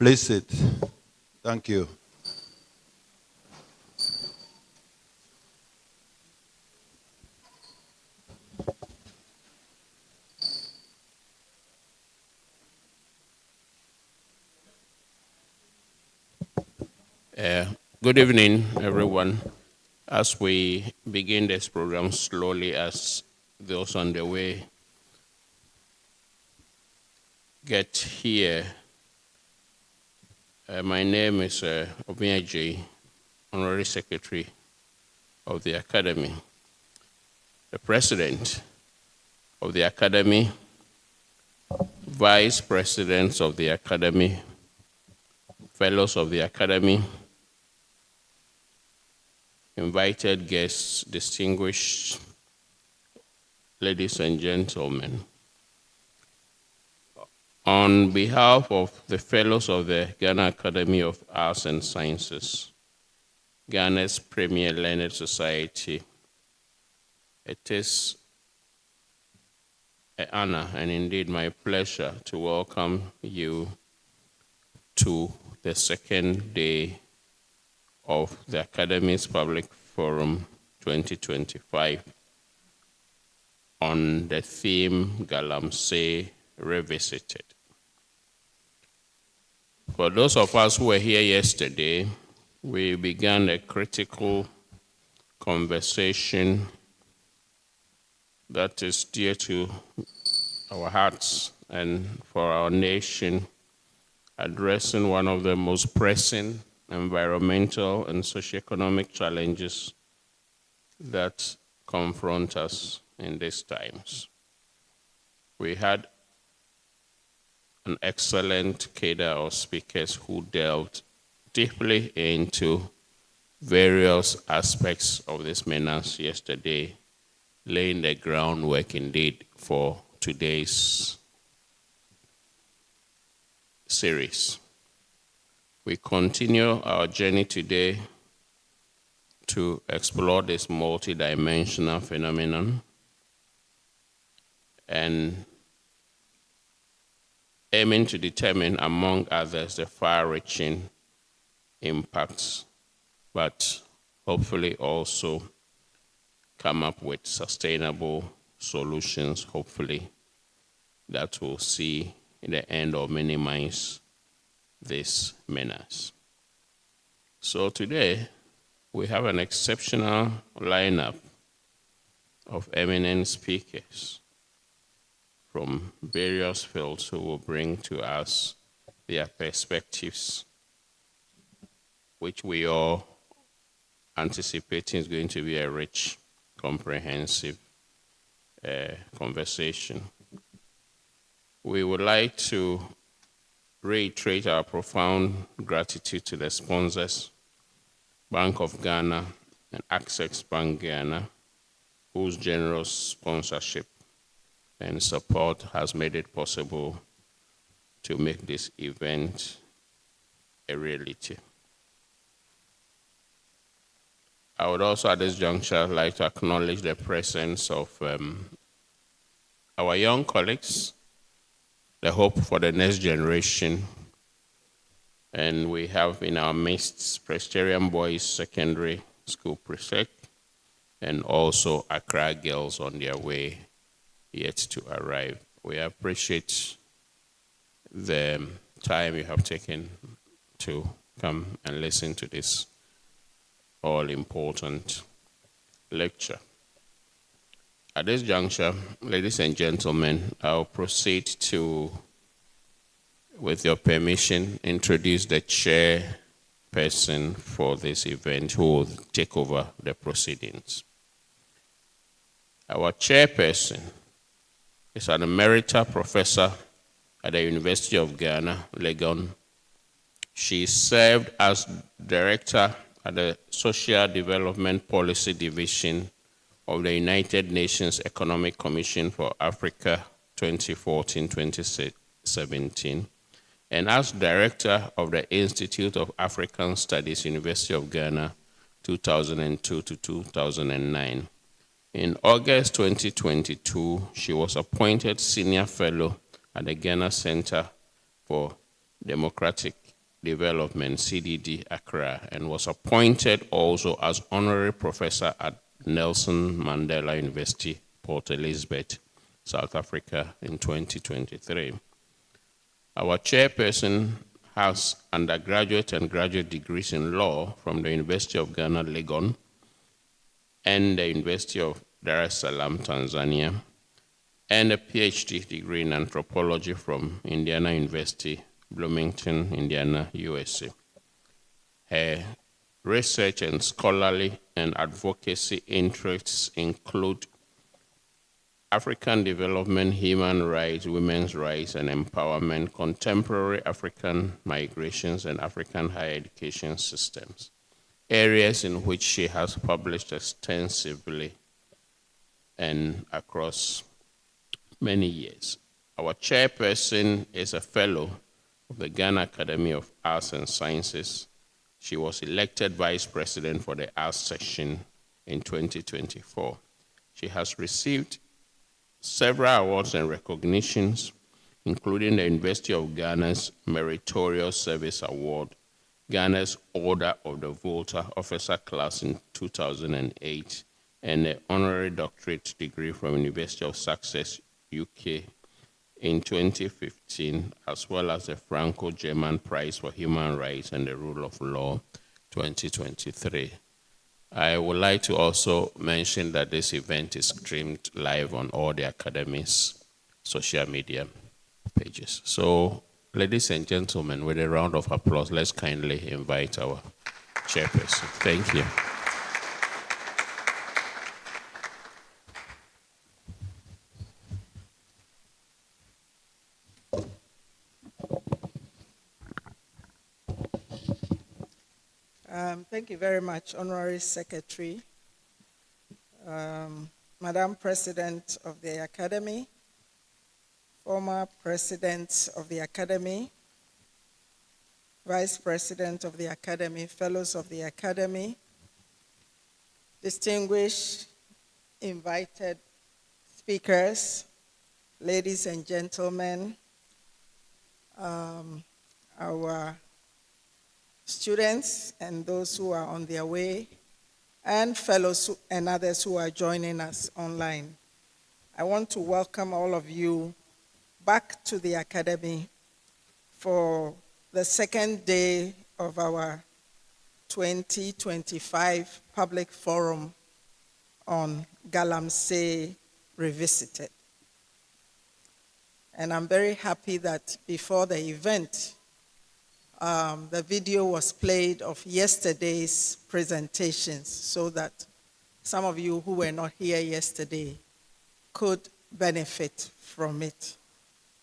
Please sit. Thank you. Good evening, everyone. As we begin this program slowly, as those on the way get here, my name is Obiaji, Honorary Secretary of the Academy. The President of the Academy, Vice Presidents of the Academy, Fellows of the Academy, invited guests, distinguished ladies and gentlemen. On behalf of the Fellows of the Ghana Academy of Arts and Sciences, Ghana's premier learned society, it is an honor and indeed my pleasure to welcome you to the second day of the Academy's Public Forum 2025 on the theme GALAMSEY Revisited. For those of us who were here yesterday, we began a critical conversation that is dear to our hearts and for our nation, addressing one of the most pressing environmental and socioeconomic challenges that confront us in these times. We had an excellent cadre of speakers who delved deeply into various aspects of this menace yesterday, laying the groundwork indeed for today's series. We continue our journey today to explore this multidimensional phenomenon and aiming to determine, among others, the far-reaching impacts, but hopefully also come up with sustainable solutions, hopefully, that will see in the end or minimize this menace. So today, we have an exceptional lineup of eminent speakers from various fields who will bring to us their perspectives, which we are anticipating is going to be a rich, comprehensive conversation. We would like to reiterate our profound gratitude to the sponsors, Bank of Ghana and Access Bank Ghana, whose generous sponsorship and support has made it possible to make this event a reality. I would also at this juncture like to acknowledge the presence of our young colleagues, the hope for the next generation. And we have in our midst Presbyterian Boys Secondary School Prefect and also Accra Girls on their way yet to arrive. We appreciate the time you have taken to come and listen to this all-important lecture. At this juncture, ladies and gentlemen, I'll proceed to, with your permission, introduce the chairperson for this event who will take over the proceedings. Our chairperson is an Emerita professor at the University of Ghana, Legon. She served as director at the Social Development Policy Division of the United Nations Economic Commission for Africa 2014-2017, and as director of the Institute of African Studies, University of Ghana, 2002 to 2009. In August 2022, she was appointed senior fellow at the Ghana Center for Democratic Development, CDD, Accra, and was appointed also as honorary professor at Nelson Mandela University, Port Elizabeth, South Africa in 2023. Our chairperson has undergraduate and graduate degrees in law from the University of Ghana, Legon, and the University of Dar es Salaam, Tanzania, and a PhD degree in anthropology from Indiana University, Bloomington, Indiana, USA. Her research and scholarly and advocacy interests include African development, human rights, women's rights and empowerment, contemporary African migrations, and African higher education systems, areas in which she has published extensively and across many years. Our chairperson is a fellow of the Ghana Academy of Arts and Sciences. She was elected vice president for the arts section in 2024. She has received several awards and recognitions, including the University of Ghana's Meritorious Service Award, Ghana's Order of the Volta Officer Class in 2008, and an honorary doctorate degree from University of Sussex, UK in 2015, as well as the Franco-German Prize for Human Rights and the Rule of Law 2023. I would like to also mention that this event is streamed live on all the Academy's social media pages. So, ladies and gentlemen, with a round of applause, let's kindly invite our chairperson. Thank you. Thank you very much, Honorary Secretary, Madam President of the Academy, former President of the Academy, Vice President of the Academy, Fellows of the Academy, distinguished invited speakers, ladies and gentlemen, our students and those who are on their way, and fellows and others who are joining us online. I want to welcome all of you back to the Academy for the second day of our 2025 Public Forum on GALAMSEY Revisited. And I'm very happy that before the event, the video was played of yesterday's presentations so that some of you who were not here yesterday could benefit from it.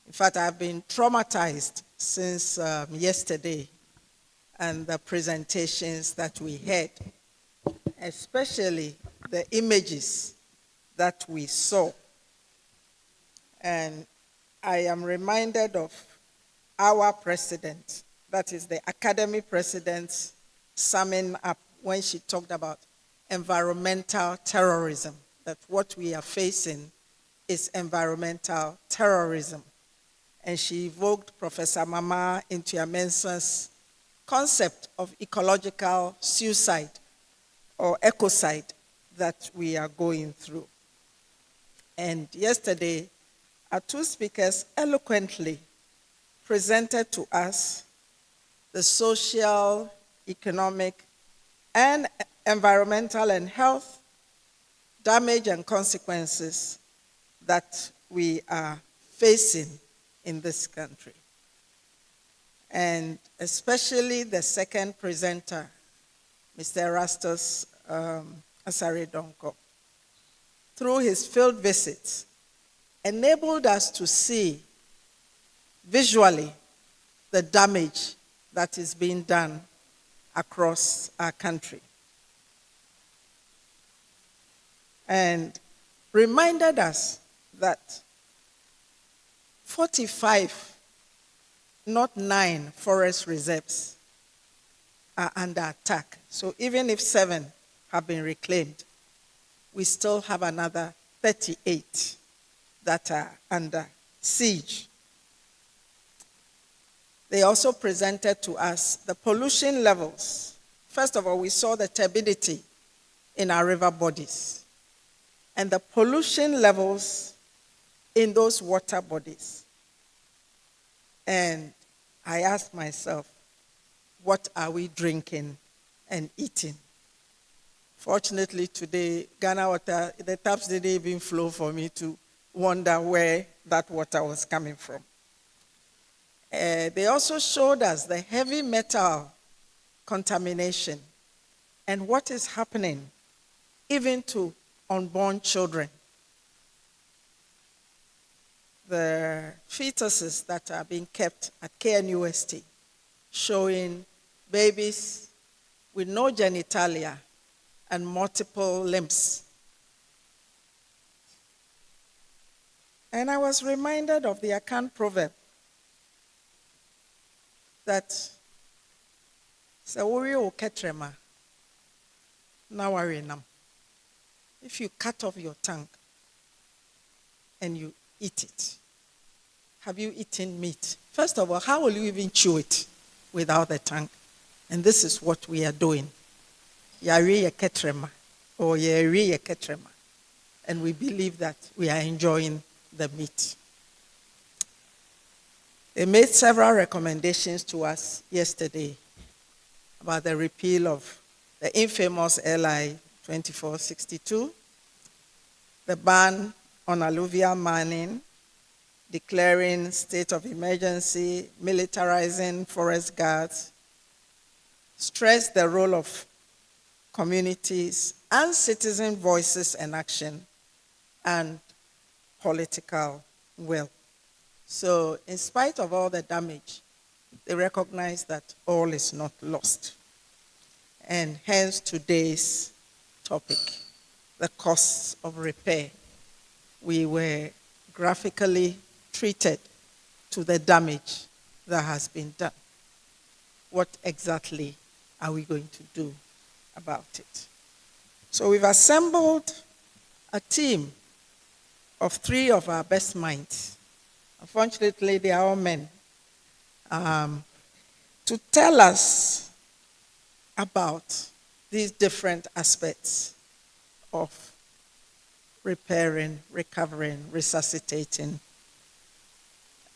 In fact, I've been traumatized since yesterday and the presentations that we had, especially the images that we saw. And I am reminded of our president, that is the Academy president's summing up when she talked about environmental terrorism, that what we are facing is environmental terrorism. And she evoked Professor Mama into Mensah's concept of ecological suicide or ecocide that we are going through. And yesterday, our two speakers eloquently presented to us the social, economic, and environmental and health damage and consequences that we are facing in this country. And especially the second presenter, Mr. Erastus Asare-Donko, through his field visits, enabled us to see visually the damage that is being done across our country. And reminded us that 45, not 9 forest reserves are under attack. So even if 7 have been reclaimed, we still have another 38 that are under siege. They also presented to us the pollution levels. First of all, we saw the turbidity in our river bodies and the pollution levels in those water bodies. And I asked myself, what are we drinking and eating? Fortunately, today, Ghana water, the taps didn't even flow for me to wonder where that water was coming from. They also showed us the heavy metal contamination and what is happening even to unborn children. The fetuses that are being kept at KNUST showing babies with no genitalia and multiple limbs. And I was reminded of the Akan proverb that "Sawori o ketrema, na worry nam." If you cut off your tongue and you eat it, have you eaten meat? First of all, how will you even chew it without the tongue? And this is what we are doing. Yari ye ketrema, or yari ye ketrema. And we believe that we are enjoying the meat. They made several recommendations to us yesterday about the repeal of the infamous LI 2462, the ban on alluvial mining, declaring state of emergency, militarizing forest guards, stress the role of communities and citizen voices and action, and political will. So in spite of all the damage, they recognize that all is not lost. And hence today's topic, the costs of repair. We were graphically treated to the damage that has been done. What exactly are we going to do about it? So we've assembled a team of 3 of our best minds. Unfortunately, they are all men. To tell us about these different aspects of repairing, recovering, resuscitating.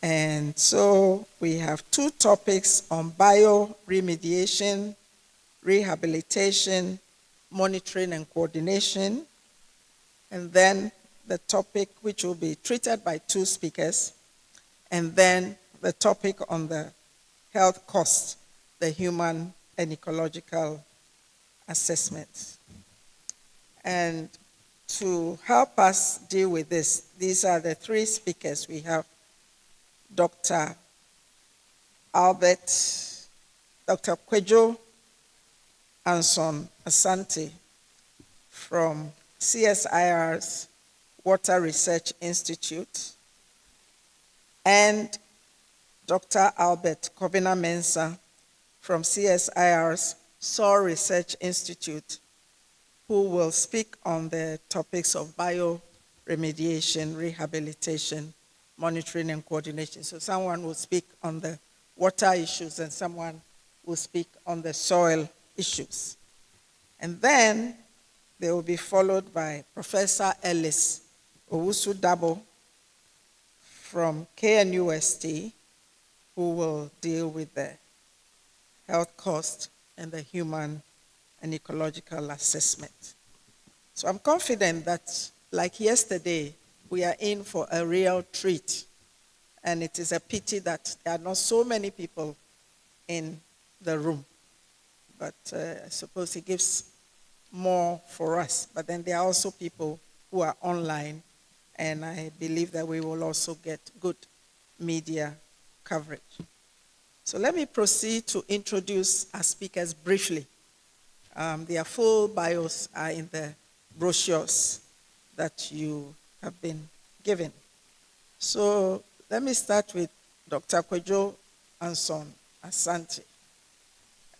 And so we have 2 topics on bioremediation, rehabilitation, monitoring and coordination, and then the topic which will be treated by 2 speakers, and then the topic on the health costs, the human and ecological assessments. And to help us deal with this, these are the 3 speakers. We have Dr. Dr. Kwadwo Ansong Asante from CSIR's Water Research Institute, and Dr. Kobina Mensah from CSIR's Soil Research Institute, who will speak on the topics of bioremediation, rehabilitation, monitoring and coordination. So someone will speak on the water issues and someone will speak on the soil issues. And then they will be followed by Professor Ellis, Owusu-Dabo from KNUST, who will deal with the health cost and the human and ecological assessment. So I'm confident that, like yesterday, we are in for a real treat. And it is a pity that there are not so many people in the room. But I suppose it gives more for us. But then there are also people who are online, and I believe that we will also get good media coverage. So let me proceed to introduce our speakers briefly. Their full bios are in the brochures that you have been given. So let me start with Dr. Kwadwo Ansong Asante.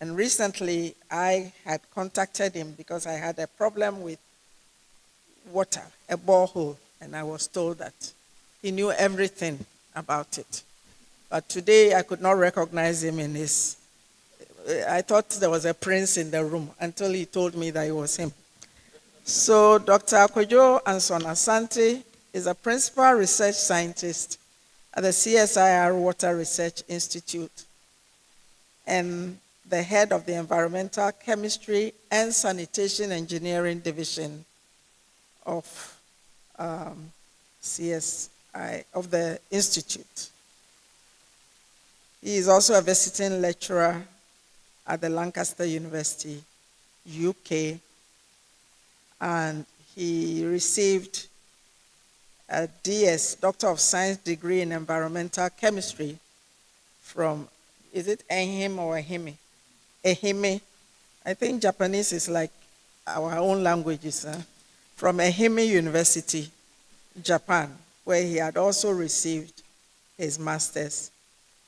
And recently, I had contacted him because I had a problem with water, a borehole, and I was told that he knew everything about it. But today I could not recognize him in his. I thought there was a prince in the room until he told me that it was him. So Dr. Kwadwo Asante is a principal research scientist at the CSIR-Water Research Institute and the head of the Environmental Chemistry and Sanitation Engineering Division of CSI, of the Institute. He is also a visiting lecturer at the Lancaster University, UK, and he received a DS, Doctor of Science degree in Environmental Chemistry from, is it Ehime or Ehime? Ehime. I think Japanese is like our own languages. From Ehime University, Japan, where he had also received his master's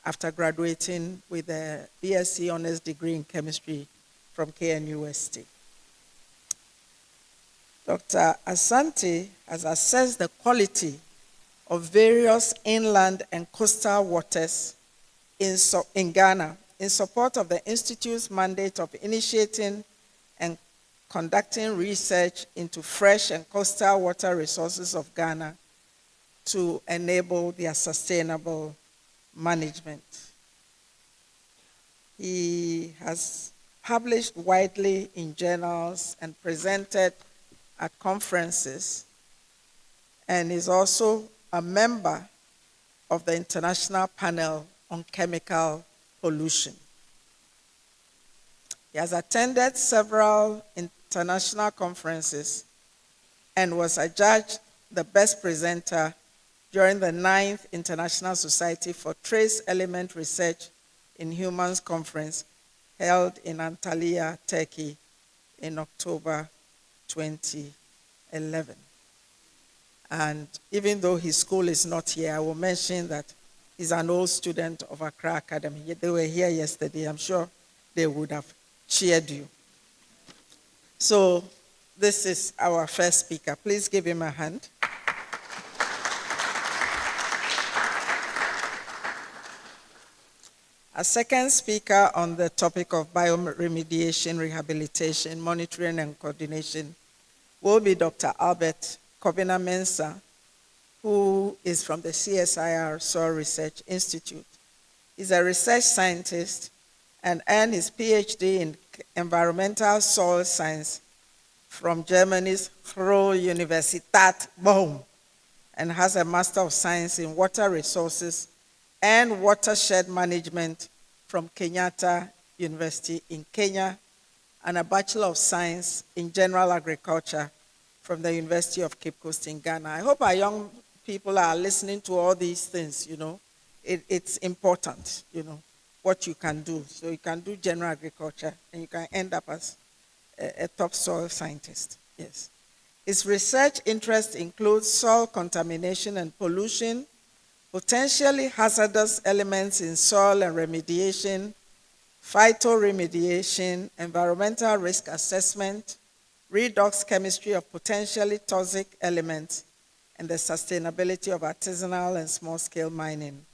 after graduating with a BSc honors degree in chemistry from KNUST. Dr. Asante has assessed the quality of various inland and coastal waters in Ghana in support of the Institute's mandate of initiating and conducting research into fresh and coastal water resources of Ghana to enable their sustainable management. He has published widely in journals and presented at conferences, and is also a member of the International Panel on Chemical Pollution. He has attended several international conferences and was adjudged the best presenter during the 9th International Society for Trace Element Research in Humans Conference held in Antalya, Turkey in October 2011. And even though his school is not here, I will mention that he's an old student of Accra Academy. They were here yesterday. I'm sure they would have cheered you. So this is our first speaker. Please give him a hand. A second speaker on the topic of bioremediation, rehabilitation, monitoring, and coordination will be Dr. Albert Kobina Mensah, who is from the CSIR-Soil Research Institute. He's a research scientist and earned his PhD in environmental soil science from Germany's Ruhr-Universität Bochum, and has a Master of Science in Water Resources and Watershed Management from Kenyatta University in Kenya, and a Bachelor of Science in General Agriculture from the University of Cape Coast in Ghana. I hope our young people are listening to all these things, you know. It's important, you know, what you can do. So you can do general agriculture and you can end up as a top soil scientist, yes. His research interest includes soil contamination and pollution, potentially hazardous elements in soil and remediation, phytoremediation, environmental risk assessment, redox chemistry of potentially toxic elements, and the sustainability of artisanal and small-scale mining.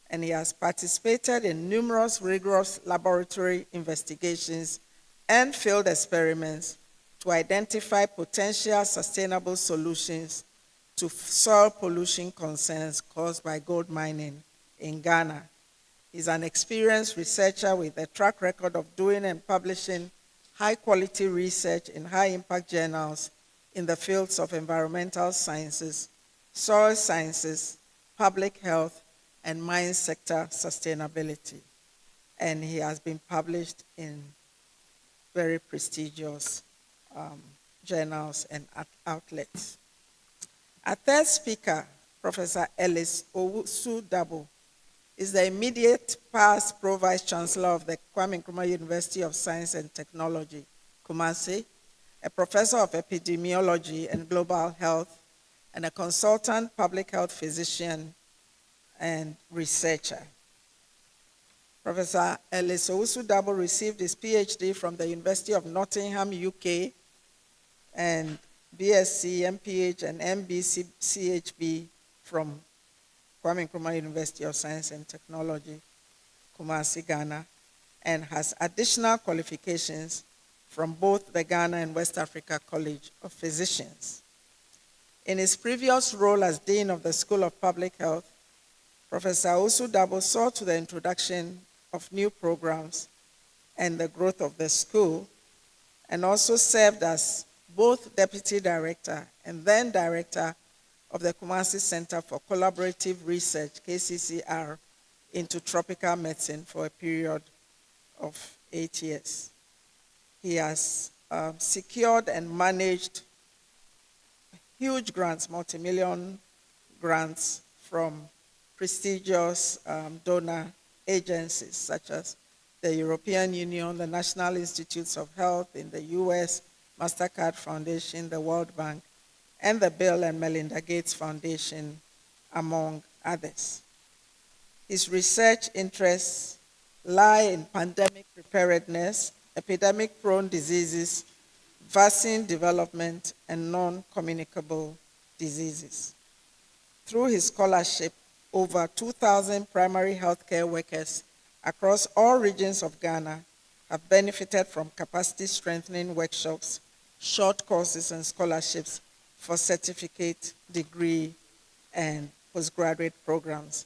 And he has participated in numerous rigorous laboratory investigations and field experiments to identify potential sustainable solutions to soil pollution concerns caused by gold mining in Ghana. He's an experienced researcher with a track record of doing and publishing high-quality research in high-impact journals in the fields of environmental sciences, soil sciences, public health, and mine sector sustainability. And he has been published in very prestigious journals and outlets. Our third speaker, Professor Ellis Owusu-Dabo, is the immediate past Pro-Vice Chancellor of the Kwame Nkrumah University of Science and Technology, Kumasi, a professor of epidemiology and global health, and a consultant public health physician and researcher. Professor Ellis Owusu-Dabo received his PhD from the University of Nottingham, UK, and BSc, MPH, and MBc, CHB from Kwame Nkrumah University of Science and Technology, Kumasi, Ghana, and has additional qualifications from both the Ghana and West Africa College of Physicians. In his previous role as Dean of the School of Public Health, Professor Owusu-Dabo saw to the introduction of new programs and the growth of the school, and also served as both Deputy Director and then Director of the Kumasi Center for Collaborative Research, KCCR, into tropical medicine for a period of 8 years. He has secured and managed huge grants, multi-million grants from prestigious donor agencies such as the European Union, the National Institutes of Health in the US, MasterCard Foundation, the World Bank, and the Bill and Melinda Gates Foundation, among others. His research interests lie in pandemic preparedness, epidemic-prone diseases, vaccine development, and non-communicable diseases. Through his scholarship, over 2,000 primary healthcare workers across all regions of Ghana have benefited from capacity strengthening workshops, short courses, and scholarships for certificate, degree, and postgraduate programs.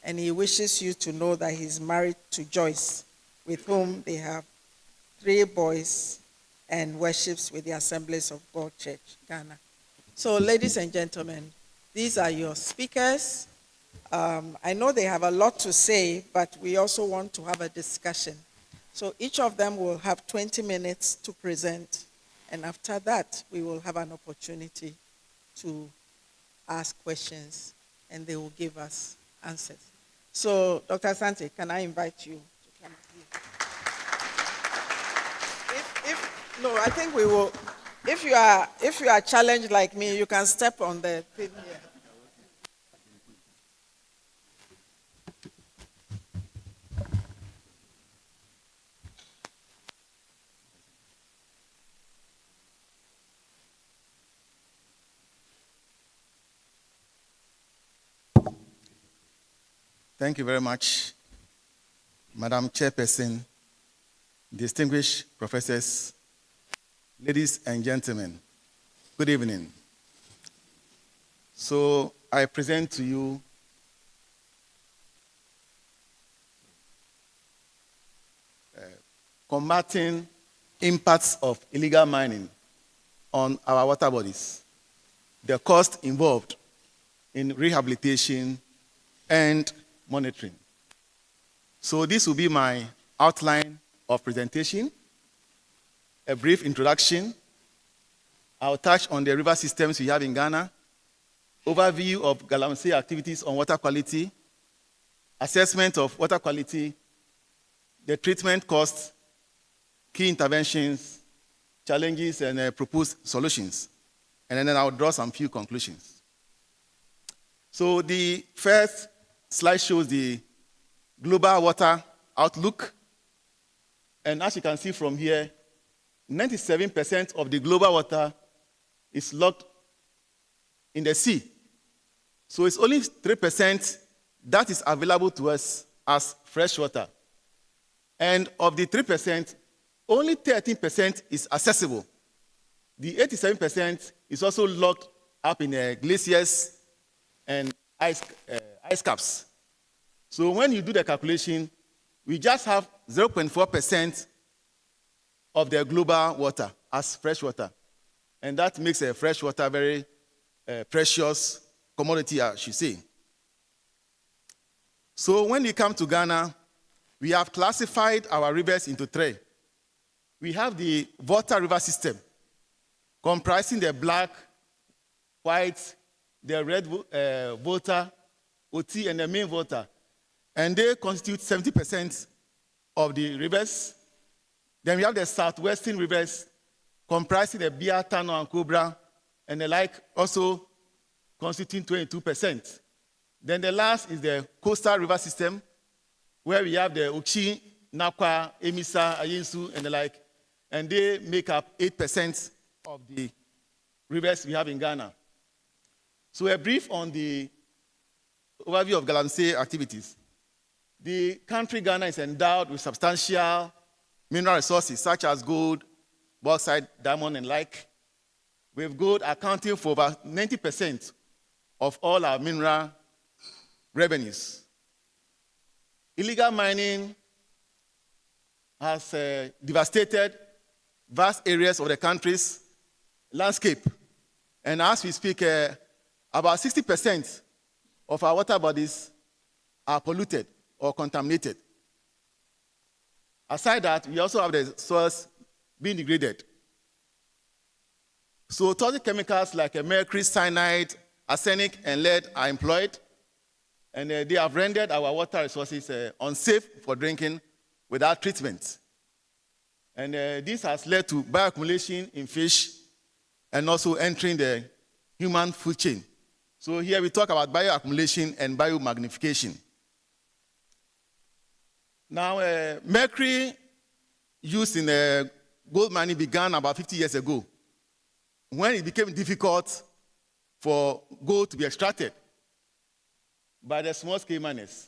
And he wishes you to know that he's married to Joyce, with whom they have 3 boys and worships with the Assemblies of God Church, Ghana. So, ladies and gentlemen, these are your speakers. I know they have a lot to say, but we also want to have a discussion. So each of them will have 20 minutes to present, and after that, we will have an opportunity to ask questions, and they will give us answers. So, Dr. Asante, can I invite you to come here? No, I think we will. If you are challenged like me, you can step on the thing here. Thank you very much, Madam Chairperson, distinguished professors, ladies and gentlemen, good evening. So I present to you combating impacts of illegal mining on our water bodies, the cost involved in rehabilitation and monitoring. So this will be my outline of presentation, a brief introduction. I'll touch on the river systems we have in Ghana, overview of GALAMSEY activities on water quality, assessment of water quality, the treatment costs, key interventions, challenges, and proposed solutions. And then I'll draw some few conclusions. So the first slide shows the global water outlook. And as you can see from here, 97% of the global water is locked in the sea. So it's only 3% that is available to us as fresh water. And of the 3%, only 13% is accessible. The 87% is also locked up in glaciers and ice caps. So when you do the calculation, we just have 0.4% of the global water as fresh water. And that makes fresh water very precious commodity, I should say. So when we come to Ghana, we have classified our rivers into 3. We have the Volta River system, comprising the black, white, the red Volta, OT, and the main Volta. And they constitute 70% of the rivers. Then we have the southwestern rivers, comprising the Bia, Tano, and Cobra, and the like, also constituting 22%. Then the last is the coastal river system, where we have the Ochi, Nakwa, Emisa, Ayensu, and the like, and they make up 8% of the rivers we have in Ghana. So a brief on the overview of GALAMSEY activities. The country Ghana is endowed with substantial mineral resources such as gold, bauxite, diamond, and like, with gold accounting for over 90% of all our mineral revenues. Illegal mining has devastated vast areas of the country's landscape. And as we speak, about 60% of our water bodies are polluted or contaminated. Aside that, we also have the soils being degraded. So toxic chemicals like mercury, cyanide, arsenic, and lead are employed, and they have rendered our water resources unsafe for drinking without treatment. And this has led to bioaccumulation in fish and also entering the human food chain. So here we talk about bioaccumulation and biomagnification. Now, mercury used in gold mining began about 50 years ago, when it became difficult for gold to be extracted by the small-scale miners.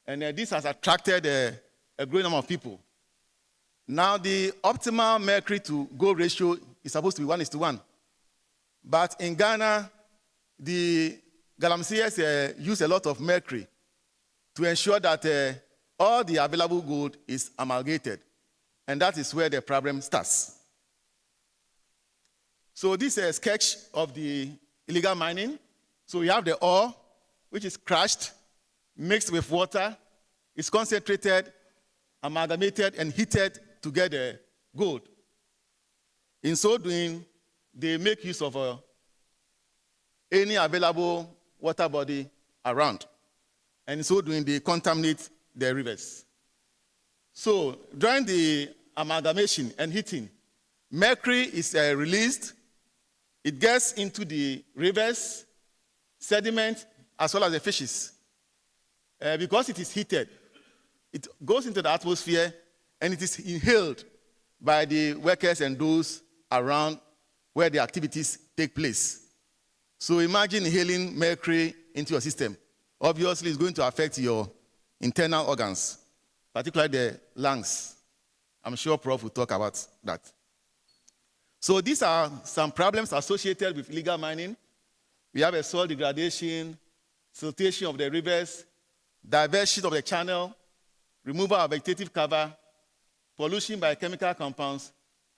And this has attracted a great number of people. Now, the optimal mercury to gold ratio is supposed to be 1:1. But in Ghana, the GALAMSEYers use a lot of mercury to ensure that all the available gold is amalgamated. And that is where the problem starts. So this is a sketch of the illegal mining. So we have the ore, which is crushed, mixed with water, is concentrated, amalgamated, and heated to get the gold. In so doing, they make use of any available water body around. And in so doing, they contaminate the rivers. So during the amalgamation and heating, mercury is released. It gets into the rivers, sediment, as well as the fishes. Because it is heated, it goes into the atmosphere and it is inhaled by the workers and those around where the activities take place. So imagine inhaling mercury into your system. Obviously, it's going to affect your internal organs, particularly the lungs. I'm sure Prof will talk about that. So these are some problems associated with illegal mining. We have a soil degradation, siltation of the rivers, diversion of the channel, removal of vegetative cover, pollution by chemical compounds,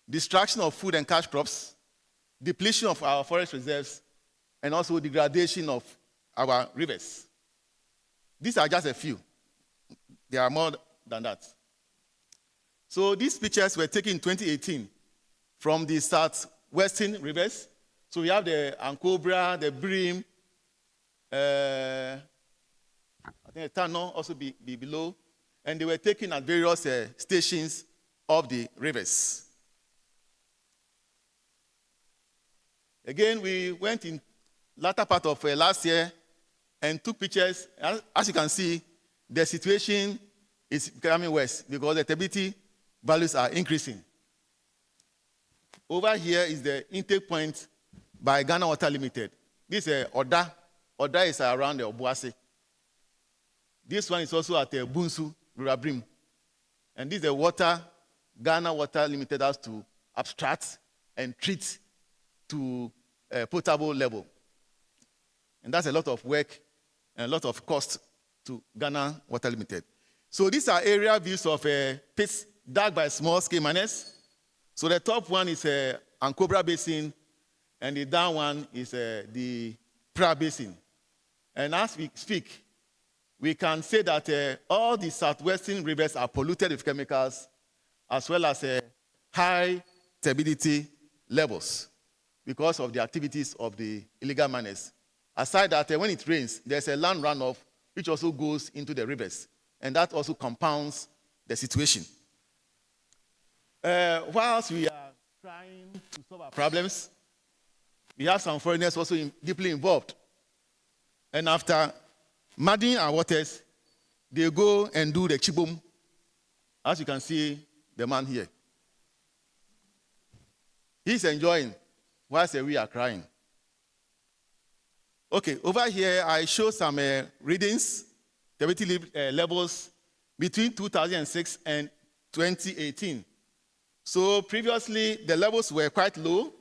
destruction of food and cash crops, depletion of our forest reserves, and also degradation of our rivers. These are just a few. There are more than that. So these pictures were taken in 2018 from the southwestern rivers. So we have the Ankobra, the Brim, I think the Tano also be below, and they were taken at various stations of the rivers. Again, we went in latter part of last year and took pictures. As you can see, the situation is becoming worse because the turbidity values are increasing. Over here is the intake point by Ghana Water Limited. This is Oda. Oda is around the Obuasi. This one is also at Bunsu, Rurabrim. And this is the water Ghana Water Limited has to abstract and treat to a potable level. And that's a lot of work and a lot of cost to Ghana Water Limited. So these are area views of pits dug by small-scale miners. So the top one is Ankobra Basin, and the down one is the Pra Basin. And as we speak, we can say that all the southwestern rivers are polluted with chemicals, as well as high turbidity levels because of the activities of the illegal miners. Aside that, when it rains, there's a land runoff which also goes into the rivers, and that also compounds the situation. Whilst we are trying to solve our problems, we have some foreigners also deeply involved. And after muddying our waters, they go and do the chibum. As you can see, the man here. He's enjoying whilst we are crying. Okay, over here I show some readings, stability levels between 2006 and 2018. So previously the levels were quite low.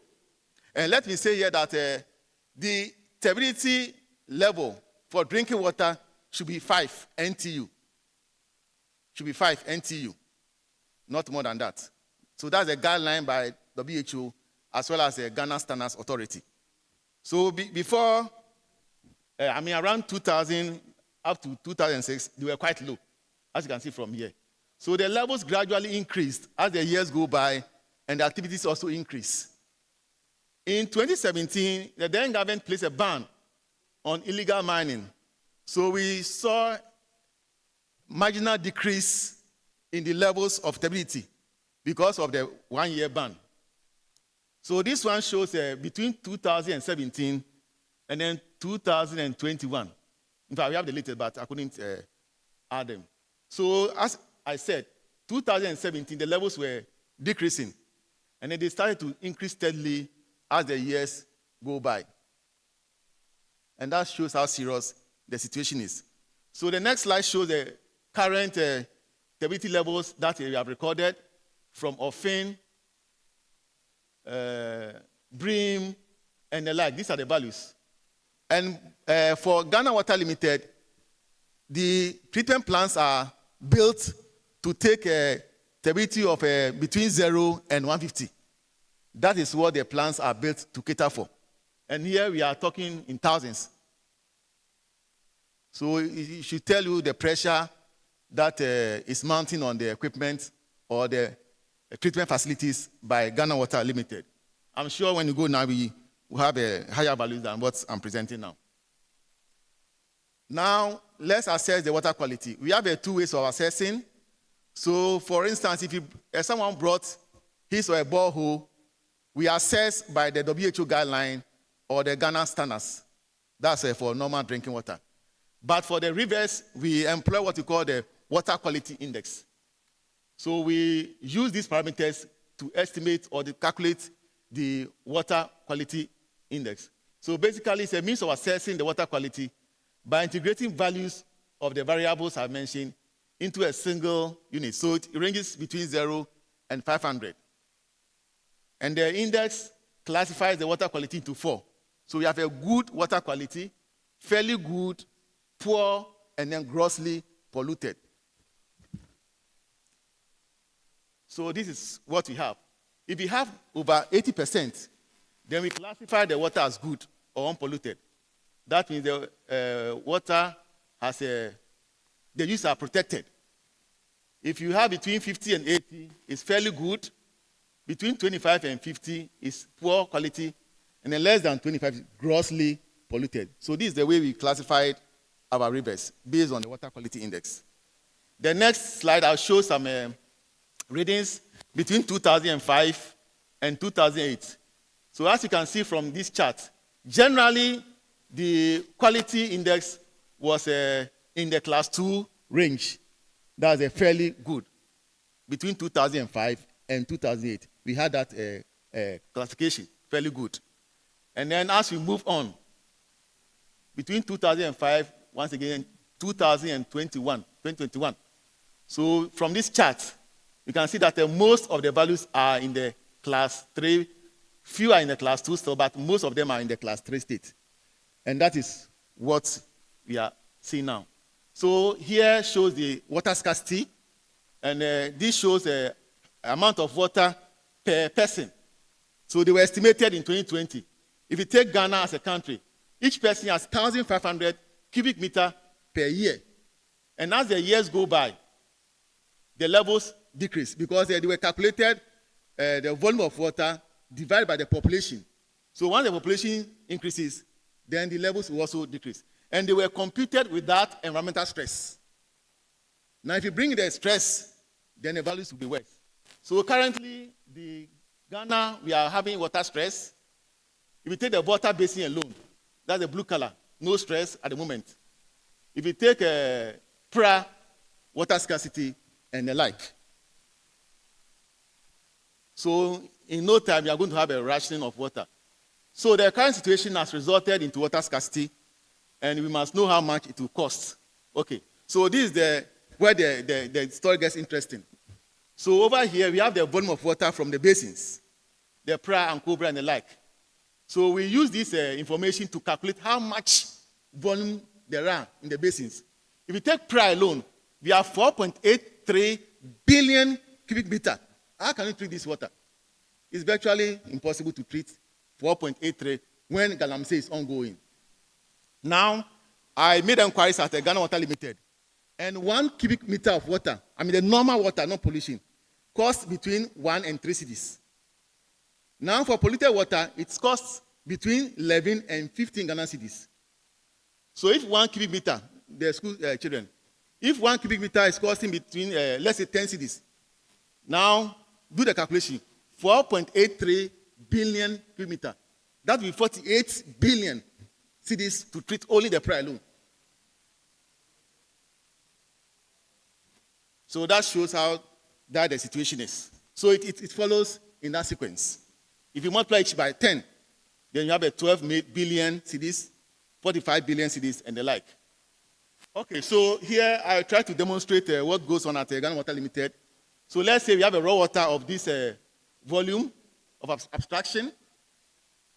And let me say here that the stability level for drinking water should be 5 NTU. Should be 5 NTU, not more than that. So that's a guideline by WHO as well as the Ghana Standards Authority. So before, around 2000 up to 2006, they were quite low, as you can see from here. So the levels gradually increased as the years go by, and the activities also increased. In 2017, the then government placed a ban on illegal mining. So we saw marginal decrease in the levels of stability because of the one-year ban. So this one shows between 2017 and then 2021. In fact, we have the latest, but I couldn't add them. So as I said, 2017, the levels were decreasing, and then they started to increase steadily as the years go by. And that shows how serious the situation is. So the next slide shows the current stability levels that we have recorded from Ofin, Brim, and the like. These are the values. And for Ghana Water Limited, the treatment plants are built to take a stability of between 0 and 150. That is what the plants are built to cater for. And here we are talking in thousands. So it should tell you the pressure that is mounting on the equipment or the treatment facilities by Ghana Water Limited. I'm sure when you go now, we will have a higher value than what I'm presenting now. Now, let's assess the water quality. We have 2 ways of assessing. So, for instance, if someone brought his or a borehole, we assess by the WHO guideline or the Ghana standards. That's for normal drinking water. But for the rivers, we employ what we call the water quality index. So we use these parameters to estimate or to calculate the water quality index. So basically, it's a means of assessing the water quality by integrating values of the variables I mentioned into a single unit. So it ranges between 0 and 500. And the index classifies the water quality into 4. So we have a good water quality, fairly good, poor, and then grossly polluted. So this is what we have. If we have over 80%, then we classify the water as good or unpolluted. That means the water has the uses are protected. If you have between 50 and 80, it's fairly good. Between 25 and 50 is poor quality, and then less than 25 is grossly polluted. So this is the way we classified our rivers based on the water quality index. The next slide, I'll show some readings between 2005 and 2008. So as you can see from this chart, generally the quality index was in the class 2 range. That's a fairly good. Between 2005 and 2008, we had that classification, fairly good. And then as we move on, between 2005, once again, 2021. So from this chart, you can see that most of the values are in the class 3. Few are in the class 2 still, but most of them are in the class 3 state. And that is what we are seeing now. So here shows the water scarcity, and this shows the amount of water per person. So they were estimated in 2020. If you take Ghana as a country, each person has 1,500 cubic meter per year. And as the years go by, the levels decrease because they were calculated the volume of water divided by the population. So once the population increases, then the levels will also decrease. And they were computed without environmental stress. Now, if you bring the stress, then the values will be worse. So currently, the Ghana, we are having water stress. If you take the water basin alone, that's the blue color, no stress at the moment. If you take PRA, water scarcity, and the like. So in no time, you are going to have a rationing of water. So the current situation has resulted into water scarcity, and we must know how much it will cost. Okay, so this is where the story gets interesting. So over here, we have the volume of water from the basins, the Pra and Cobra and the like. So we use this information to calculate how much volume there are in the basins. If you take Pra alone, we have 4.83 billion cubic meter. How can you treat this water? It's virtually impossible to treat 4.83 when GALAMSEY is ongoing. Now, I made inquiries at Ghana Water Limited, and 1 cubic meter of water, I mean the normal water, not pollution, costs between 1 and 3 cedis. Now, for polluted water, it costs between 11 and 15 Ghana cedis. So if 1 cubic meter, the school children, if 1 cubic meter is costing between, let's say, 10 cedis, now do the calculation, 4.83 billion cubic meter. That will be 48 billion cedis to treat only the Pra alone. So that shows how that the situation is. So it follows in that sequence. If you multiply it by 10, then you have a 12 billion cedis, 45 billion cedis, and the like. Okay, so here I try to demonstrate what goes on at Ghana Water Limited. So let's say we have a raw water of this volume of abstraction,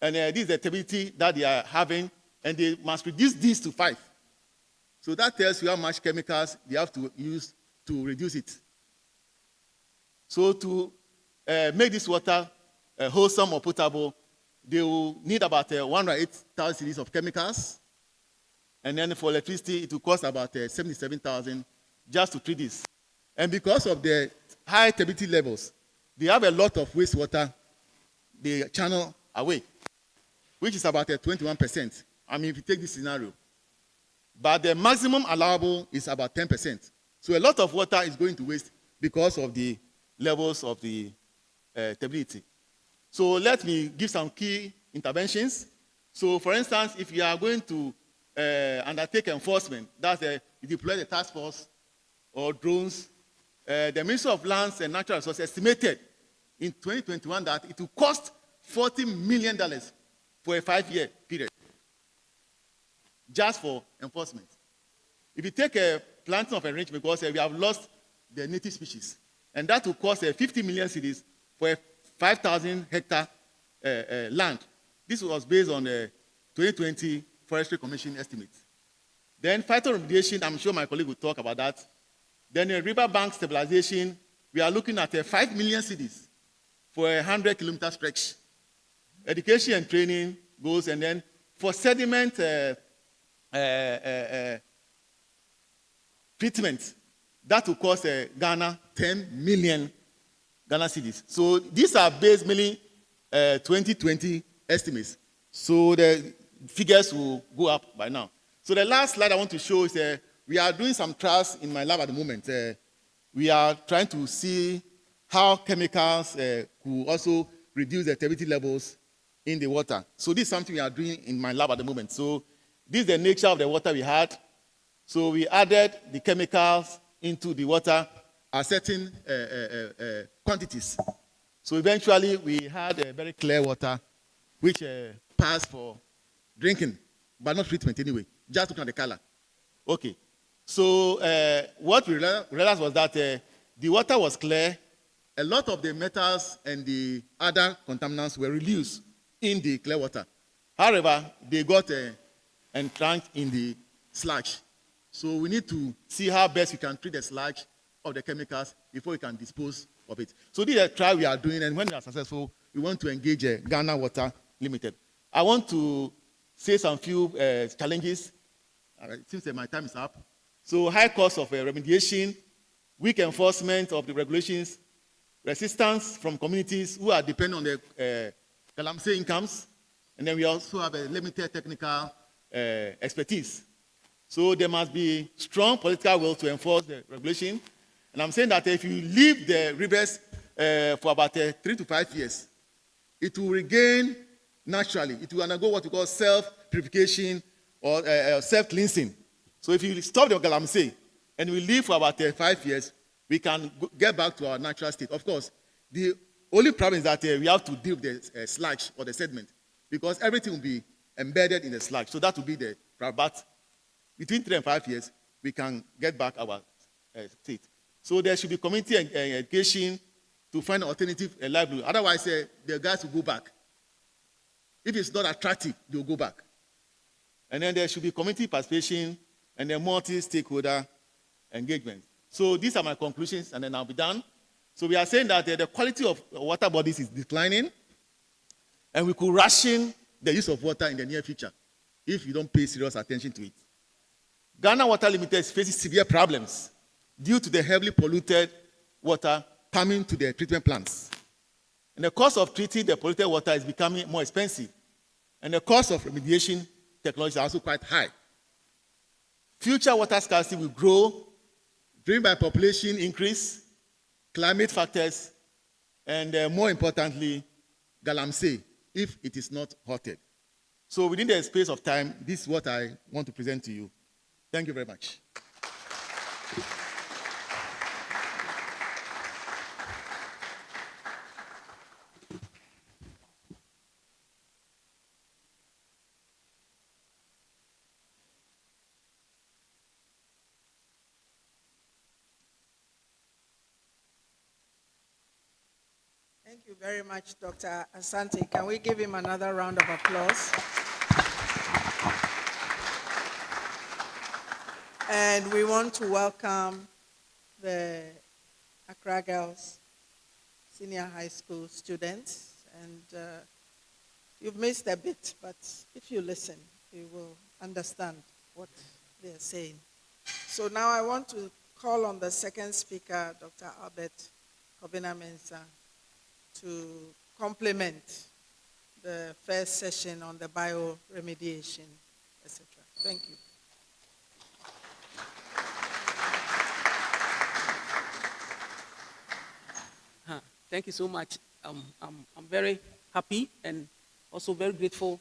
and this is the turbidity that they are having, and they must reduce this to 5. So that tells you how much chemicals they have to use to reduce it. So to make this water wholesome or potable, they will need about 108,000 cedis of chemicals. And then for electricity, it will cost about 77,000 just to treat this. And because of the high turbidity levels, they have a lot of wastewater they channel away, which is about 21%. I mean, if you take this scenario. But the maximum allowable is about 10%. So a lot of water is going to waste because of the levels of the turbidity. So let me give some key interventions. So for instance, if you are going to undertake enforcement, that's you deploy the task force or drones, the Ministry of Lands and Natural Resources estimated in 2021 that it will cost $40 million for a 5-year period, just for enforcement. If you take a planting of enrichment, because we have lost the native species, and that will cost 50 million cedis for a 5,000 hectare land. This was based on the 2020 Forestry Commission estimate. Then phytoremediation, I'm sure my colleague will talk about that. Then riverbank stabilization, we are looking at 5 million cedis for a 100-kilometer stretch. Education and training goes, and then for sediment treatment, that will cost Ghana 10 million Ghana cedis. So these are based mainly 2020 estimates. So the figures will go up by now. So the last slide I want to show is we are doing some trials in my lab at the moment. We are trying to see how chemicals could also reduce the turbidity levels in the water. So this is something we are doing in my lab at the moment. So this is the nature of the water we had. So we added the chemicals into the water at certain quantities. So eventually we had a very clear water which passed for drinking, but not treatment anyway, just looking at the color. Okay. So what we realized was that the water was clear. A lot of the metals and the other contaminants were reduced in the clear water. However, they got entrenched in the sludge. So we need to see how best we can treat the sludge of the chemicals before we can dispose of it. So this is a trial we are doing, and when we are successful, we want to engage Ghana Water Limited. I want to say some few challenges. It seems that my time is up. So high cost of remediation, weak enforcement of the regulations, resistance from communities who are dependent on the GALAMSEY incomes, and then we also have a limited technical expertise. So there must be strong political will to enforce the regulation. And I'm saying that if you leave the rivers for about 3 to 5 years, it will regain naturally. It will undergo what we call self-purification or self-cleansing. So if you stop the GALAMSEY and we leave for about 5 years, we can get back to our natural state. Of course, the only problem is that we have to deal with the sludge or the sediment. because everything will be embedded in the sludge. So that will be the, but between 3 and 5 years, we can get back our state. So there should be community education to find alternative livelihood. Otherwise, the guys will go back. If it's not attractive, they'll go back. And then there should be community participation and then multi-stakeholder engagement. So these are my conclusions, and then I'll be done. So we are saying that the quality of water bodies is declining, and we could ration the use of water in the near future if you don't pay serious attention to it. Ghana Water Limited is facing severe problems due to the heavily polluted water coming to the treatment plants. And the cost of treating the polluted water is becoming more expensive, and the cost of remediation technology is also quite high. Future water scarcity will grow, driven by population increase, climate factors, and more importantly, GALAMSEY, if it is not halted. So within the space of time, this is what I want to present to you. Thank you very much. Thank you very much, Dr. Asante. Can we give him another round of applause? And we want to welcome the Accra Girls Senior High School students. And you've missed a bit, but if you listen, you will understand what they're saying. So now I want to call on the second speaker, Dr. Albert Kobina Mensah, to complement the first session on the bioremediation, etc. Thank you. Thank you so much. I'm very happy and also very grateful.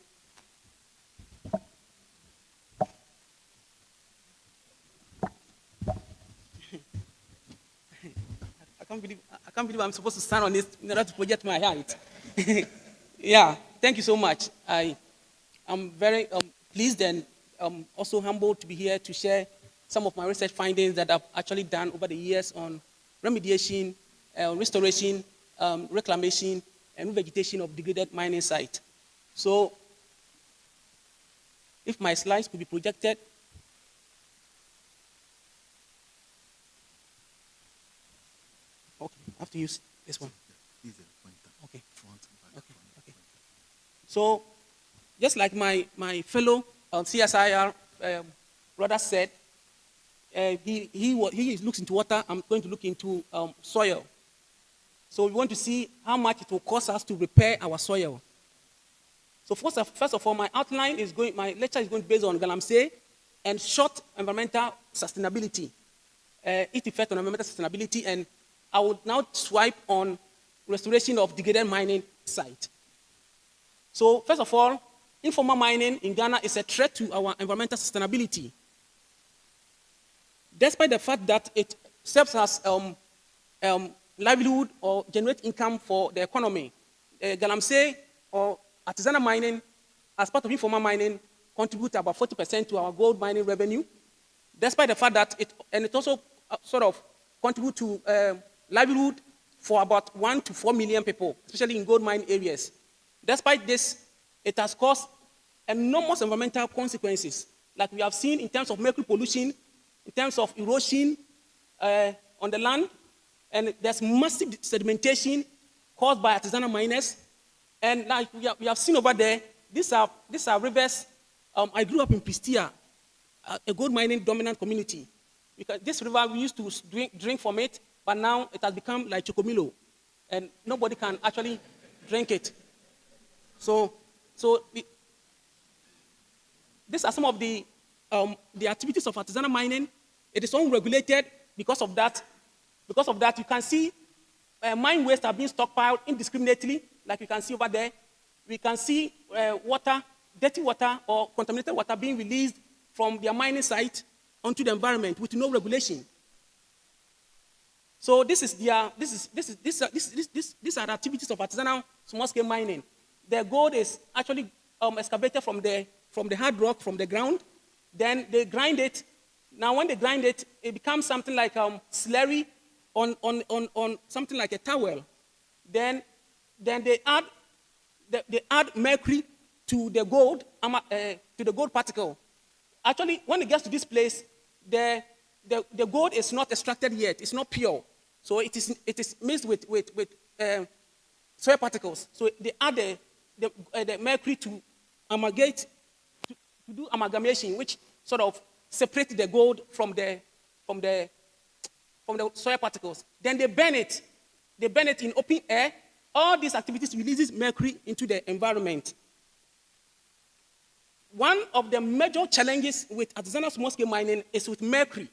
I can't believe I'm supposed to stand on this in order to project my height. Yeah, thank you so much. I'm very pleased and also humbled to be here to share some of my research findings that I've actually done over the years on remediation, restoration, reclamation, and vegetation of degraded mining site. So, if my slides could be projected. Okay, I have to use this one. Okay. Okay. So, just like my fellow CSIR brother said, he looks into water. I'm going to look into soil. So we want to see how much it will cost us to repair our soil. So first of all, my lecture is going to be based on GALAMSEY and short environmental sustainability, its effect on environmental sustainability, and I will now swipe on restoration of degraded mining site. So first of all, informal mining in Ghana is a threat to our environmental sustainability. Despite the fact that it serves as livelihood or generate income for the economy, GALAMSEY or artisanal mining, as part of informal mining, contribute about 40% to our gold mining revenue. Despite the fact that it also sort of contribute to livelihood for about 1 to 4 million people, especially in gold mine areas. Despite this, it has caused enormous environmental consequences, like we have seen in terms of mercury pollution, in terms of erosion on the land, and there's massive sedimentation caused by artisanal miners. And like we have seen over there, these are rivers. I grew up in Pistia, a gold mining dominant community. Because this river, we used to drink from it, but now it has become like Chocomilo, and nobody can actually drink it. So these are some of the activities of artisanal mining. It is unregulated. Because of that, you can see mine waste are being stockpiled indiscriminately, like you can see over there. We can see water, dirty water or contaminated water being released from their mining site onto the environment with no regulation. So these are the activities of artisanal small-scale mining. Their goal is actually excavated from the hard rock, from the ground. Then they grind it. Now, when they grind it, it becomes something like slurry on something like a towel. Then they add mercury to the gold particle. Actually, when it gets to this place, the gold is not extracted yet. It's not pure. So it is mixed with soil particles. So they add the mercury to amalgate, to do amalgamation, which sort of separates the gold from the soil particles. Then they burn it. They burn it in open air. All these activities releases mercury into the environment. One of the major challenges with artisanal small-scale mining is with mercury.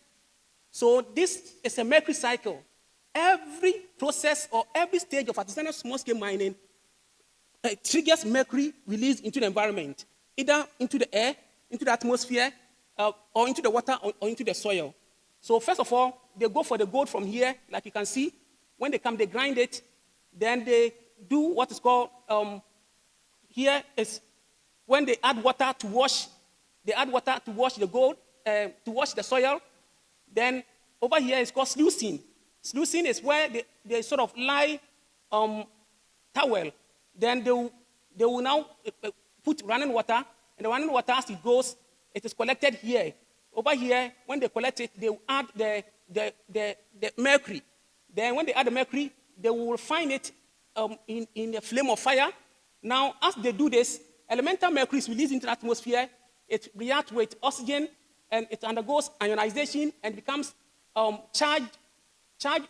So this is a mercury cycle. Every process or every stage of artisanal small-scale mining triggers mercury release into the environment, either into the air, into the atmosphere, or into the water, or into the soil. So first of all, they go for the gold from here, like you can see. When they come, they grind it. Then they do what is called, here is when they add water to wash, the gold, to wash the soil. Then over here is called sluicing. Sluicing is where they sort of lie towel. Then they will now put running water, and the running water, as it goes, it is collected here. Over here, when they collect it, they will add the mercury. Then when they add the mercury, they will refine it in a flame of fire. Now, as they do this, elemental mercury is released into the atmosphere. It reacts with oxygen, and it undergoes ionization and becomes charged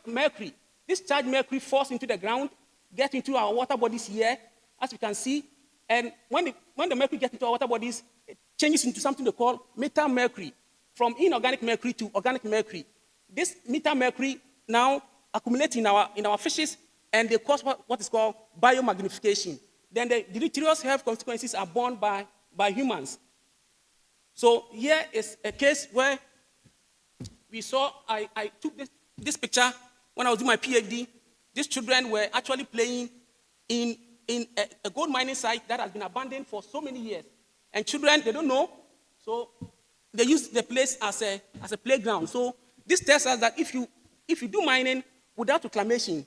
mercury. This charged mercury falls into the ground, gets into our water bodies here, as you can see. And when the mercury gets into our water bodies, it changes into something they call metal mercury, from inorganic mercury to organic mercury. This metal mercury now accumulates in our fishes, and they cause what is called biomagnification. Then the deleterious health consequences are borne by humans. So here is a case where we saw, I took this picture when I was doing my PhD. These children were actually playing in a gold mining site that has been abandoned for so many years. And children, they don't know, so they use the place as a playground. So this tells us that if you do mining without reclamation,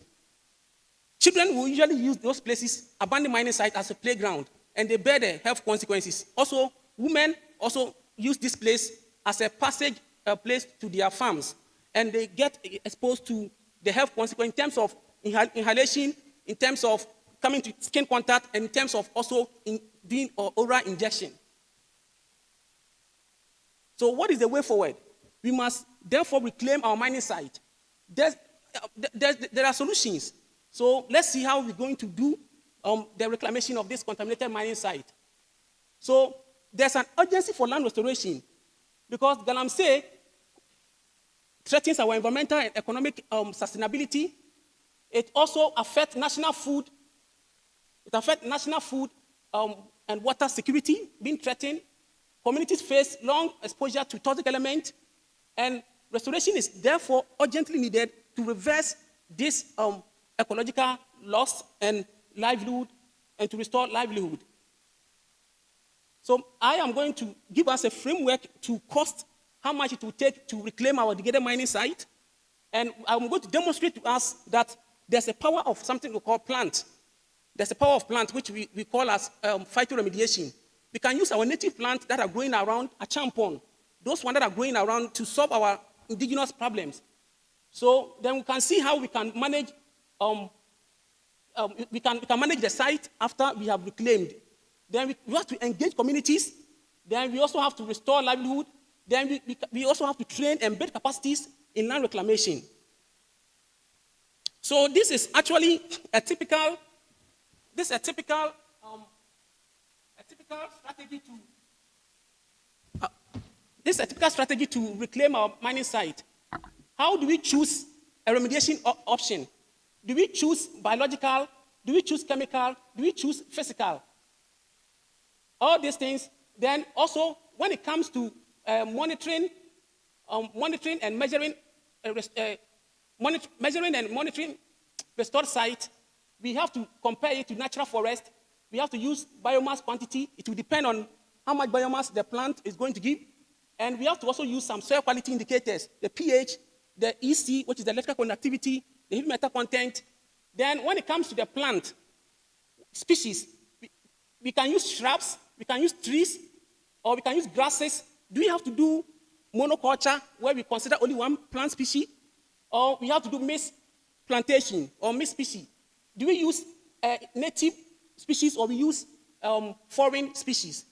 children will usually use those places, abandoned mining site, as a playground, and they bear the health consequences. Also, women also use this place as a passage place to their farms, and they get exposed to the health consequences in terms of inhalation, in terms of coming to skin contact, and in terms of also doing oral injection. So what is the way forward? We must therefore reclaim our mining site. There are solutions. So let's see how we're going to do the reclamation of this contaminated mining site. So there's an urgency for land restoration because GALAMSEY threatens our environmental and economic sustainability. It also affects national food. It affects national food and water security being threatened. Communities face long exposure to toxic elements, and restoration is therefore urgently needed to reverse this ecological loss and livelihood, and to restore livelihood. So I am going to give us a framework to cost how much it will take to reclaim our degraded mining site, and I'm going to demonstrate to us that there's a power of something we call plant. There's a power of plant which we call as phytoremediation. We can use our native plants that are growing around a champon, those ones that are growing around to solve our indigenous problems. So then we can see how we can manage we can manage the site after we have reclaimed. Then we have to engage communities. Then we also have to restore livelihood. Then we also have to train and build capacities in land reclamation. So this is actually a typical strategy to reclaim our mining site. How do we choose a remediation option? Do we choose biological? Do we choose chemical? Do we choose physical? All these things. Then also, when it comes to monitoring and measuring restored site, we have to compare it to natural forest We have to use biomass quantity. It will depend on how much biomass the plant is going to give. And we have to also use some soil quality indicators, the pH, the EC, which is the electrical conductivity, the heavy metal content. Then when it comes to the plant species, we can use shrubs, we can use trees, or we can use grasses. Do we have to do monoculture, where we consider only one plant species? Or we have to do mixed plantation or mixed species? Do we use native species, or we use foreign species?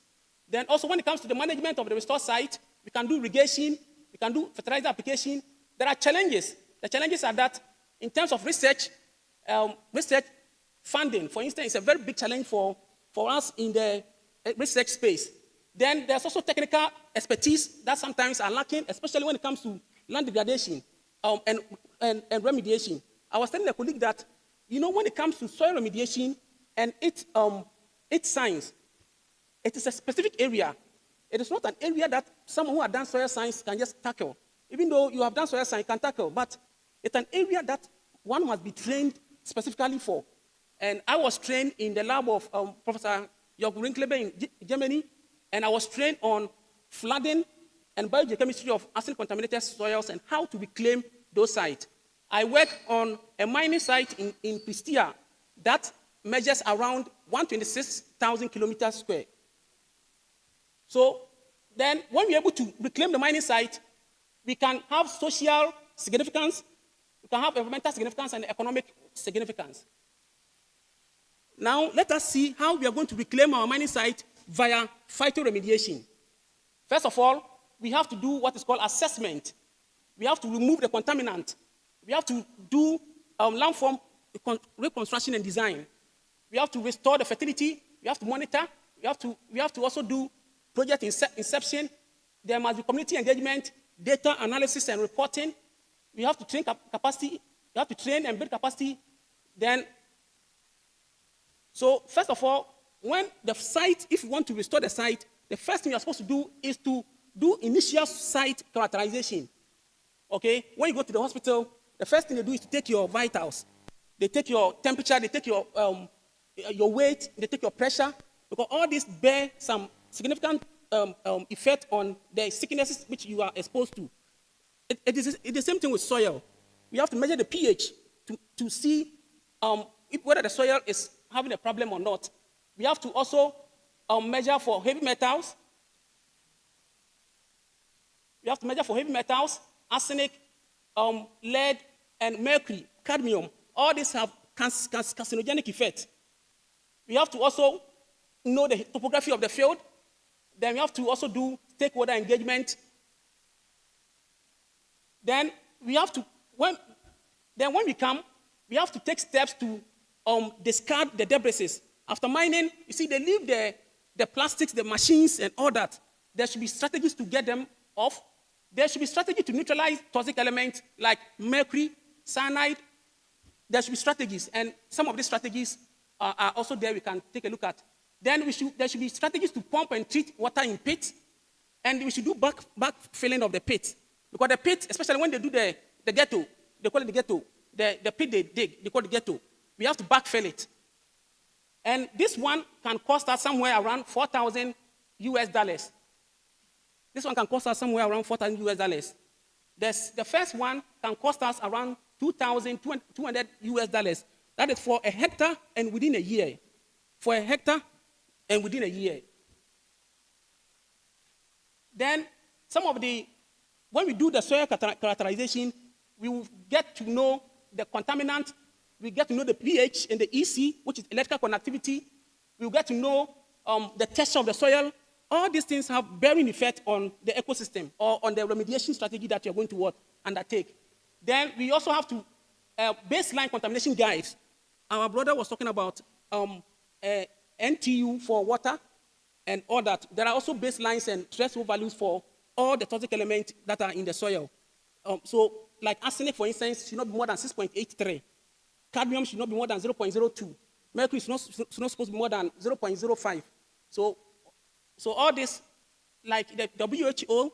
Then also when it comes to the management of the restored site, we can do irrigation, we can do fertilizer application. There are challenges. The challenges are that in terms of research funding, for instance, is a very big challenge for us in the research space. Then there's also technical expertise that sometimes are lacking, especially when it comes to land degradation and remediation. I was telling a colleague that, when it comes to soil remediation and its science, it is a specific area. It is not an area that someone who has done soil science can just tackle. Even though you have done soil science, you can tackle, but it's an area that one must be trained specifically for. And I was trained in the lab of Professor Jörg Rinklebe in Germany, and I was trained on flooding and biogeochemistry of acid-contaminated soils and how to reclaim those sites. I work on a mining site in Pristia that measures around 126,000 kilometers square. So then when we're able to reclaim the mining site, we can have social significance, we can have environmental significance and economic significance. Now let us see how we are going to reclaim our mining site via phytoremediation. First of all, we have to do what is called assessment. We have to remove the contaminant. We have to do landform reconstruction and design. We have to restore the fertility. We have to monitor. We have to also do project inception. There must be community engagement, data analysis and reporting. We have to train capacity. We have to train and build capacity. So first of all, when the site, if you want to restore the site, the first thing you're supposed to do is to do initial site characterization. Okay? When you go to the hospital, the first thing they do is to take your vitals. They take your temperature, they take your weight, they take your pressure, because all this bear some significant effect on the sicknesses which you are exposed to. It is the same thing with soil. We have to measure the pH to see whether the soil is having a problem or not. We have to also measure for heavy metals. We have to measure for heavy metals, arsenic, lead, and mercury, cadmium. All these have carcinogenic effect. We have to also know the topography of the field. Then we have to also do stakeholder engagement. Then we have to, when we come, we have to take steps to discard the debris. After mining, you see, they leave the plastics, the machines, and all that. There should be strategies to get them off. There should be strategy to neutralize toxic elements like mercury, cyanide. There should be strategies, and some of these strategies are also there we can take a look at. Then there should be strategies to pump and treat water in pits, and we should do back filling of the pit. Because the pit, especially when they do the ghetto, they call it the ghetto, the pit they dig, they call it the ghetto. We have to backfill it. And this one can cost us somewhere around $4,000 US. This one can cost us somewhere around $4,000 US. The first one can cost us around $2,200 US. That is for a hectare and within a year. For a hectare and within a year. Then when we do the soil characterization, we will get to know the contaminant. We get to know the pH and the EC, which is electrical conductivity. We will get to know the texture of the soil. All these things have bearing effect on the ecosystem or on the remediation strategy that you're going to undertake. Then we also have to baseline contamination guides. Our brother was talking about NTU for water and all that. There are also baselines and threshold values for all the toxic elements that are in the soil. So, like arsenic, for instance, should not be more than 6.83. Cadmium should not be more than 0.02. Mercury is not supposed to be more than 0.05. So all this, like the WHO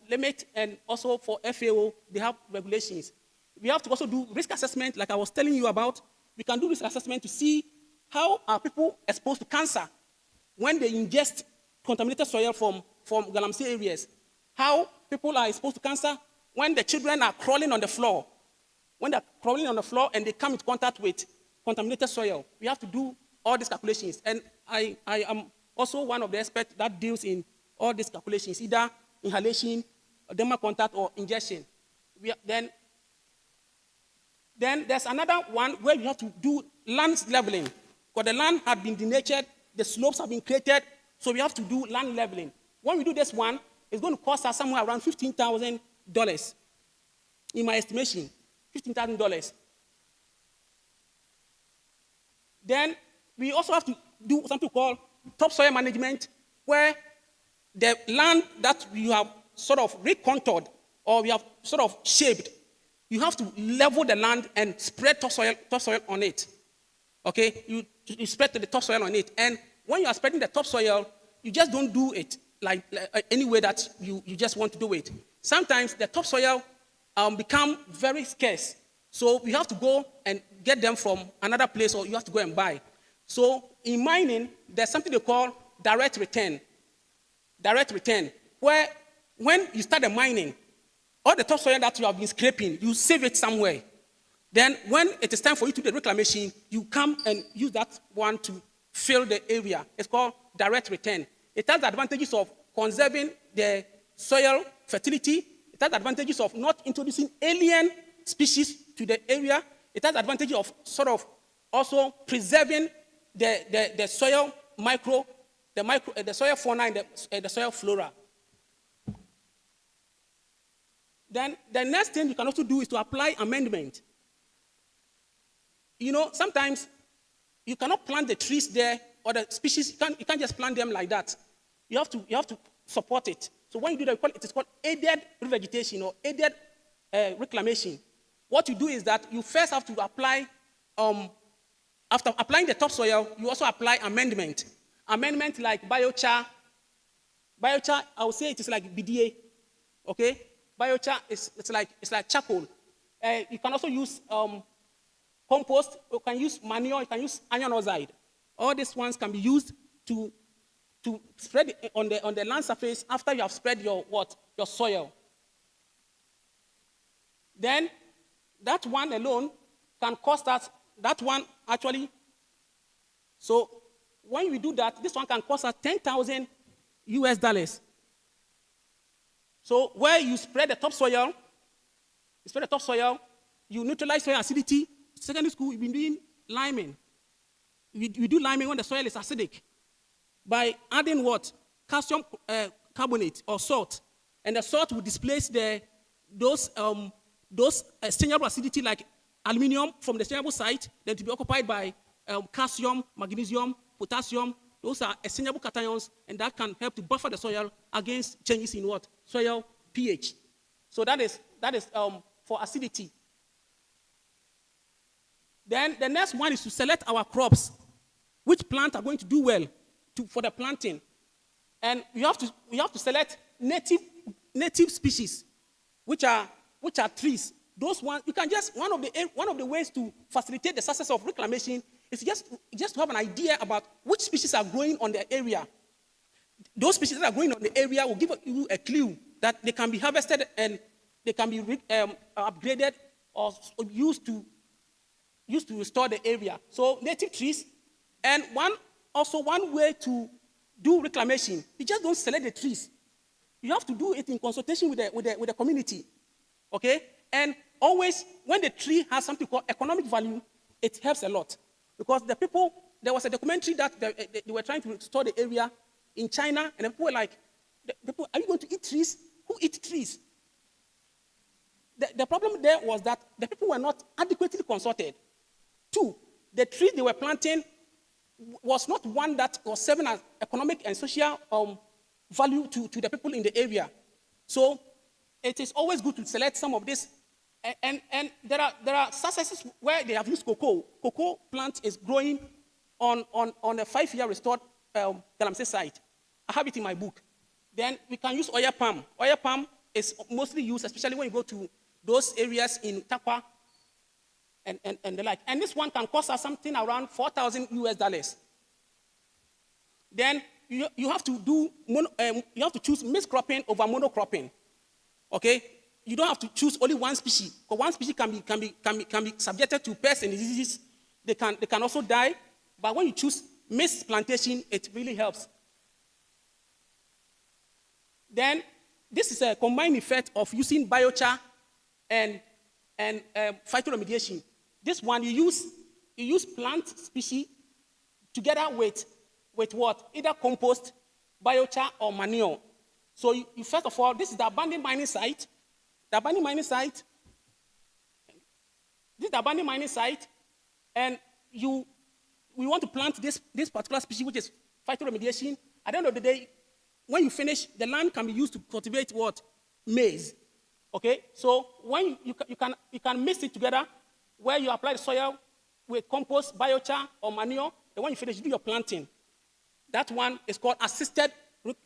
limit, and also for FAO, they have regulations. We have to also do risk assessment, like I was telling you about. We can do risk assessment to see how are people exposed to cancer when they ingest contaminated soil from GALAMSEY areas. How people are exposed to cancer when the children are crawling on the floor. When they're crawling on the floor and they come into contact with contaminated soil. We have to do all these calculations. And I am also one of the experts that deals in all these calculations, either inhalation, dermal contact, or ingestion. Then there's another one where you have to do land leveling. Because the land had been denatured, the slopes have been created, so we have to do land leveling. When we do this one, it's going to cost us somewhere around $15,000 in my estimation, $15,000. Then we also have to do something called topsoil management, where the land that you have sort of recontoured or we have sort of shaped, you have to level the land and spread topsoil on it. Okay, you spread the topsoil on it. And when you are spreading the topsoil, you just don't do it like any way that you just want to do it. Sometimes the topsoil become very scarce. So you have to go and get them from another place, or you have to go and buy. So in mining, there's something they call direct return. Direct return, where when you start the mining, all the topsoil that you have been scraping, you save it somewhere. Then when it is time for you to do the reclamation, you come and use that one to fill the area. It's called direct return. It has the advantages of conserving the soil fertility. It has the advantages of not introducing alien species to the area. It has the advantage of sort of also preserving the soil the soil fauna and the soil flora. Then the next thing you can also do is to apply amendment. You know, sometimes you cannot plant the trees there or the species. You can't just plant them like that. You have to support it. So when you do that, it is called aided revegetation or aided reclamation. What you do is that you first have to apply, after applying the topsoil, you also apply amendment. Amendment like biochar. Biochar, I would say it is like BDA. Okay? Biochar it's like charcoal. You can also use compost. You can use manure. You can use iron oxide. All these ones can be used to spread on the land surface after you have spread your soil. Then that one alone can cost us, that one actually, so when we do that, this one can cost us $10,000 US. So where you spread the topsoil, you neutralize soil acidity. Secondary school, we've been doing liming. We do liming when the soil is acidic by adding what? Calcium carbonate or salt. And the salt will displace those exchangeable acidity like aluminium from the exchangeable site, then to be occupied by calcium, magnesium, potassium. Those are exchangeable cations, and that can help to buffer the soil against changes in what? Soil pH. So that is for acidity. Then the next one is to select our crops. Which plants are going to do well for the planting? And we have to select native species, which are trees. Those ones you can just one of the ways to facilitate the success of reclamation is just to have an idea about which species are growing on the area. Those species that are growing on the area will give you a clue that they can be harvested and they can be upgraded or used to restore the area. So native trees, and one way to do reclamation, you just don't select the trees. You have to do it in consultation with the community, okay? And always, when the tree has something called economic value, it helps a lot. Because there was a documentary that they were trying to restore the area in China, and the people were like, are you going to eat trees? Who eat trees? The problem there was that the people were not adequately consulted. Two, the trees they were planting was not one that was serving as economic and social value to the people in the area. So it is always good to select some of this. And there are successes where they have used cocoa. Cocoa plant is growing on a 5-year restored GALAMSEY site. I have it in my book. Then we can use oil palm. Oil palm is mostly used, especially when you go to those areas in Takyiwaa and the like. And this one can cost us something around $4,000. Then you have to you have to choose mixed cropping over monocropping. Okay, you don't have to choose only one species, because one species can be subjected to pests and diseases. They can also die. But when you choose mixed plantation, it really helps. Then this is a combined effect of using biochar and phytoremediation. This one you use plant species together with what? Either compost, biochar, or manure. So you first of all, this is the abandoned mining site. The abandoned mining site. This is the abandoned mining site, and we want to plant this particular species, which is phytoremediation. At the end of the day, when you finish, the land can be used to cultivate what? Maize. Okay? So when you can mix it together, where you apply the soil with compost, biochar, or manure, and when you finish, you do your planting. That one is called assisted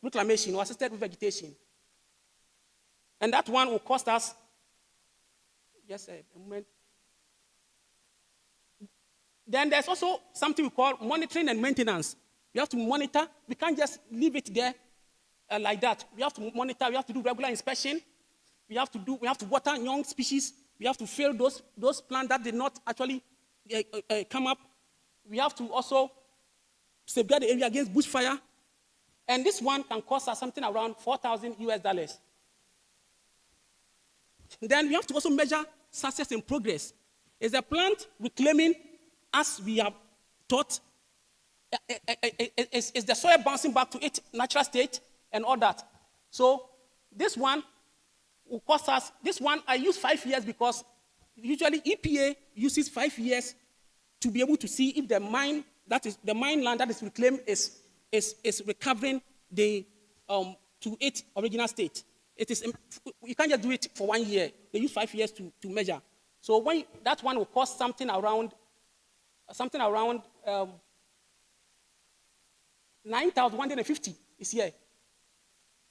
reclamation or assisted revegetation. And that one will cost us, just a moment. Then there's also something we call monitoring and maintenance. We have to monitor. We can't just leave it there like that. We have to monitor. We have to do regular inspection. We have to water young species. We have to fill those plants that did not actually come up. We have to also safeguard the area against bushfire. And this one can cost us something around $4,000. Then we have to also measure success and progress. Is the plant reclaiming as we have taught? Is the soil bouncing back to its natural state and all that? So this one will cost us, this one I use 5 years because usually EPA uses 5 years to be able to see if the mine land that is reclaimed is recovering to its original state. You can't just do it for 1 year. They use 5 years to measure. So that one will cost something around 9,150 is here.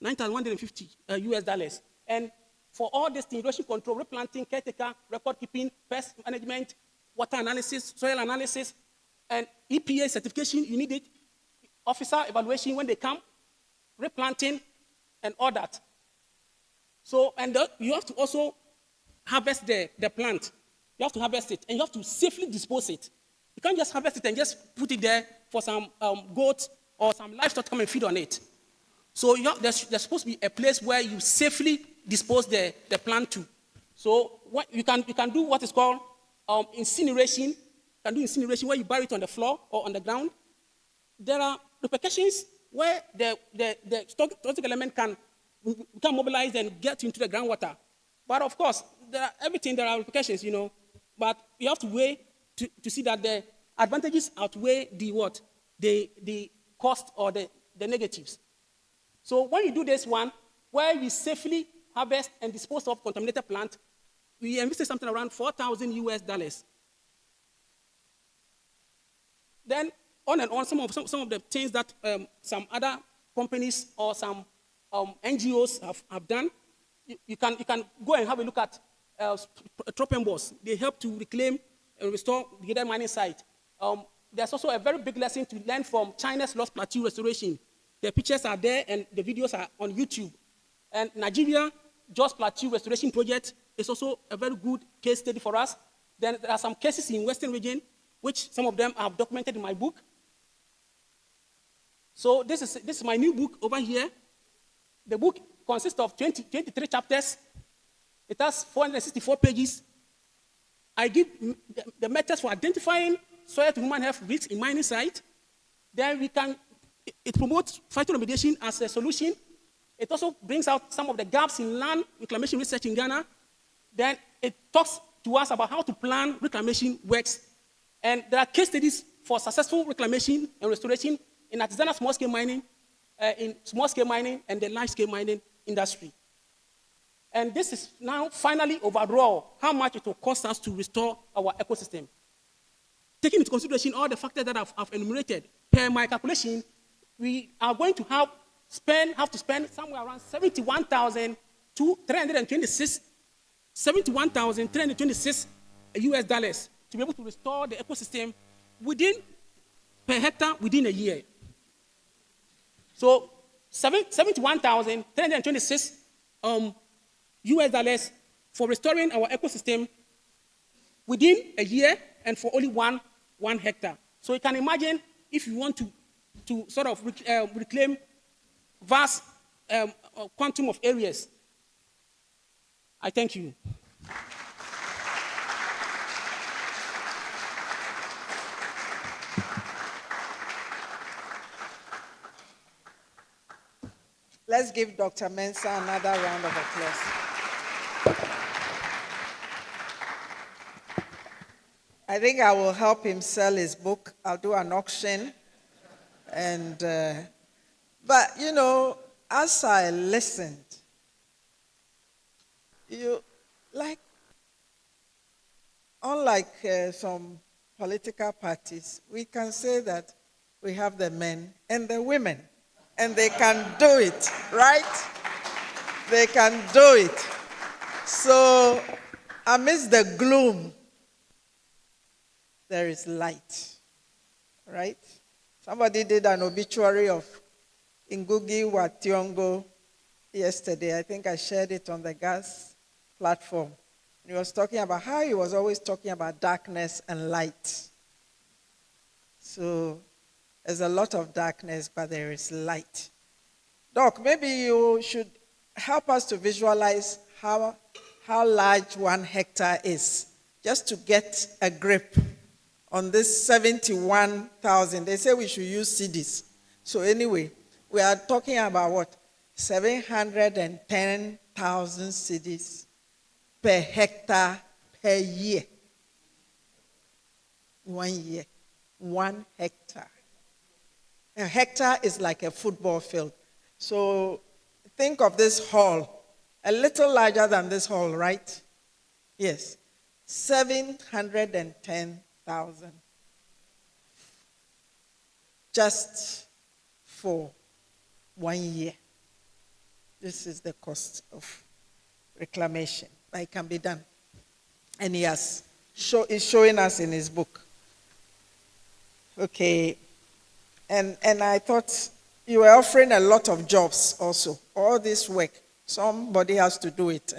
$9,150. And for all this thing, erosion control, replanting, caretaker, record keeping, pest management, water analysis, soil analysis, and EPA certification, you need it. Officer evaluation when they come, replanting, and all that. So, and you have to also harvest the plant. You have to harvest it, and you have to safely dispose it. You can't just harvest it and just put it there for some goats or some livestock to come and feed on it. So there's supposed to be a place where you safely dispose the plant to. So you can do what is called incineration. You can do incineration where you bury it on the floor or on the ground. There are repercussions where the toxic element can mobilize and get into the groundwater. But of course, there are repercussions, But you have to weigh to see that the advantages outweigh the cost or the negatives. So when you do this one, where we safely harvest and dispose of contaminated plant, we invested something around $4,000. Then on and on, some of the things that some other companies or some NGOs have done, you can go and have a look at Tropembos. They help to reclaim and restore the hidden mining site. There's also a very big lesson to learn from China's Lost Plateau restoration. The pictures are there and the videos are on YouTube. And Nigeria Jos Plateau Restoration Project is also a very good case study for us. Then there are some cases in Western region, which some of them I have documented in my book. So this is my new book over here. The book consists of 23 chapters. It has 464 pages. I give the methods for identifying soil to human health risks in mining site. Then it promotes phytoremediation as a solution. It also brings out some of the gaps in land reclamation research in Ghana. Then it talks to us about how to plan reclamation works. And there are case studies for successful reclamation and restoration in artisanal small-scale mining, and the large-scale mining industry. And this is now finally overall how much it will cost us to restore our ecosystem. Taking into consideration all the factors that I've enumerated, per my calculation, we are going to have to spend somewhere around $71,326 US dollars to be able to restore the ecosystem per hectare within a year. So 71,326 US dollars for restoring our ecosystem within a year and for only one hectare. So you can imagine if you want to sort of reclaim vast quantum of areas. I thank you. Let's give Dr. Mensah another round of applause. I think I will help him sell his book. I'll do an auction. And, but you know, as I listened, unlike some political parties, we can say that we have the men and the women, and they can do it, right? They can do it. So, amidst the gloom, there is light, right? Somebody did an obituary of Ngugi wa Thiong'o yesterday. I think I shared it on the GAAS platform. He was talking about how he was always talking about darkness and light. So there's a lot of darkness, but there is light. Doc, maybe you should help us to visualize how large 1 hectare is, just to get a grip on this 71,000. They say we should use cedis. So anyway, we are talking about what? 710,000 cedis per hectare per year. 1 year. 1 hectare. A hectare is like a football field. So think of this hall, a little larger than this hall, right? Yes. 710,000. Just for 1 year. This is the cost of reclamation. But it can be done. And he is showing us in his book. Okay. And I thought you were offering a lot of jobs also. All this work. Somebody has to do it.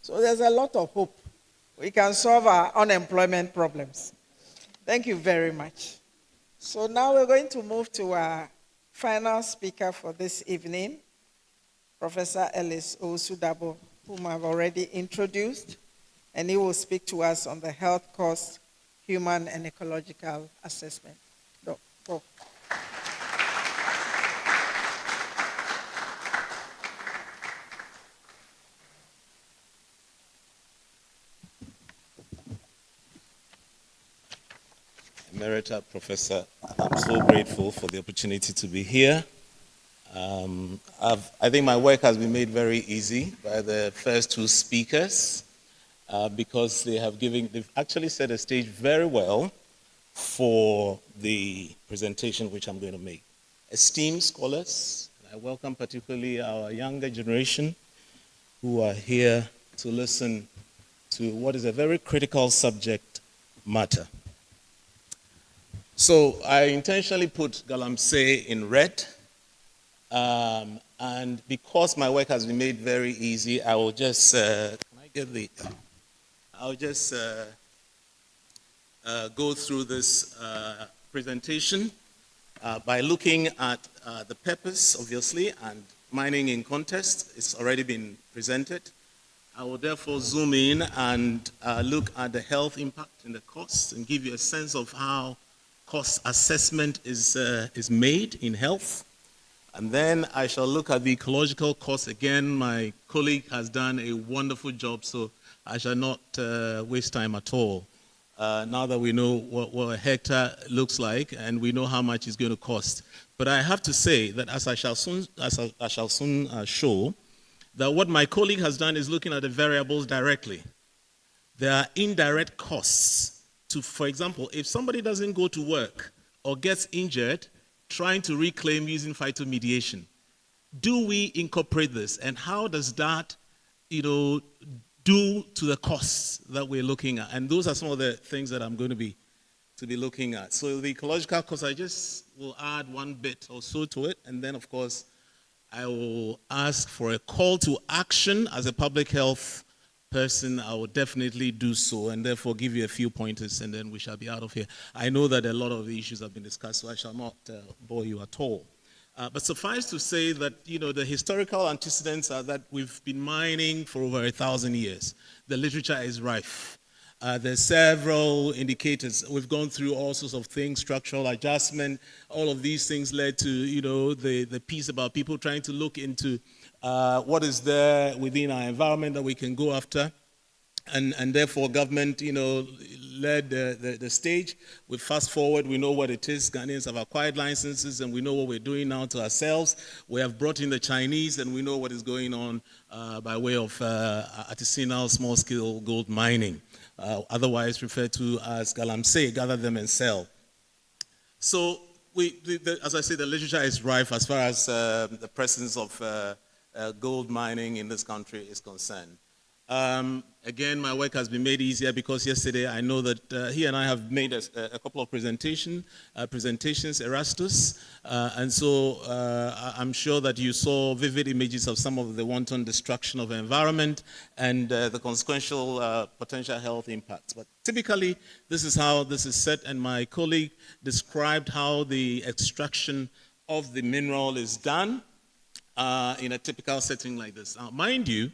So there's a lot of hope. We can solve our unemployment problems. Thank you very much. So now we're going to move to our final speaker for this evening, Professor Ellis Owusu-Dabo, whom I've already introduced, and he will speak to us on the health cost, human and ecological assessment. Go. Emerita, Professor, I'm so grateful for the opportunity to be here. I think my work has been made very easy by the first 2 speakers because they've actually set a stage very well for the presentation which I'm going to make. Esteemed scholars, I welcome particularly our younger generation who are here to listen to what is a very critical subject matter. So I intentionally put GALAMSEY in red, and because my work has been made very easy, I will just go through this presentation by looking at the purpose, obviously, and mining in context. It's already been presented. I will therefore zoom in and look at the health impact and the costs and give you a sense of how cost assessment is made in health. And then I shall look at the ecological costs. Again, my colleague has done a wonderful job, so I shall not waste time at all. Now that we know what a hectare looks like and we know how much it's going to cost. But I have to say that as I shall soon show, that what my colleague has done is looking at the variables directly. There are indirect costs. For example, if somebody doesn't go to work or gets injured trying to reclaim using phytomediation, do we incorporate this? And how does that, do do to the costs that we're looking at. And those are some of the things that I'm going to be looking at. So the ecological costs, I just will add one bit or so to it, and then of course I will ask for a call to action. As a public health person, I will definitely do so, and therefore give you a few pointers, and then we shall be out of here. I know that a lot of the issues have been discussed, so I shall not bore you at all. But suffice to say that, you know, the historical antecedents are that we've been mining for over 1,000 years. The literature is rife. There's several indicators. We've gone through all sorts of things, structural adjustment. All of these things led to, you know, the piece about people trying to look into what is there within our environment that we can go after. And therefore, government, you know, led the stage. We fast forward, we know what it is. Ghanaians have acquired licenses, and we know what we're doing now to ourselves. We have brought in the Chinese, and we know what is going on by way of artisanal small-scale gold mining, otherwise referred to as GALAMSEY, gather them and sell. So, as I say, the literature is rife as far as the presence of gold mining in this country is concerned. Again, my work has been made easier because yesterday I know that he and I have made a couple of presentations, Erastus, and so I'm sure that you saw vivid images of some of the wanton destruction of the environment and the consequential potential health impacts. But typically, this is how this is set, and my colleague described how the extraction of the mineral is done in a typical setting like this. Now, mind you,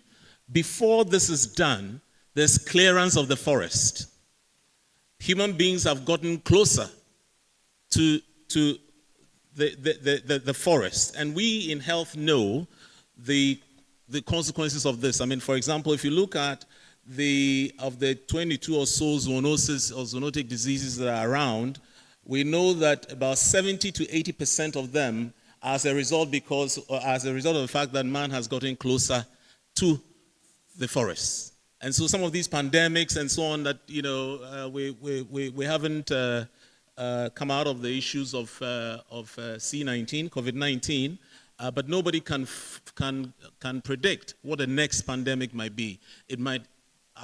before this is done, there's clearance of the forest. Human beings have gotten closer to the forest, and we in health know the consequences of this. I mean, for example, if you look at of the 22 or so zoonosis or zoonotic diseases that are around, we know that about 70 to 80% of them are as a result of the fact that man has gotten closer to the forests. And so some of these pandemics and so on that, you know, we haven't come out of the issues of C-19, COVID-19, but nobody can predict what the next pandemic might be. It might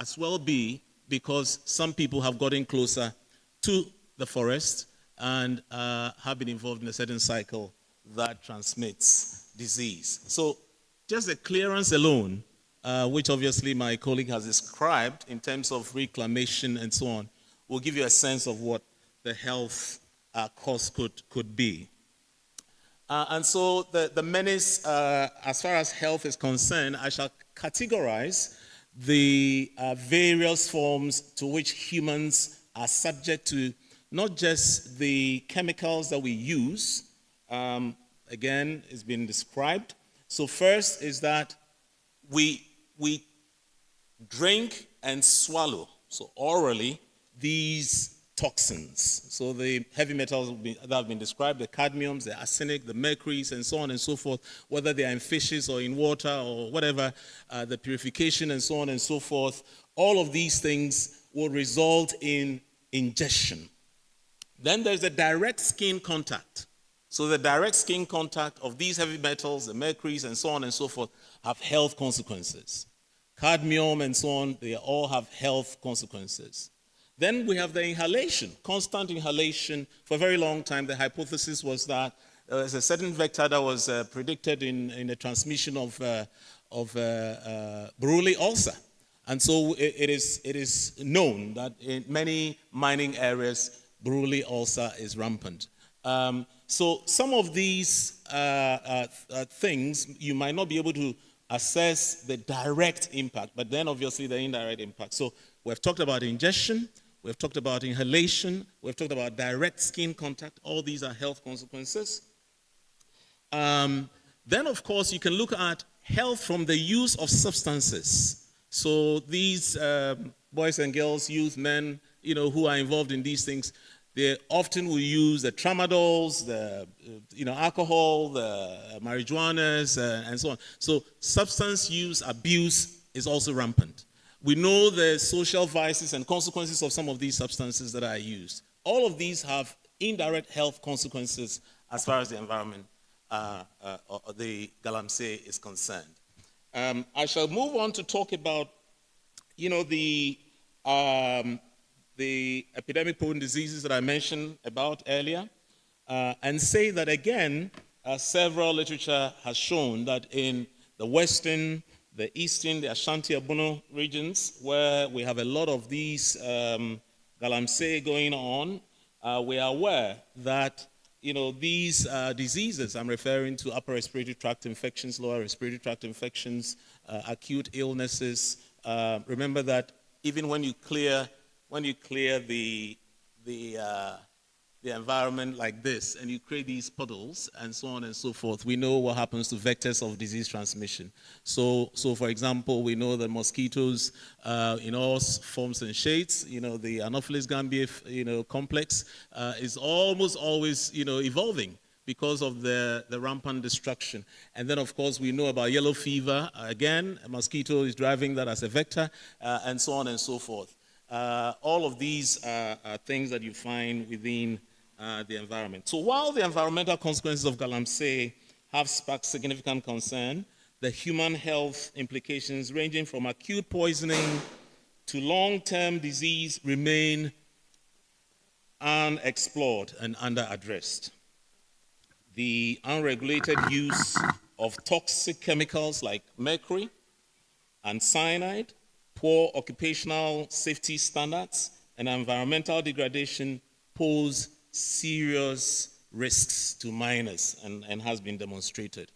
as well be because some people have gotten closer to the forest and have been involved in a certain cycle that transmits disease. So just the clearance alone, which obviously my colleague has described in terms of reclamation and so on, will give you a sense of what the health cost could be. And so the menace, as far as health is concerned, I shall categorize the various forms to which humans are subject to, not just the chemicals that we use. Again, it's been described. So first is that we drink and swallow, so orally, these toxins. So the heavy metals that have been described, the cadmiums, the arsenic, the mercuries, and so on and so forth, whether they are in fishes or in water or whatever, the purification and so on and so forth, all of these things will result in ingestion. Then there's the direct skin contact. So the direct skin contact of these heavy metals, the mercuries, and so on and so forth, have health consequences. Cadmium and so on, they all have health consequences. Then we have the inhalation, constant inhalation. For a very long time, the hypothesis was that there was a certain vector that was predicted in the transmission of Buruli ulcer. And so it is known that in many mining areas, Buruli ulcer is rampant. So some of these things, you might not be able to assess the direct impact, but then obviously the indirect impact. So we've talked about ingestion, we've talked about inhalation, we've talked about direct skin contact. All these are health consequences. Then, of course, you can look at health from the use of substances. So these boys and girls, youth, men, you know, who are involved in these things, they often will use the tramadols, the alcohol, the marijuanas, and so on. So substance use abuse is also rampant. We know the social vices and consequences of some of these substances that are used. All of these have indirect health consequences as far as the environment, the GALAMSEY is concerned. I shall move on to talk about the epidemic-prone diseases that I mentioned about earlier, and say that again, several literature has shown that in the western, the eastern, the Ashanti-Abono regions, where we have a lot of these GALAMSEY going on, we are aware that these diseases, I'm referring to upper respiratory tract infections, lower respiratory tract infections, acute illnesses. Remember that even when you clear the environment like this and you create these puddles and so on and so forth, we know what happens to vectors of disease transmission. So for example, we know that mosquitoes in all forms and shades, the Anopheles gambiae, complex is almost always, evolving because of the rampant destruction. And then, of course, we know about yellow fever. Again, a mosquito is driving that as a vector, and so on and so forth. All of these are things that you find within the environment. So while the environmental consequences of GALAMSEY have sparked significant concern, the human health implications ranging from acute poisoning to long-term disease remain unexplored and under-addressed. The unregulated use of toxic chemicals like mercury and cyanide, poor occupational safety standards, and environmental degradation pose serious risks to miners and has been demonstrated.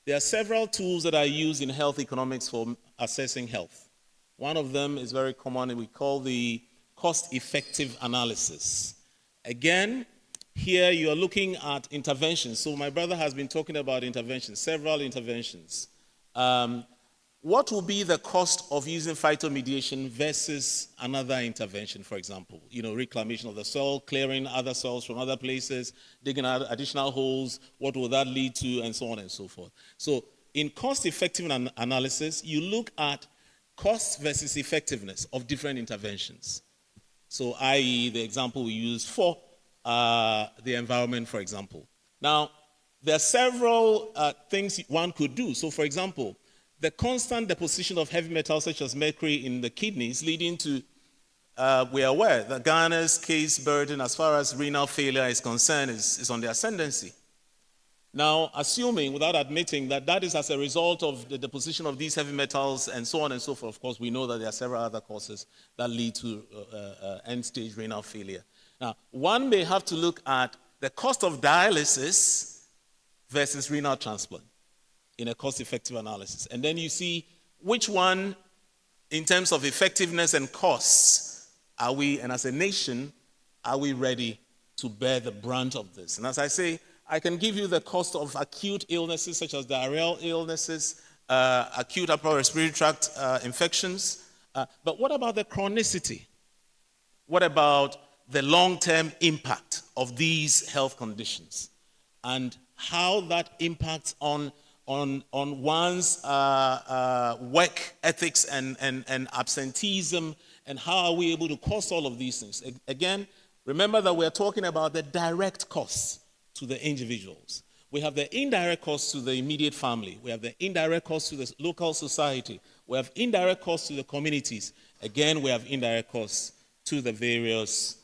There are several tools that are used in health economics for assessing health. One of them is very common, and we call the cost-effective analysis. Again, here you are looking at interventions. So my brother has been talking about interventions, several interventions. What will be the cost of using phytomediation versus another intervention, for example? Reclamation of the soil, clearing other soils from other places, digging out additional holes, what will that lead to, and so on and so forth. So in cost-effective analysis, you look at cost versus effectiveness of different interventions. So i.e. the example we use for the environment, for example. Now, there are several things one could do. So for example, the constant deposition of heavy metals such as mercury in the kidneys leading to, we are aware that Ghana's case burden as far as renal failure is concerned is on the ascendancy. Now, assuming, without admitting, that that is as a result of the deposition of these heavy metals and so on and so forth, of course, we know that there are several other causes that lead to end-stage renal failure. Now, one may have to look at the cost of dialysis versus renal transplant in a cost-effective analysis. And then you see which one, in terms of effectiveness and costs, are we, and as a nation, are we ready to bear the brunt of this? And as I say, I can give you the cost of acute illnesses such as diarrheal illnesses, acute upper respiratory tract infections. But what about the chronicity? What about the long-term impact of these health conditions and how that impacts on one's work ethics and absenteeism, and how are we able to cost all of these things? Again, remember that we're talking about the direct costs to the individuals. We have the indirect costs to the immediate family. We have the indirect costs to the local society. We have indirect costs to the communities. Again, we have indirect costs to the various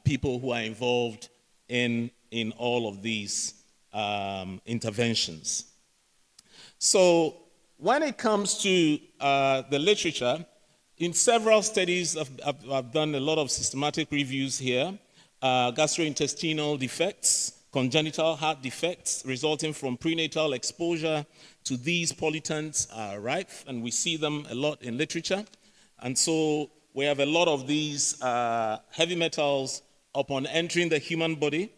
people who are involved in all of these interventions. So when it comes to the literature, in several studies, I've done a lot of systematic reviews here. Gastrointestinal defects, congenital heart defects resulting from prenatal exposure to these pollutants are rife, and we see them a lot in literature. And so we have a lot of these heavy metals upon entering the human body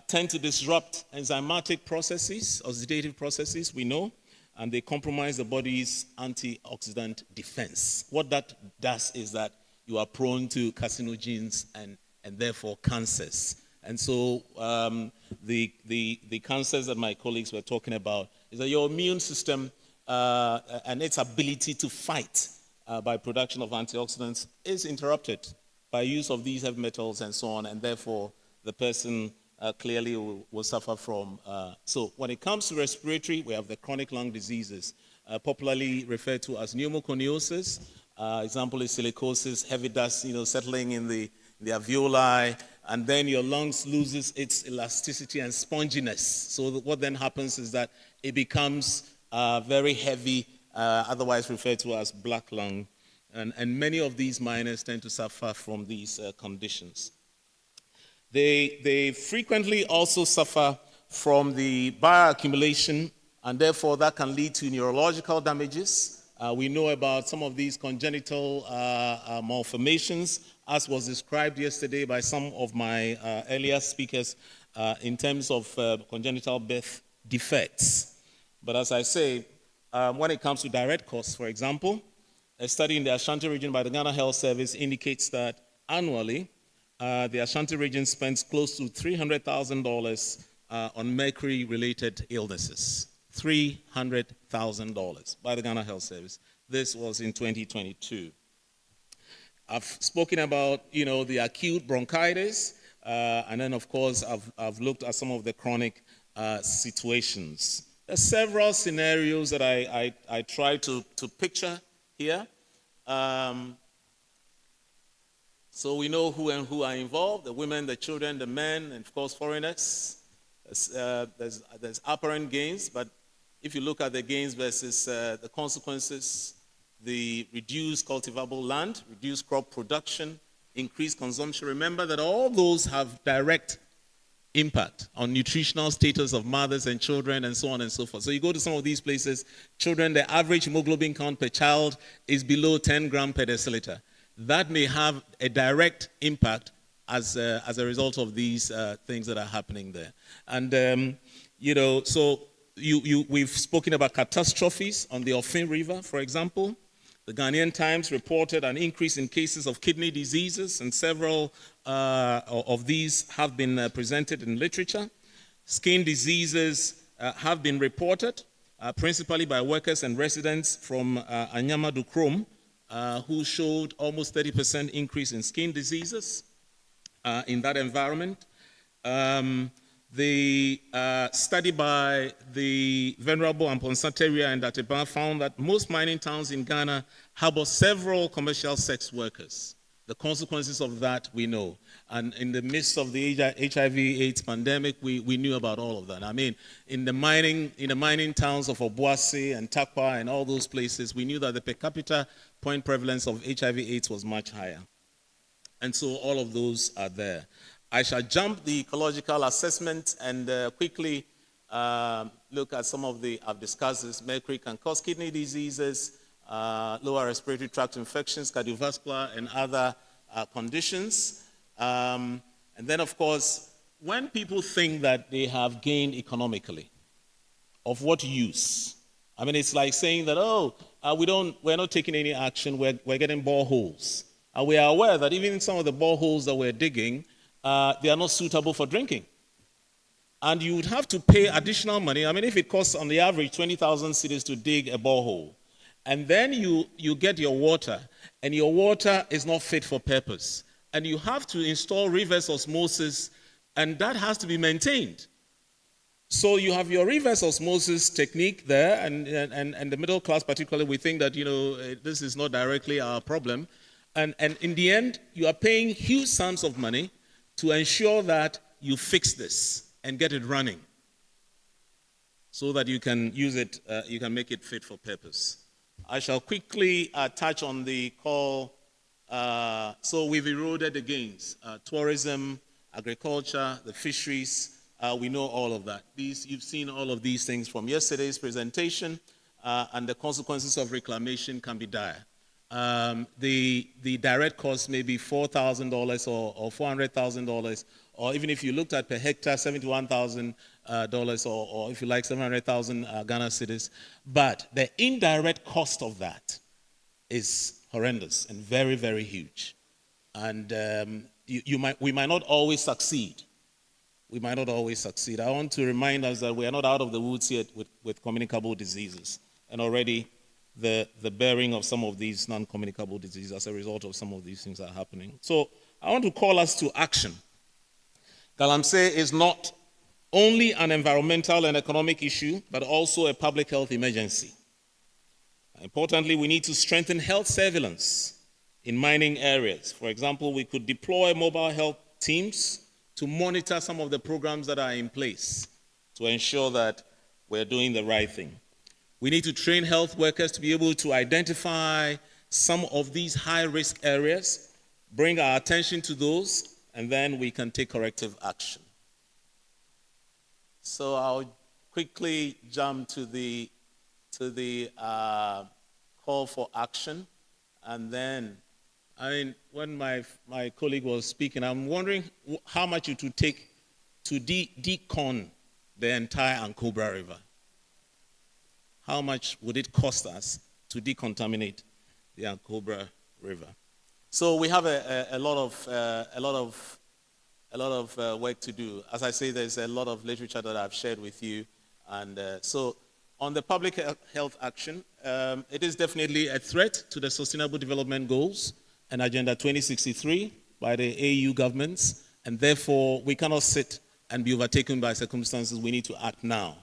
tend to disrupt enzymatic processes, oxidative processes, we know, and they compromise the body's antioxidant defense. What that does is that you are prone to carcinogens and therefore cancers. And so the cancers that my colleagues were talking about is that your immune system and its ability to fight by production of antioxidants is interrupted by use of these heavy metals and so on, and therefore the person clearly will suffer from. So when it comes to respiratory, we have the chronic lung diseases, popularly referred to as pneumoconiosis, Example is silicosis, heavy dust, settling in the alveoli, and then your lungs loses its elasticity and sponginess. So what then happens is that it becomes very heavy, otherwise referred to as black lung. And many of these miners tend to suffer from these conditions. They frequently also suffer from the bioaccumulation, and therefore that can lead to neurological damages. We know about some of these congenital malformations, as was described yesterday by some of my earlier speakers in terms of congenital birth defects. But as I say, when it comes to direct costs, for example, a study in the Ashanti region by the Ghana Health Service indicates that annually, the Ashanti region spends close to $300,000 on mercury-related illnesses. $300,000 by the Ghana Health Service. This was in 2022. I've spoken about, the acute bronchitis, and then, of course, I've looked at some of the chronic situations. There are several scenarios that I try to picture here. So we know who and who are involved, the women, the children, the men, and, of course, foreigners. There's apparent gains, but if you look at the gains versus the consequences, the reduced cultivable land, reduced crop production, increased consumption, remember that all those have direct impact on nutritional status of mothers and children and so on and so forth. So you go to some of these places, children, the average hemoglobin count per child is below 10 grams per deciliter. That may have a direct impact as a result of these things that are happening there. And, so we've spoken about catastrophes on the Ofin River, for example. The Ghanaian Times reported an increase in cases of kidney diseases, and several of these have been presented in literature. Skin diseases have been reported, principally by workers and residents from Anyama Dukrom, who showed almost 30% increase in skin diseases in that environment. The study by the Venerable Amponsateria and Dateban found that most mining towns in Ghana harbor several commercial sex workers. The consequences of that we know. And in the midst of the HIV/AIDS pandemic, we knew about all of that. I mean, in the mining towns of Obuasi and Takyiwaa and all those places, we knew that the per capita point prevalence of HIV/AIDS was much higher. And so all of those are there. I shall jump the ecological assessment and quickly look at some of I've discussed this. Mercury can cause kidney diseases, lower respiratory tract infections, cardiovascular, and other conditions. And then, of course, when people think that they have gained economically, of what use? I mean, it's like saying that, we're not taking any action, we're getting boreholes. We are aware that even some of the boreholes that we're digging, they are not suitable for drinking. And you would have to pay additional money. I mean, if it costs on the average 20,000 cedis to dig a borehole, and then you get your water, and your water is not fit for purpose, and you have to install reverse osmosis, and that has to be maintained. So you have your reverse osmosis technique there, and the middle class particularly, we think that, this is not directly our problem. And in the end, you are paying huge sums of money to ensure that you fix this and get it running so that you can use it, you can make it fit for purpose. I shall quickly touch on the call. So we've eroded the gains. Tourism, agriculture, the fisheries, we know all of that. You've seen all of these things from yesterday's presentation, and the consequences of reclamation can be dire. The direct cost may be $4,000 or $400,000, or even if you looked at per hectare, $71,000, or if you like, 700,000 Ghana cedis. But the indirect cost of that is horrendous and very, very huge. And we might not always succeed. We might not always succeed. I want to remind us that we are not out of the woods yet with communicable diseases. And already the bearing of some of these non-communicable diseases as a result of some of these things are happening. So I want to call us to action. Galamsey is not only an environmental and economic issue, but also a public health emergency. Importantly, we need to strengthen health surveillance in mining areas. For example, we could deploy mobile health teams to monitor some of the programs that are in place to ensure that we're doing the right thing. We need to train health workers to be able to identify some of these high-risk areas, bring our attention to those, and then we can take corrective action. So I'll quickly jump to the call for action, and then, when my colleague was speaking, I'm wondering how much it would take to decon the entire Ankobra River. How much would it cost us to decontaminate the Ankobra River? So we have a lot of work to do. As I say, there's a lot of literature that I've shared with you, and so on the public health action, it is definitely a threat to the Sustainable Development Goals and Agenda 2063 by the AU governments, and therefore we cannot sit and be overtaken by circumstances. We need to act now.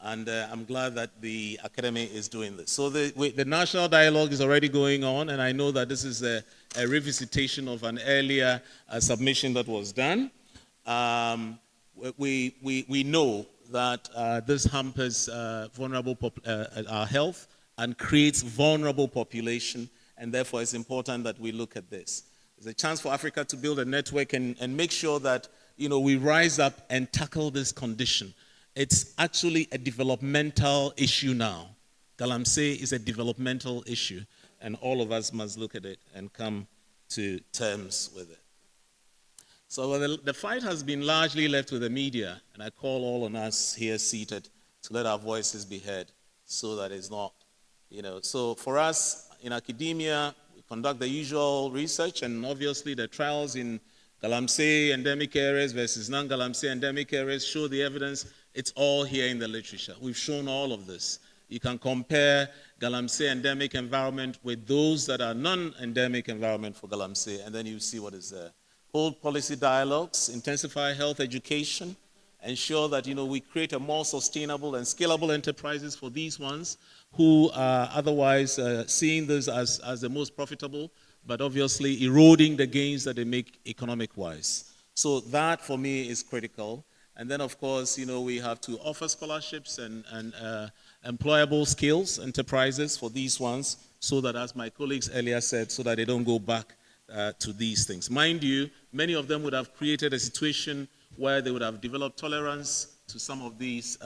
And I'm glad that the Academy is doing this. So the national dialogue is already going on, and I know that this is a revisitation of an earlier submission that was done. We know that this hampers vulnerable our health and creates vulnerable population, and therefore it's important that we look at this. There's a chance for Africa to build a network and make sure that we rise up and tackle this condition. It's actually a developmental issue now. GALAMSEY is a developmental issue, and all of us must look at it and come to terms with it. So the fight has been largely left with the media, and I call all on us here seated to let our voices be heard so that it's not, So for us in academia, we conduct the usual research, and obviously the trials in GALAMSEY endemic areas versus non-GALAMSEY endemic areas show the evidence. It's all here in the literature. We've shown all of this. You can compare GALAMSEY endemic environment with those that are non-endemic environment for GALAMSEY, and then you see what is there. Hold policy dialogues, intensify health education, ensure that we create a more sustainable and scalable enterprises for these ones who are otherwise seeing this as the most profitable, but obviously eroding the gains that they make economic-wise. So that, for me, is critical. And then, of course, we have to offer scholarships and employable skills enterprises for these ones so that, as my colleagues earlier said, so that they don't go back to these things. Mind you, many of them would have created a situation where they would have developed tolerance to some of these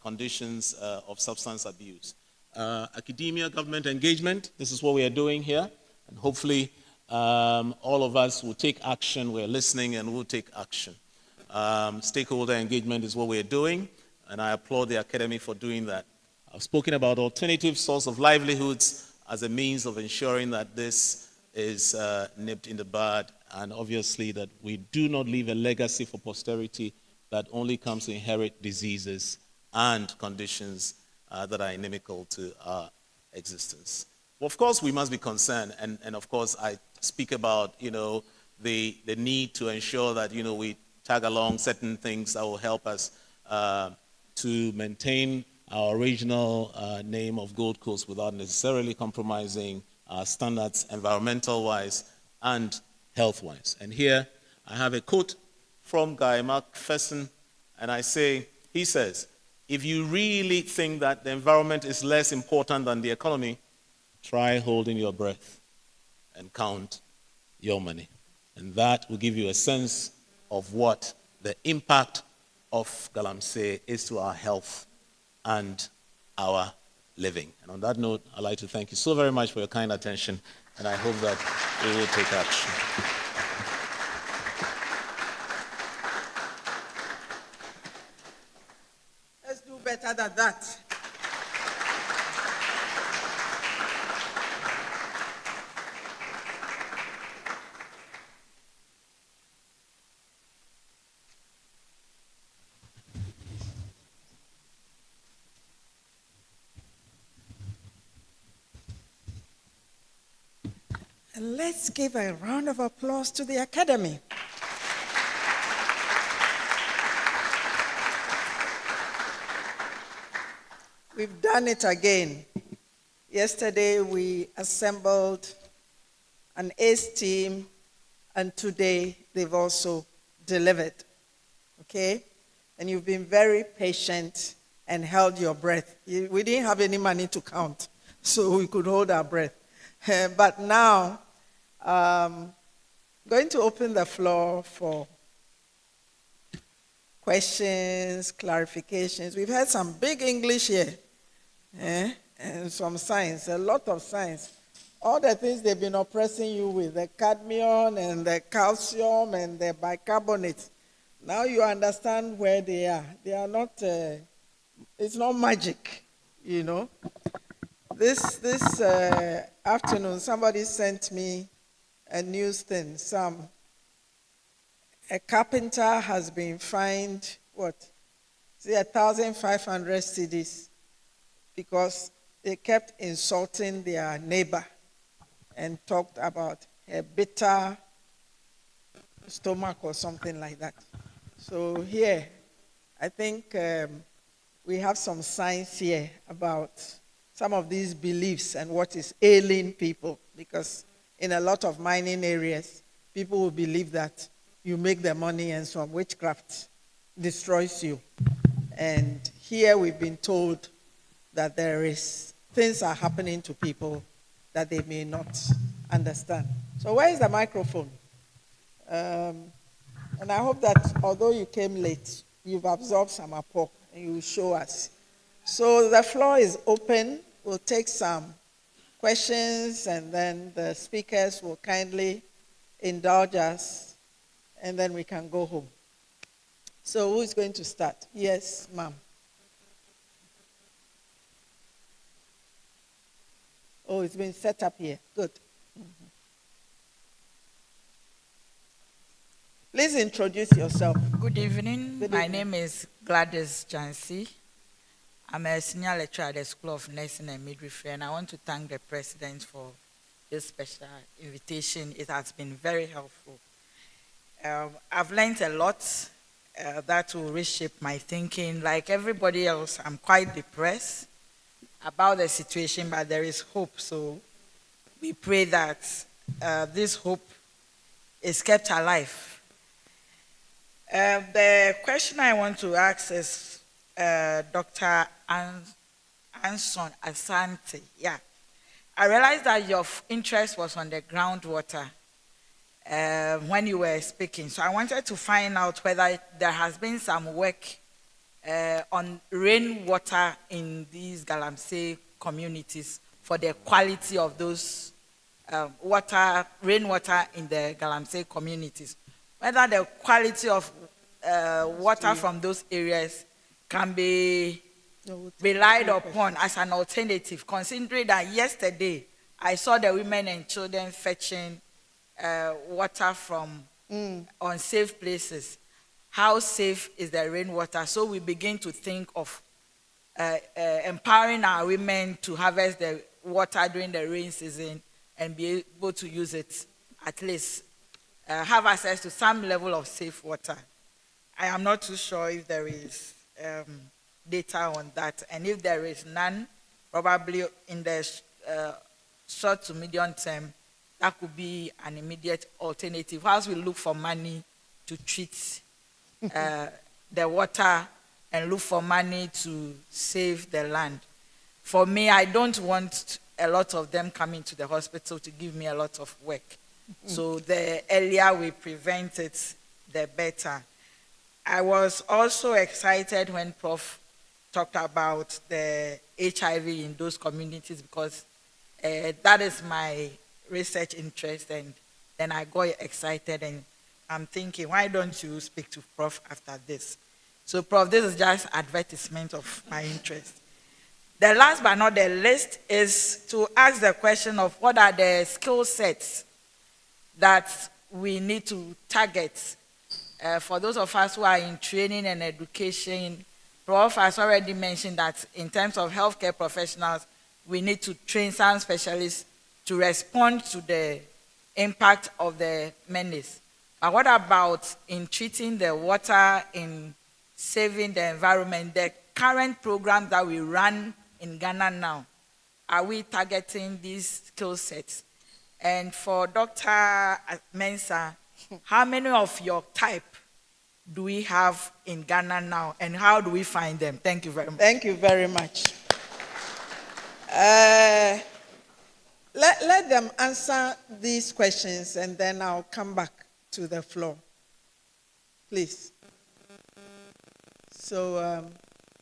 conditions of substance abuse. Academia, government engagement, this is what we are doing here. And hopefully, all of us will take action. We're listening and we'll take action. Stakeholder engagement is what we're doing, and I applaud the Academy for doing that. I've spoken about alternative source of livelihoods as a means of ensuring that this is nipped in the bud, and obviously that we do not leave a legacy for posterity that only comes to inherit diseases and conditions that are inimical to our existence. Well, of course, we must be concerned, and of course, I speak about, the need to ensure that, we tag along certain things that will help us to maintain our original name of Gold Coast without necessarily compromising our standards environmental-wise and health-wise. And here I have a quote from Guy Macpherson, and he says, if you really think that the environment is less important than the economy, try holding your breath and count your money. And that will give you a sense of what the impact of GALAMSEY is to our health and our living. And on that note, I'd like to thank you so very much for your kind attention, and I hope that we will take action. Let's do better than that. And let's give a round of applause to the Academy. We've done it again. Yesterday we assembled an ACE team, and today they've also delivered. Okay? And you've been very patient and held your breath. We didn't have any money to count, so we could hold our breath. But now, going to open the floor for questions, clarifications. We've had some big English here, and some science, a lot of science. All the things they've been oppressing you with, the cadmium and the calcium and the bicarbonate. Now you understand where they are. They are not, it's not magic, you know. This afternoon, somebody sent me a news thing. A carpenter has been fined, 1,500 cedis because they kept insulting their neighbor and talked about a bitter stomach or something like that. So here, I think we have some science here about some of these beliefs and what is ailing people, because in a lot of mining areas, people will believe that you make the money and some witchcraft destroys you. And here we've been told that things are happening to people that they may not understand. So where is the microphone? And I hope that although you came late, you've absorbed some apport and you will show us. So the floor is open. We'll take some questions and then the speakers will kindly indulge us and then we can go home. So who is going to start? Yes, ma'am. Oh, it's been set up here. Good. Mm-hmm. Please introduce yourself. Good evening. My name is Gladys Jansi. I'm a senior lecturer at the School of Nursing and Midwifery, and I want to thank the President for this special invitation. It has been very helpful. I've learned a lot that will reshape my thinking. Like everybody else, I'm quite depressed about the situation, but there is hope. So we pray that this hope is kept alive. The question I want to ask is Dr. Ansong Asante. Yeah. I realized that your interest was on the groundwater when you were speaking. So I wanted to find out whether there has been some work on rainwater in these GALAMSEY communities for the quality of those rainwater in the GALAMSEY communities. Whether the quality of water from those areas can be relied upon as an alternative, considering that yesterday I saw the women and children fetching water from unsafe places. How safe is the rainwater? So we begin to think of empowering our women to harvest the water during the rain season and be able to use it, at least have access to some level of safe water. I am not too sure if there is data on that, and if there is none, probably in the short to medium term, that could be an immediate alternative. Whilst we look for money to treat the water and look for money to save the land. For me, I don't want a lot of them coming to the hospital to give me a lot of work. So the earlier we prevent it, the better. I was also excited when Prof talked about the HIV in those communities, because that is my research interest, and then I got excited and I'm thinking, why don't you speak to Prof after this? So Prof, this is just advertisement of my interest. The last but not the least is to ask the question of what are the skill sets that we need to target for those of us who are in training and education. Prof has already mentioned that in terms of healthcare professionals, we need to train some specialists to respond to the impact of the menace. But what about in treating the water, in saving the environment? The current programs that we run in Ghana now, are we targeting these skill sets? And for Dr. Mensah, how many of your type do we have in Ghana now, and how do we find them? Thank you very much. Thank you very much. Let them answer these questions, and then I'll come back to the floor. Please. So,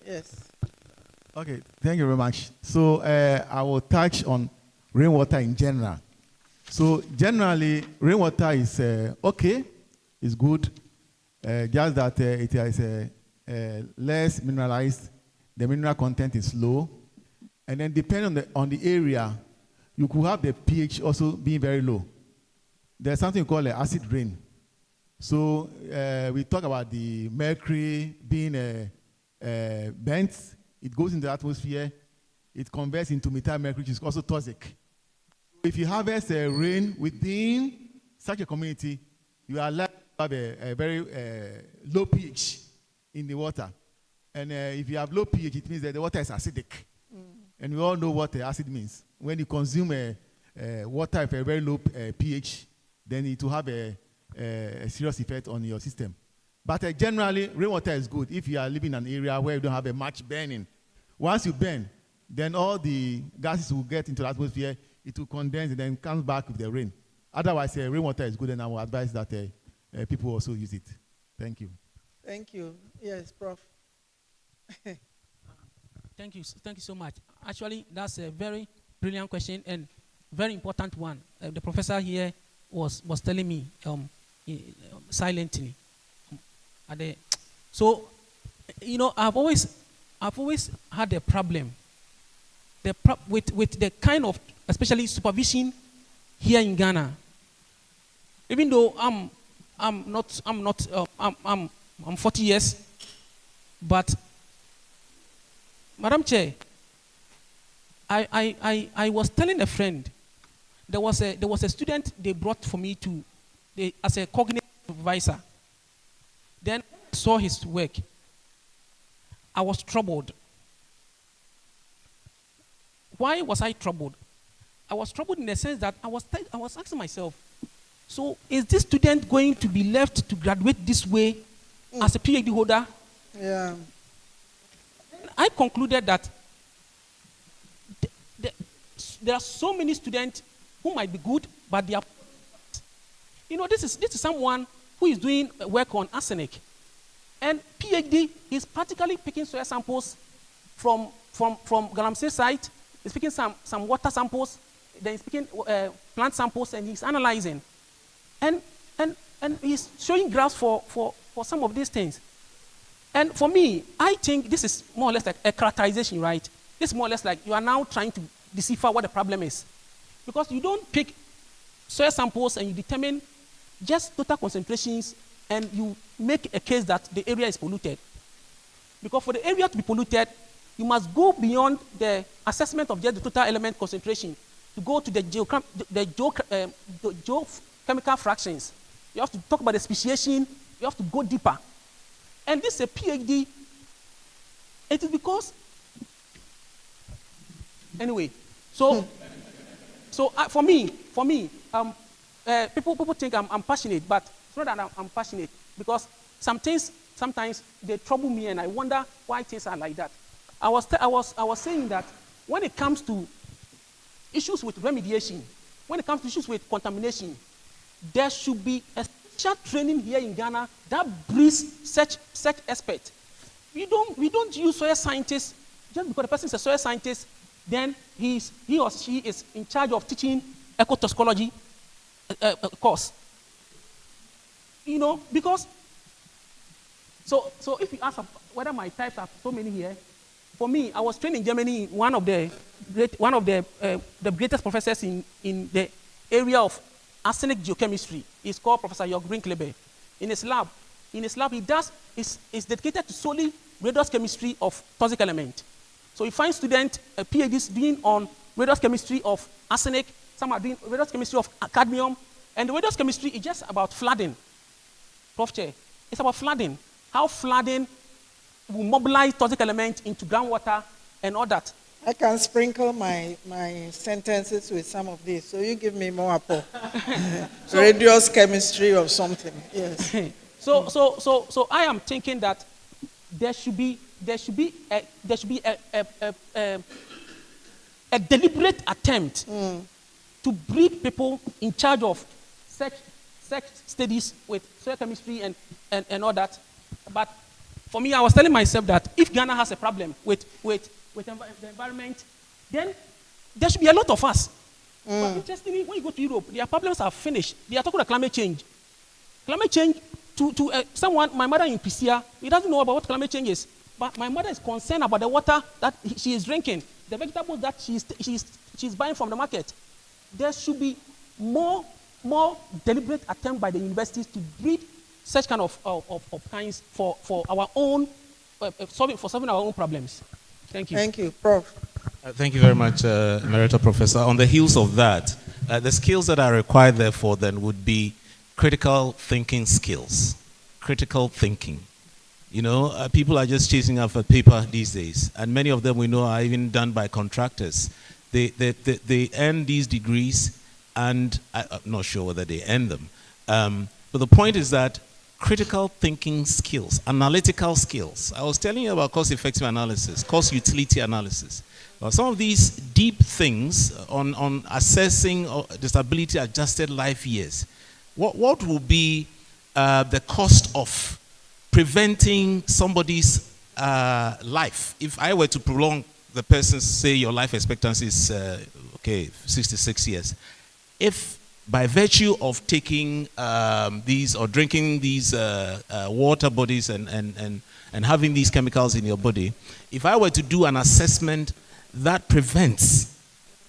yes. Okay, thank you very much. So I will touch on rainwater in general. So generally, rainwater is okay, it's good, just that it is less mineralized, the mineral content is low, and then depending on the area, you could have the pH also being very low. There's something called acid rain. So we talk about the mercury being bent, it goes into the atmosphere, it converts into methyl mercury, which is also toxic. If you harvest rain within such a community, you are likely to have a very low pH in the water. And if you have low pH, it means that the water is acidic. And we all know what acid means. When you consume water with a very low pH, then it will have a serious effect on your system. But generally, rainwater is good if you are living in an area where you don't have much burning. Once you burn, then all the gases will get into the atmosphere, it will condense and then comes back with the rain. Otherwise, rainwater is good, and I will advise that people also use it. Thank you. Thank you. Yes, Prof. Thank you so much. Actually, that's a very brilliant question and very important one. The professor here was telling me silently. So, you know, I've always had a problem with the kind of, especially supervision here in Ghana. Even though I'm 40 years, but Madam Chair, I was telling a friend, there was a student they brought for me as a cognitive supervisor. Then I saw his work. I was troubled. Why was I troubled? I was troubled in the sense that I was asking myself, so is this student going to be left to graduate this way as a PhD holder? Yeah. I concluded that there are so many students who might be good, but they are, you know, this is someone who is doing work on arsenic. And PhD is practically picking soil samples from GALAMSEY site, he's picking some water samples, then he's picking plant samples, and he's analyzing. And he's showing graphs for some of these things. And for me, I think this is more or less like a characterization, right? This is more or less like you are now trying to decipher what the problem is. Because you don't pick soil samples and you determine just total concentrations and you make a case that the area is polluted. Because for the area to be polluted, you must go beyond the assessment of just the total element concentration to go to the geochemical fractions. You have to talk about the speciation, you have to go deeper. And this is a PhD. It is because, anyway, so for me, people think I'm passionate, but it's not that I'm passionate, because sometimes they trouble me and I wonder why things are like that. I was saying that when it comes to issues with remediation, when it comes to issues with contamination, there should be a special training here in Ghana that breeds such experts. We don't use soil scientists just because the person is a soil scientist, then he or she is in charge of teaching ecotoxicology course. You know, because so if you ask whether my types are so many here, for me, I was trained in Germany. One of the greatest professors in the area of arsenic geochemistry is called Professor Jörg Brinklebe. In his lab, is dedicated to solely redox chemistry of toxic element. So he finds students, PhDs doing on redox chemistry of arsenic, some are doing redox chemistry of cadmium, and the redox chemistry is just about flooding. Prof. Chair, it's about flooding. How flooding will mobilize toxic element into groundwater and all that. I can sprinkle my sentences with some of these. So you give me more apple. Radius chemistry or something. Yes. So I am thinking that there should be a deliberate attempt to breed people in charge of such studies with soil chemistry and all that. But for me, I was telling myself that if Ghana has a problem with the environment, then there should be a lot of us. But interestingly, when you go to Europe, their problems are finished. They are talking about climate change. Climate change, to someone, my mother in Prisia, he doesn't know about what climate change is. But my mother is concerned about the water that she is drinking, the vegetables that she's buying from the market. There should be more deliberate attempt by the universities to breed such kind of kinds for our own, solving our own problems. Thank you. Thank you, Prof. Thank you very much, Emerita Professor. On the heels of that, the skills that are required therefore then would be critical thinking skills. Critical thinking. You know, people are just chasing after paper these days, and many of them we know are even done by contractors. They earn these degrees, and I'm not sure whether they earn them. But the point is that critical thinking skills, analytical skills. I was telling you about cost-effective analysis, cost-utility analysis. Some of these deep things on assessing disability-adjusted life years. What will be the cost of preventing somebody's life? If I were to prolong the person's, say your life expectancy is 66 years. If by virtue of taking these or drinking these water bodies and having these chemicals in your body, if I were to do an assessment that prevents,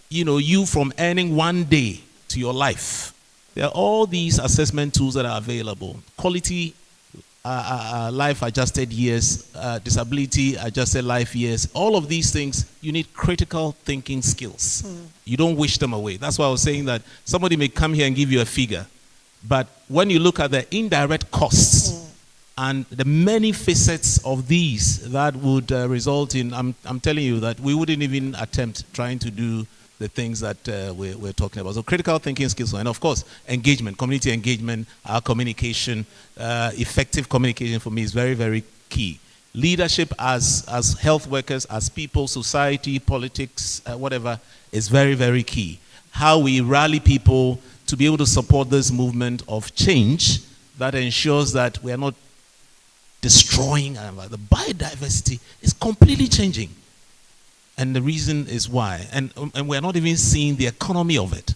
you from earning 1 day to your life, there are all these assessment tools that are available. Quality life adjusted years, disability adjusted life years, all of these things, you need critical thinking skills. You don't wish them away. That's why I was saying that somebody may come here and give you a figure, but when you look at the indirect costs and the many facets of these that would result in, I'm telling you that we wouldn't even attempt trying to do the things that we're talking about. So critical thinking skills, and of course, engagement, community engagement, our communication, effective communication for me is very, very key. Leadership as health workers, as people, society, politics, whatever, is very, very key. How we rally people to be able to support this movement of change that ensures that we are not destroying the biodiversity is completely changing. And the reason is why. And we're not even seeing the economy of it.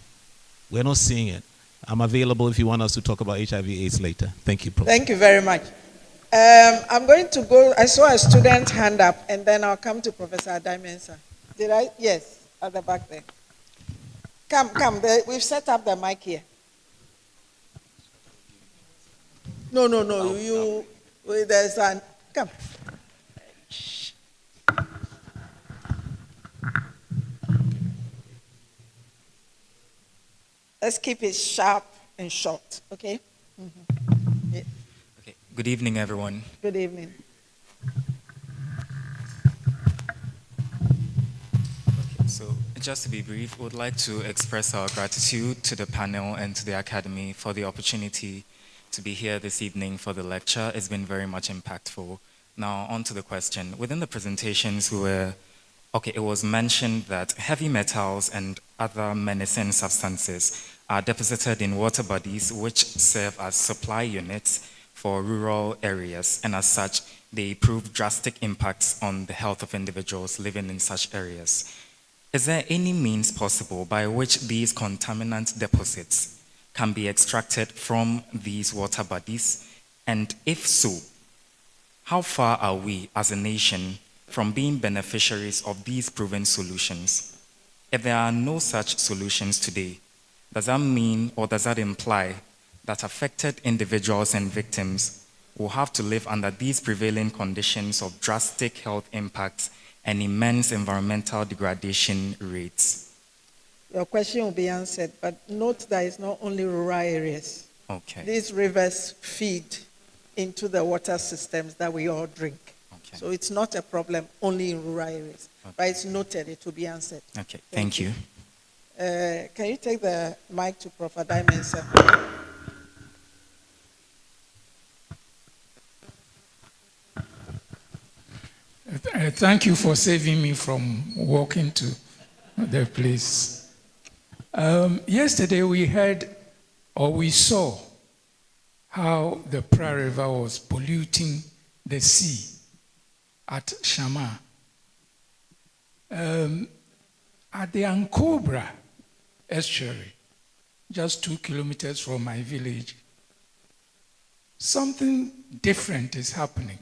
We're not seeing it. I'm available if you want us to talk about HIV/AIDS later. Thank you, Prof. Thank you very much. I'm going to go, I saw a student hand up, and then I'll come to Professor Mensah. Did I? Yes, at the back there. Come, we've set up the mic here. No, there's an, come. Let's keep it sharp and short, okay? Yeah. Okay. Good evening, everyone. Good evening. Okay, so just to be brief, we would like to express our gratitude to the panel and to the Academy for the opportunity to be here this evening for the lecture. It's been very much impactful. Now, on to the question. Within the presentations, it was mentioned that heavy metals and other menacing substances are deposited in water bodies which serve as supply units for rural areas, and as such, they prove drastic impacts on the health of individuals living in such areas. Is there any means possible by which these contaminant deposits can be extracted from these water bodies? And if so, how far are we as a nation from being beneficiaries of these proven solutions? If there are no such solutions today, does that mean or does that imply that affected individuals and victims will have to live under these prevailing conditions of drastic health impacts and immense environmental degradation rates? Your question will be answered, but note that it's not only rural areas. Okay. These rivers feed into the water systems that we all drink. Okay. So it's not a problem only in rural areas. But it's noted, it will be answered. Okay, thank you. Can you take the mic to Prof. Mensah? Thank you for saving me from walking to the place. Yesterday we heard, or we saw, how the Pra River was polluting the sea at Shama. At the Ankobra estuary, just 2 kilometers from my village, something different is happening.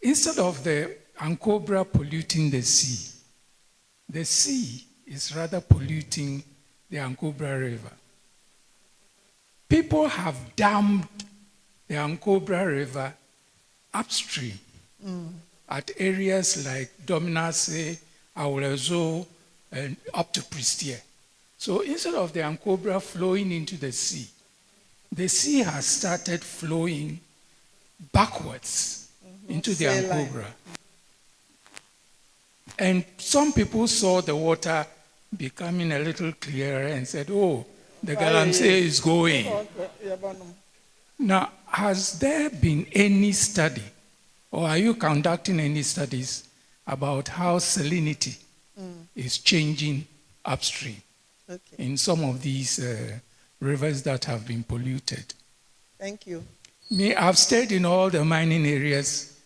Instead of the Ankobra polluting the sea is rather polluting the Ankobra River. People have dammed the Ankobra River upstream at areas like Dominase, Awulezo, and up to Prestia. So instead of the Ankobra flowing into the sea has started flowing backwards into the Ankobra. And some people saw the water becoming a little clearer and said, oh, the Galamsey is going. Now, has there been any study, or are you conducting any studies about how salinity is changing upstream in some of these rivers that have been polluted? Thank you. I've stayed in all the mining areas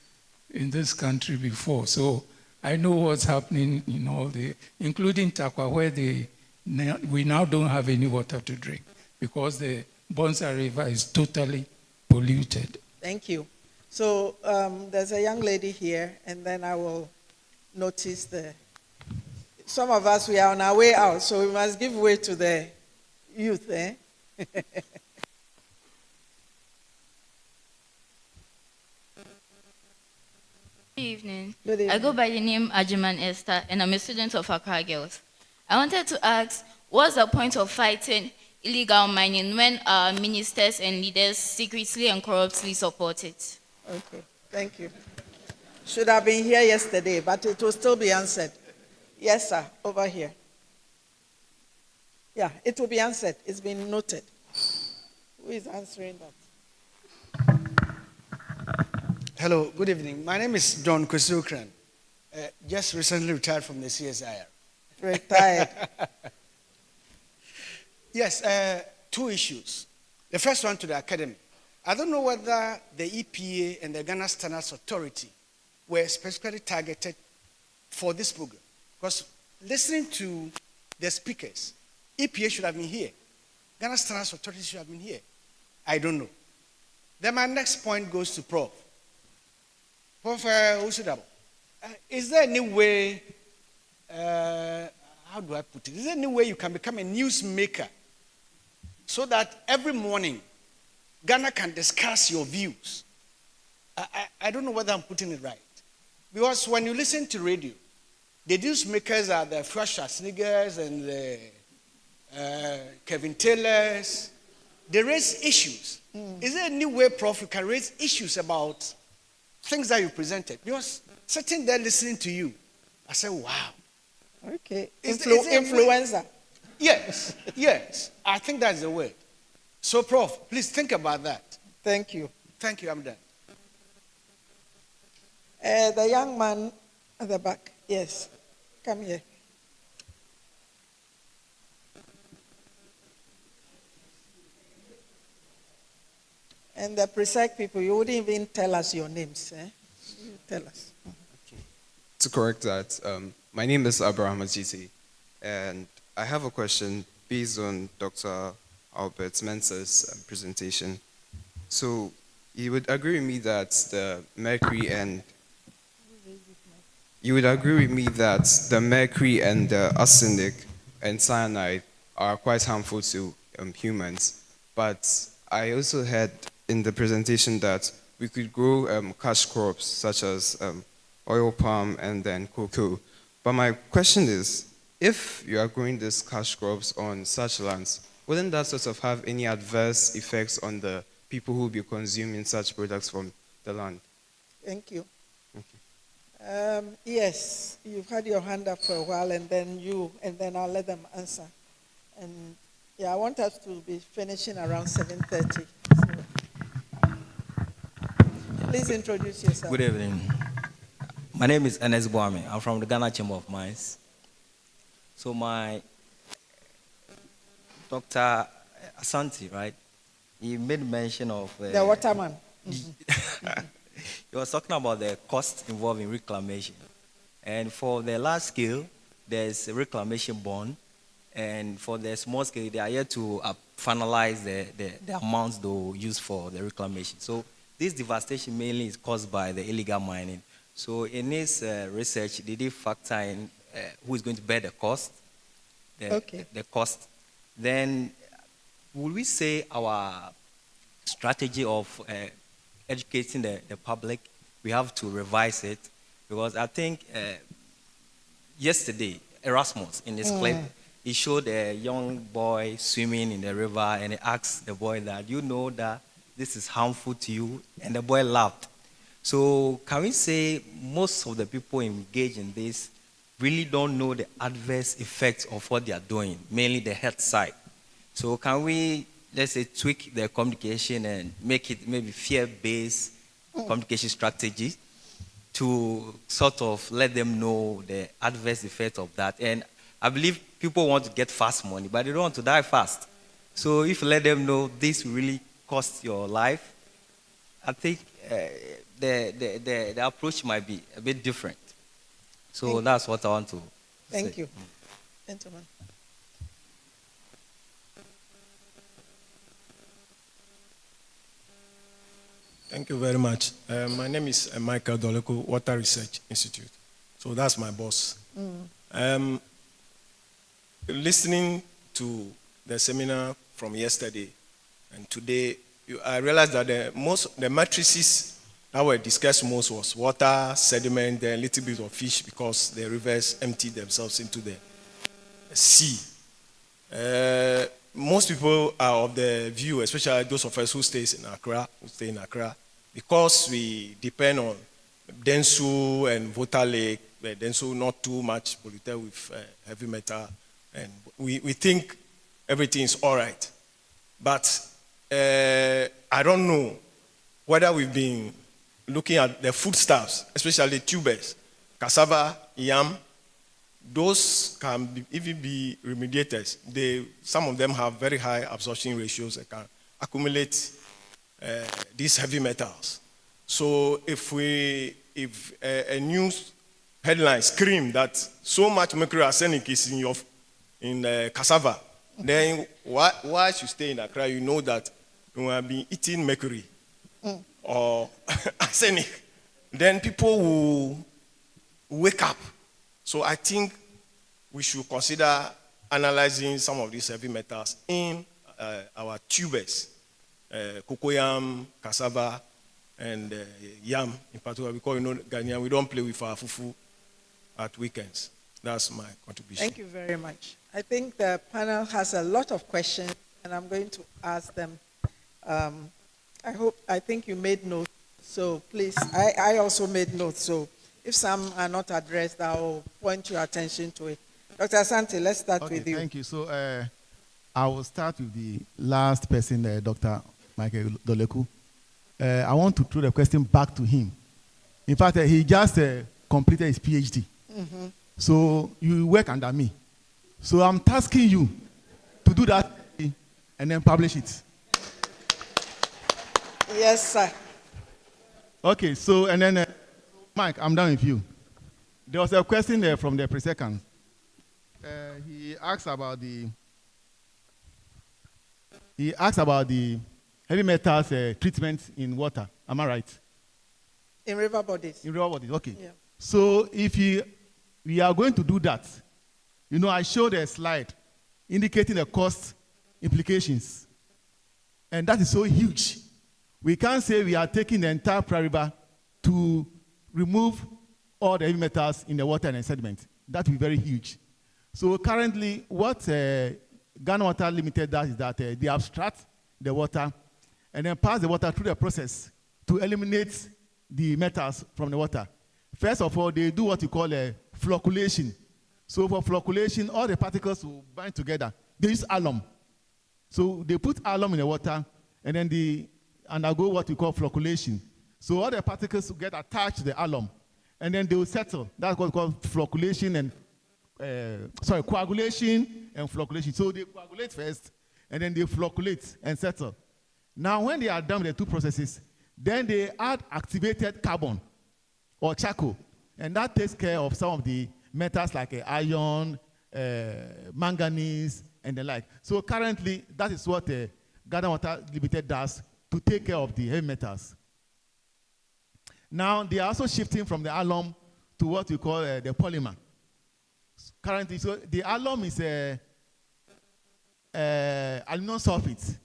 in this country before, so I know what's happening in all the, including Takyiwaa, where we now don't have any water to drink because the Bonsa River is totally polluted. Thank you. So there's a young lady here, and then I will notice some of us, we are on our way out, so we must give way to the youth, eh? Good evening. Good evening. I go by the name Ajiman Esther, and I'm a student of Accra Girls. I wanted to ask, what's the point of fighting illegal mining when our ministers and leaders secretly and corruptly support it? Okay, thank you. Should have been here yesterday, but it will still be answered. Yes, sir, over here. Yeah, it will be answered. It's been noted. Who is answering that? Hello, good evening. My name is John Kwesukran. Just recently retired from the CSIR. Retired. Yes, 2 issues. The first one to the academy. I don't know whether the EPA and the Ghana Standards Authority were specifically targeted for this program. Because listening to the speakers, EPA should have been here. Ghana Standards Authority should have been here. I don't know. Then my next point goes to Prof. Prof. Owusu-Dabo. Is there any way, how do I put it? Is there any way you can become a newsmaker so that every morning Ghana can discuss your views? I don't know whether I'm putting it right. Because when you listen to radio, the newsmakers are the Fresh Schwarzeneggers and the Kevin Taylors. They raise issues. Is there any way, Prof, you can raise issues about things that you presented? Because sitting there listening to you, I said, wow. Okay. Influencer. Yes, yes. I think that's the word. So, Prof, please think about that. Thank you. Thank you, I'm done. The young man at the back. Yes. Come here. And the precise people, you wouldn't even tell us your names. Eh? You tell us. Okay. To correct that, my name is Abraham Ajiti, and I have a question based on Dr. Albert Mensah's presentation. So you would agree with me that the mercury and the arsenic and cyanide are quite harmful to humans. But I also heard in the presentation that we could grow cash crops such as oil palm and then cocoa. But my question is, if you are growing these cash crops on such lands, wouldn't that sort of have any adverse effects on the people who will be consuming such products from the land? Thank you. Yes, you've had your hand up for a while, and then I'll let them answer. And yeah, I want us to be finishing around 7:30. So. Please introduce yourself. Good evening. My name is Enes Boame. I'm from the Ghana Chamber of Mines. So my Dr. Asante, right? He made mention of the waterman. He was talking about the cost involved in reclamation. And for the large scale, there's a reclamation bond. And for the small scale, they are yet to finalize the amounts they will use for the reclamation. So this devastation mainly is caused by the illegal mining. So in his research, did he factor in who is going to bear the cost? The cost. Then will we say our strategy of educating the public, we have to revise it? Because I think yesterday, Erasmus, in his clip, he showed a young boy swimming in the river, and he asked the boy that, you know that this is harmful to you? And the boy laughed. So can we say most of the people engaged in this really don't know the adverse effects of what they are doing, mainly the health side? So can we, let's say, tweak the communication and make it maybe fear-based communication strategy to sort of let them know the adverse effects of that? And I believe people want to get fast money, but they don't want to die fast. So if you let them know this will really cost your life, I think the approach might be a bit different. So that's what I want to say. Thank you. Gentlemen. Thank you very much. My name is Michael Doleko, Water Research Institute. So that's my boss. Listening to the seminar from yesterday and today, I realized that the matrices that were discussed most was water, sediment, then a little bit of fish because the rivers empty themselves into the sea. Most people are of the view, especially those of us who stay in Accra, because we depend on Densu and Volta Lake, where Densu not too much polluted with heavy metal, and we think everything is all right. But I don't know whether we've been looking at the foodstuffs, especially tubers, cassava, yam. Those can even be remediated. Some of them have very high absorption ratios and can accumulate these heavy metals. So if a news headline scream that so much mercury arsenic is in cassava, then why should stay in Accra? You know that you will be eating mercury or arsenic. Then people will wake up. So I think we should consider analyzing some of these heavy metals in our tubers, cocoyam, cassava, and yam in particular, because you know Ghanaian, we don't play with our fufu at weekends. That's my contribution. Thank you very much. I think the panel has a lot of questions, and I'm going to ask them. I think you made notes, so please, I also made notes, so if some are not addressed, I'll point your attention to it. Dr. Asante, let's start with you. Thank you. So I will start with the last person, Dr. Michael Doleku. I want to throw the question back to him. In fact, he just completed his PhD. Mm-hmm. So you work under me. So I'm tasking you to do that and then publish it. Yes, sir. Okay, so, and then, Mike, I'm done with you. There was a question there from the pre-second. He asked about the heavy metals treatment in water. Am I right? In river bodies. In river bodies, okay. Yeah. So if we are going to do that, you know, I showed a slide indicating the cost implications. And that is so huge. We can't say we are taking the entire Pra River to remove all the heavy metals in the water and sediment. That will be very huge. So currently, what Ghana Water Limited does is that they abstract the water and then pass the water through the process to eliminate the metals from the water. First of all, they do what you call a flocculation. So for flocculation, all the particles will bind together. They use alum. So they put alum in the water, and then they undergo what we call flocculation. So all the particles will get attached to the alum, and then they will settle. That's what's called flocculation and, coagulation and flocculation. So they coagulate first, and then they flocculate and settle. Now, when they are done with the two processes, then they add activated carbon or charcoal, and that takes care of some of the metals like iron, manganese, and the like. So currently, that is what Ghana Water Limited does to take care of the heavy metals. Now, they are also shifting from the alum to what we call the polymer. Currently, so the alum is aluminum sulfate.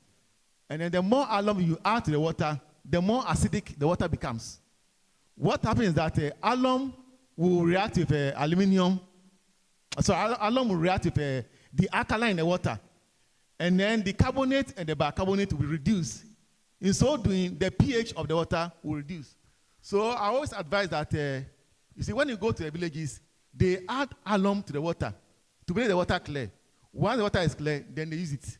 And then the more alum you add to the water, the more acidic the water becomes. What happens is that alum will react with aluminium. So alum will react with the alkaline in the water. And then the carbonate and the bicarbonate will be reduced. In so doing, the pH of the water will reduce. So I always advise that, you see, when you go to the villages, they add alum to the water to make the water clear. Once the water is clear, then they use it.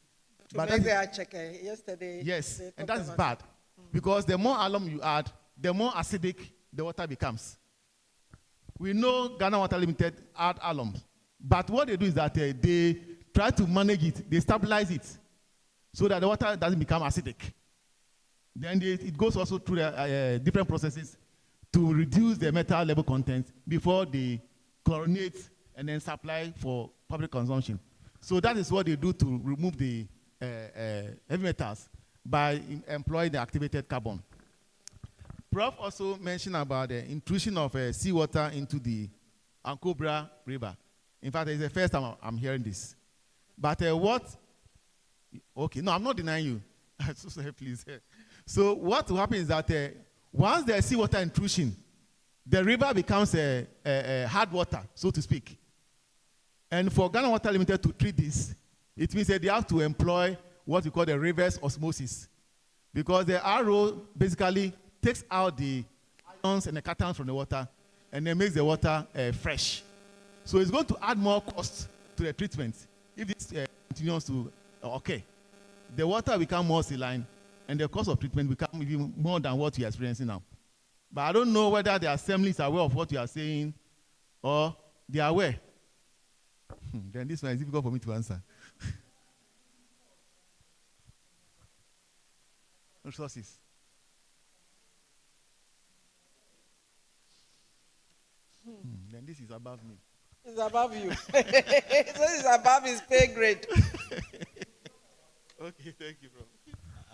But make the check yesterday. Yes, and that's bad. Because the more alum you add, the more acidic the water becomes. We know Ghana Water Limited add alum. But what they do is that they try to manage it, they stabilize it, so that the water doesn't become acidic. Then it goes also through the, different processes to reduce the metal level content before they chlorinate and then supply for public consumption. So that is what they do to remove the heavy metals by employing the activated carbon. Prof also mentioned about the intrusion of seawater into the Ankobra River. In fact, it's the first time I'm hearing this. But okay, no, I'm not denying you. Please. So what will happen is that once there is seawater intrusion, the river becomes hard water, so to speak. And for Ghana Water Limited to treat this, it means that they have to employ what we call the reverse osmosis. Because the RO basically takes out the ions and the cations from the water and then makes the water fresh. So it's going to add more cost to the treatment if this continues to occur. The water will become more saline and the cost of treatment will become even more than what we are experiencing now. But I don't know whether the assembly is aware of what you are saying or they are aware. Then this one is difficult for me to answer. Resources. Then this is above me. It's above you. So it's above his pay grade. Okay, thank you, bro.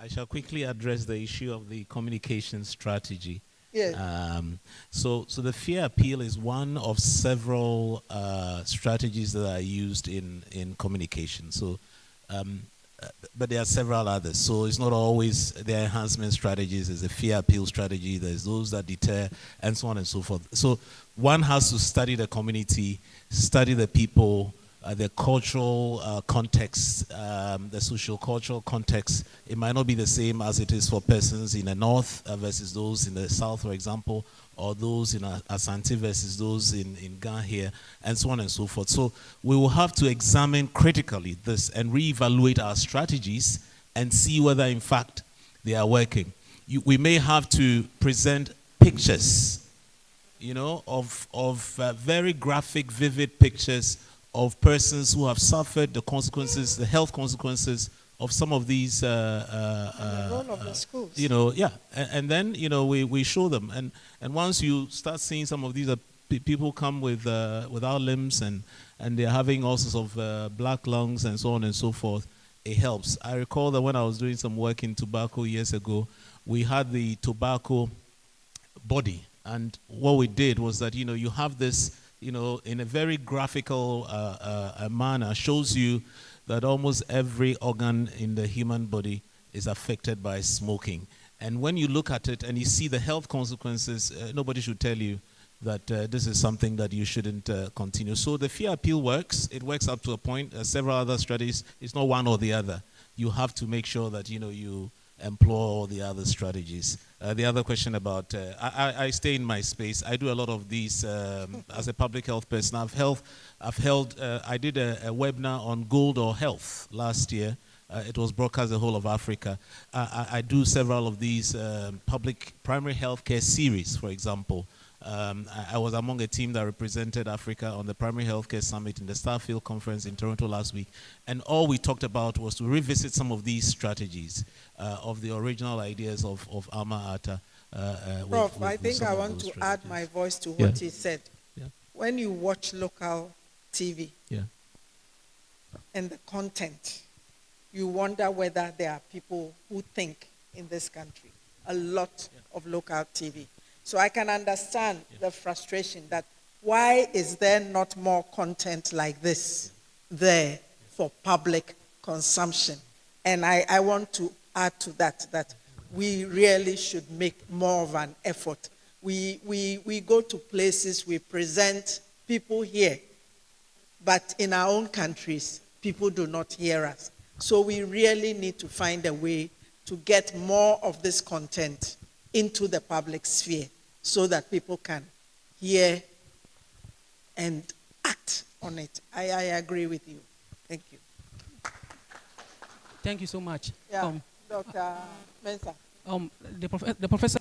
I shall quickly address the issue of the communication strategy. Yes. So the fear appeal is one of several strategies that are used in communication. So, but there are several others. So it's not always the enhancement strategies. There's a fear appeal strategy. There's those that deter, and so on and so forth. So one has to study the community, study the people, the cultural context, the social-cultural context. It might not be the same as it is for persons in the north versus those in the south, for example, or those in Asante versus those in Ghana here, and so on and so forth. So we will have to examine critically this and reevaluate our strategies and see whether, in fact, they are working. We may have to present pictures, you know, of very graphic, vivid pictures of persons who have suffered the consequences, the health consequences of some of these, schools. you know, yeah. And then, you know, we show them. And once you start seeing some of these people come without limbs and they're having all sorts of black lungs and so on and so forth, it helps. I recall that when I was doing some work in tobacco years ago, we had the tobacco body. And what we did was that, you know, you have this, you know, in a very graphical manner, shows you that almost every organ in the human body is affected by smoking. And when you look at it and you see the health consequences, nobody should tell you that this is something that you shouldn't continue. So the fear appeal works. It works up to a point. Several other strategies. It's not one or the other. You have to make sure that, you know, you employ all the other strategies. The other question about, I stay in my space. I do a lot of these as a public health person. I did a webinar on gold or health last year. It was broadcast the whole of Africa. I do several of these public primary healthcare series, for example. I was among a team that represented Africa on the Primary Healthcare Summit in the Starfield Conference in Toronto last week. And all we talked about was to revisit some of these strategies of the original ideas of Alma Ata. Prof, I think I want to add my voice to what he said. Yeah. When you watch local TV Yeah. and the content, you wonder whether there are people who think in this country. A lot of local TV. So I can understand the frustration that why is there not more content like this there for public consumption? And I want to add to that we really should make more of an effort. We go to places, we present people here, but in our own countries, people do not hear us. So we really need to find a way to get more of this content into the public sphere so that people can hear and act on it. I agree with you. Thank you. Thank you so much. Yeah, Dr. Mensah. The professor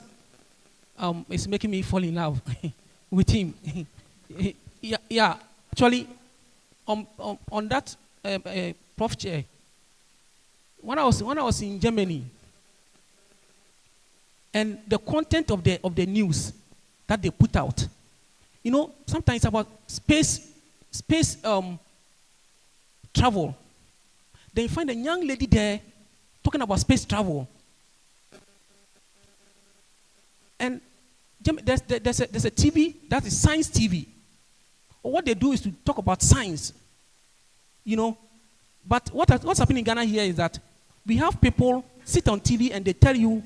is making me fall in love with him. Yeah, actually, on that Prof chair, when I was in Germany, and the content of the news that they put out, you know, sometimes about space travel. Then you find a young lady there talking about space travel. And there's a TV, that is science TV. What they do is to talk about science, you know. But what's happening in Ghana here is that we have people sit on TV and they tell you,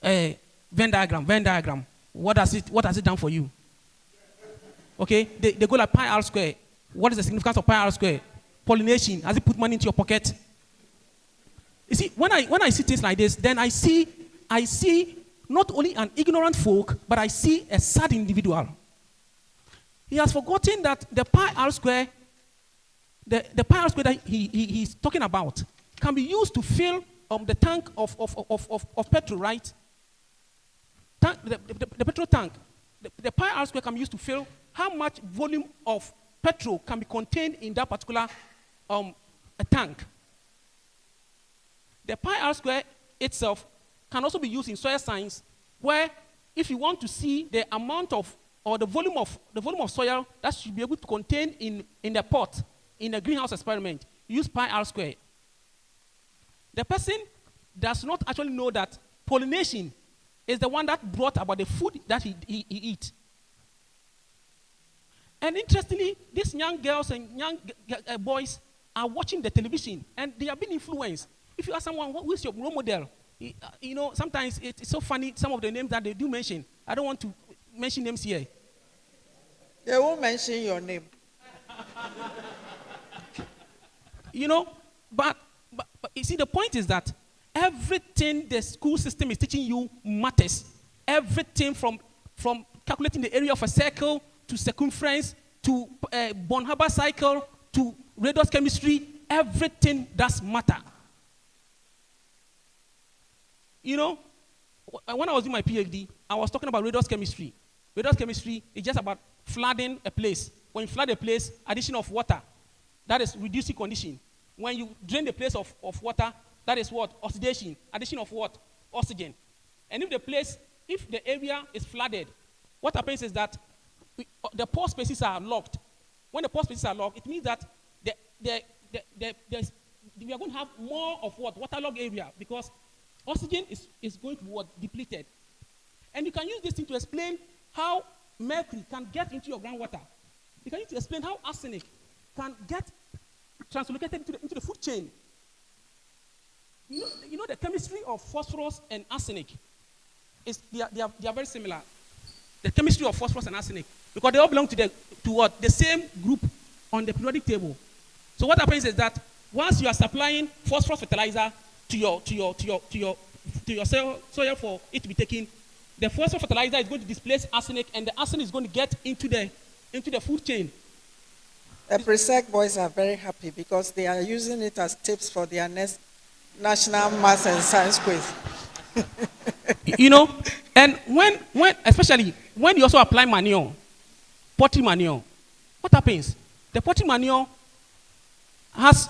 Venn diagram. What has it done for you? Okay, they go like pi r square. What is the significance of pi r square? Pollination, has it put money into your pocket? You see, when I see things like this, then I see not only an ignorant folk, but I see a sad individual. He has forgotten that the pi r square, the pi r square that he's talking about, can be used to fill the tank of petrol, right? The petrol tank. The pi r square can be used to fill how much volume of petrol can be contained in that particular tank. The pi r square itself can also be used in soil science, where if you want to see the amount of or the volume of soil that should be able to contain in the pot in a greenhouse experiment, use pi r square. The person does not actually know that pollination is the one that brought about the food that he eats. And interestingly, these young girls and young boys are watching the television, and they are being influenced. If you ask someone, who is your role model? You know, sometimes it's so funny, some of the names that they do mention. I don't want to mention names here. They won't mention your name. You know, but you see, the point is that everything the school system is teaching you matters. Everything from calculating the area of a circle to circumference to Born-Haber cycle to radius chemistry, everything does matter. You know, when I was doing my PhD, I was talking about radius chemistry. Radius chemistry is just about flooding a place. When you flood a place, addition of water, that is reducing condition. When you drain the place of water, that is what? Oxidation. Addition of what? Oxygen. And if the area is flooded, what happens is that the pore spaces are locked. When the pore spaces are locked, it means that we are going to have more of what? Waterlogged area, because oxygen is going to be what? Depleted. And you can use this thing to explain how mercury can get into your groundwater. You can use it to explain how arsenic can get translocated into the food chain. You know the chemistry of phosphorus and arsenic they are very similar. The chemistry of phosphorus and arsenic, because they all belong to the same group on the periodic table. So what happens is that once you are supplying phosphorus fertilizer to to your soil for it to be taken, the phosphorus fertilizer is going to displace arsenic, and the arsenic is going to get into the food chain. The PRESEC boys are very happy because they are using it as tips for their next national maths and science quiz. You know, and when especially when you also apply manure, potting manure, what happens? The potting manure has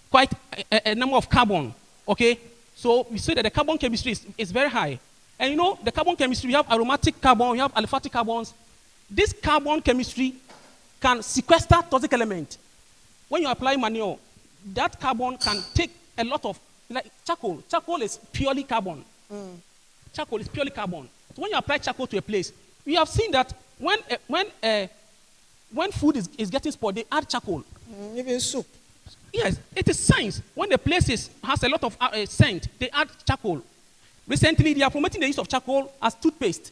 quite a number of carbon, okay? So we say that the carbon chemistry is very high. And you know, the carbon chemistry, we have aromatic carbon, we have aliphatic carbons. This carbon chemistry can sequester toxic element. When you apply manure, that carbon can take a lot of, like charcoal. Charcoal is purely carbon. Charcoal is purely carbon. So when you apply charcoal to a place, we have seen that when food is getting spoiled, they add charcoal. Even soup. Yes, it is science. When the place has a lot of scent, they add charcoal. Recently, they are promoting the use of charcoal as toothpaste.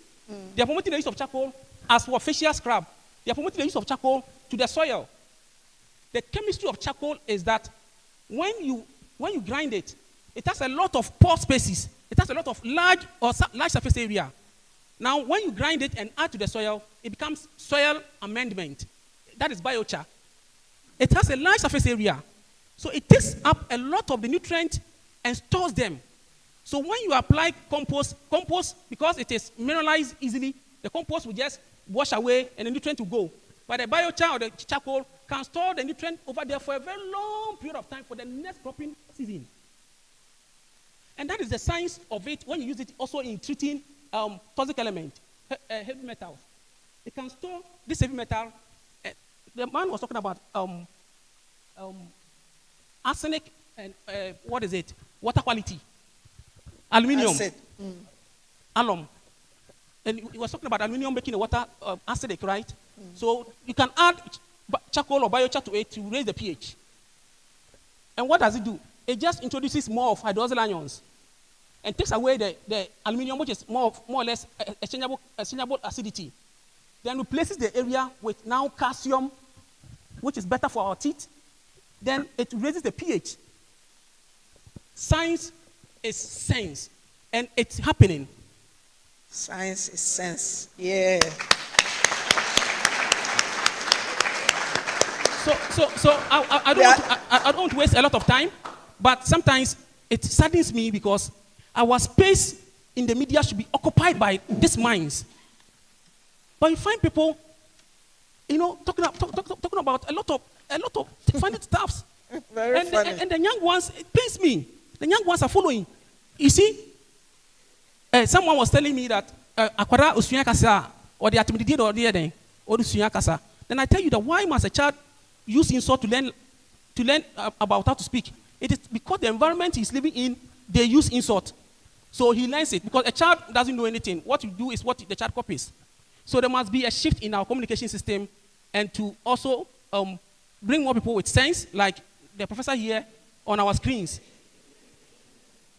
They are promoting the use of charcoal as for facial scrub. They are promoting the use of charcoal to the soil. The chemistry of charcoal is that when you grind it, it has a lot of pore spaces. It has a lot of large surface area. Now, when you grind it and add to the soil, it becomes soil amendment. That is biochar. It has a large surface area. So it takes up a lot of the nutrients and stores them. So when you apply compost, because it is mineralized easily, the compost will just wash away and the nutrient will go. But the biochar or the charcoal can store the nutrient over there for a very long period of time for the next cropping season. And that is the science of it when you use it also in treating toxic element, heavy metals. It can store this heavy metal. The man was talking about arsenic and water quality. Aluminium. Alum. And he was talking about aluminium making the water acidic, right? So you can add charcoal or biochar to it to raise the pH. And what does it do? It just introduces more of hydroxyl ions and takes away the aluminium, which is more or less exchangeable acidity. Then replaces the area with now calcium, which is better for our teeth. Then it raises the pH. Science is sense, and it's happening. Science is sense. Yeah. So I don't want to waste a lot of time, but sometimes it saddens me because our space in the media should be occupied by these minds. But you find people, you know, talking about a lot of funny stuffs. Very funny. And the young ones, it pains me. The young ones are following. You see, someone was telling me that akwara osuya kasa or the atimidi or the other or osuya kasa. Then I tell you that why must a child use insult to learn about how to speak? It is because the environment he's living in, they use insult. So he learns it because a child doesn't know anything. What you do is what the child copies. So there must be a shift in our communication system and to also bring more people with sense, like the professor here on our screens.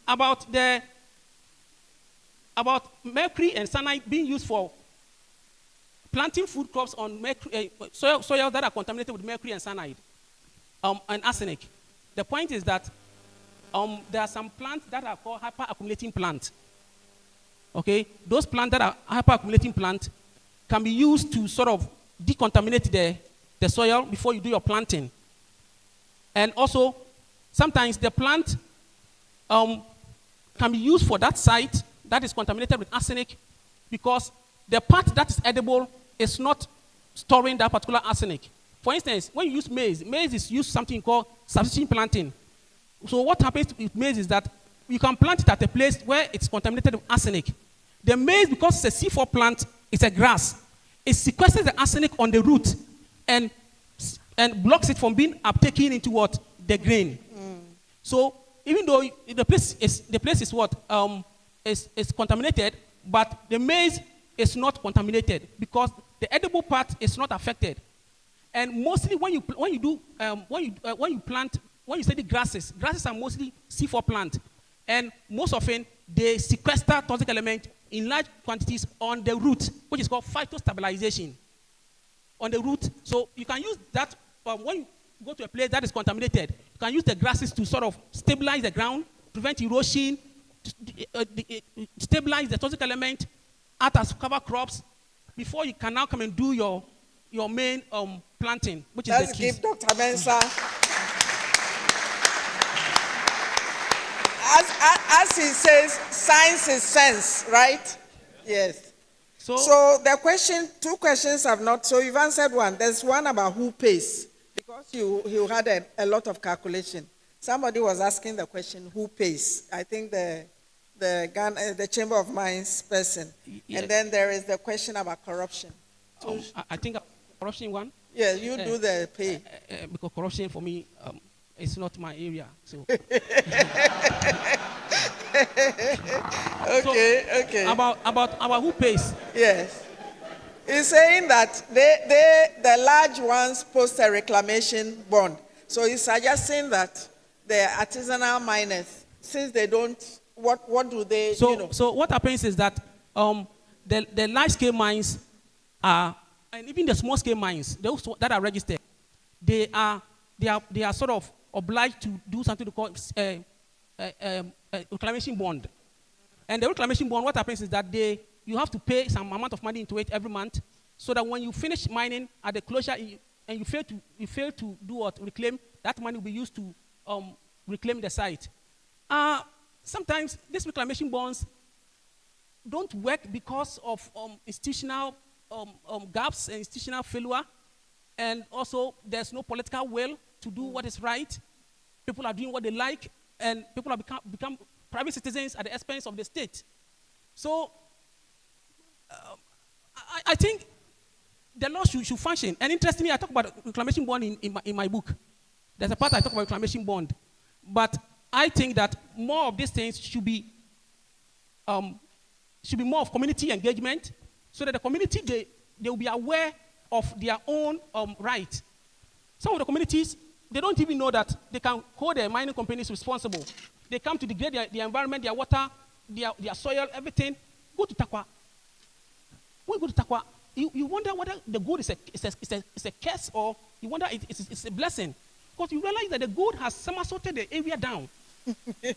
About mercury and cyanide being used for planting food crops on soils that are contaminated with mercury and cyanide and arsenic. The point is that there are some plants that are called hyper-accumulating plants. Okay? Those plants that are hyper-accumulating plants can be used to sort of decontaminate the soil before you do your planting. And also, sometimes the plant can be used for that site that is contaminated with arsenic because the part that is edible is not storing that particular arsenic. For instance, when you use maize is used something called substitution planting. So what happens with maize is that you can plant it at a place where it's contaminated with arsenic. The maize, because it's a C4 plant, it's a grass, it sequesters the arsenic on the root and blocks it from being uptaken into what? The grain. So even though the place is what? Is contaminated, but the maize is not contaminated because the edible part is not affected. And mostly when you study grasses are mostly C4 plant, and most often they sequester toxic element in large quantities on the root, which is called phytostabilization. On the root, so you can use that when you go to a place that is contaminated. You can use the grasses to sort of stabilize the ground, prevent erosion, stabilize the toxic element, act as cover crops, before you can now come and do your main planting, which is Let's the trees. give Dr. Mensah. As he says, science is sense, right? Yes. So the question, two questions have not, so you've answered one. There's one about who pays, because you had a lot of calculation. Somebody was asking the question, who pays? I think the Chamber of Mines person. Yeah. And then there is the question about corruption. I think corruption one. Yeah, you do the pay. Because corruption for me, it's not my area. So. Okay. About who pays? Yes. He's saying that the large ones post a reclamation bond. So he's suggesting that the artisanal miners, since they don't, what do they, So what happens is that the large scale mines are, and even the small scale mines, those that are registered, they are sort of obliged to do something to call reclamation bond. And the reclamation bond, what happens is that you have to pay some amount of money into it every month, so that when you finish mining at the closure and you fail to do what, reclaim, that money will be used to reclaim the site. Sometimes these reclamation bonds don't work because of institutional gaps and institutional failure, and also there's no political will to do what is right. People are doing what they like, and people have become private citizens at the expense of the state. So I think the law should function. And interestingly, I talk about reclamation bond in my book. There's a part I talk about reclamation bond. But I think that more of these things should be more of community engagement, so that the community, they will be aware of their own right. Some of the communities, they don't even know that they can hold their mining companies responsible. They come to degrade their environment, their water, their soil, everything. Go to Takyiwaa. When you go to Takyiwaa, you wonder whether the gold is a curse, or you wonder it's a blessing. Because you realize that the gold has somersaulted the area down. And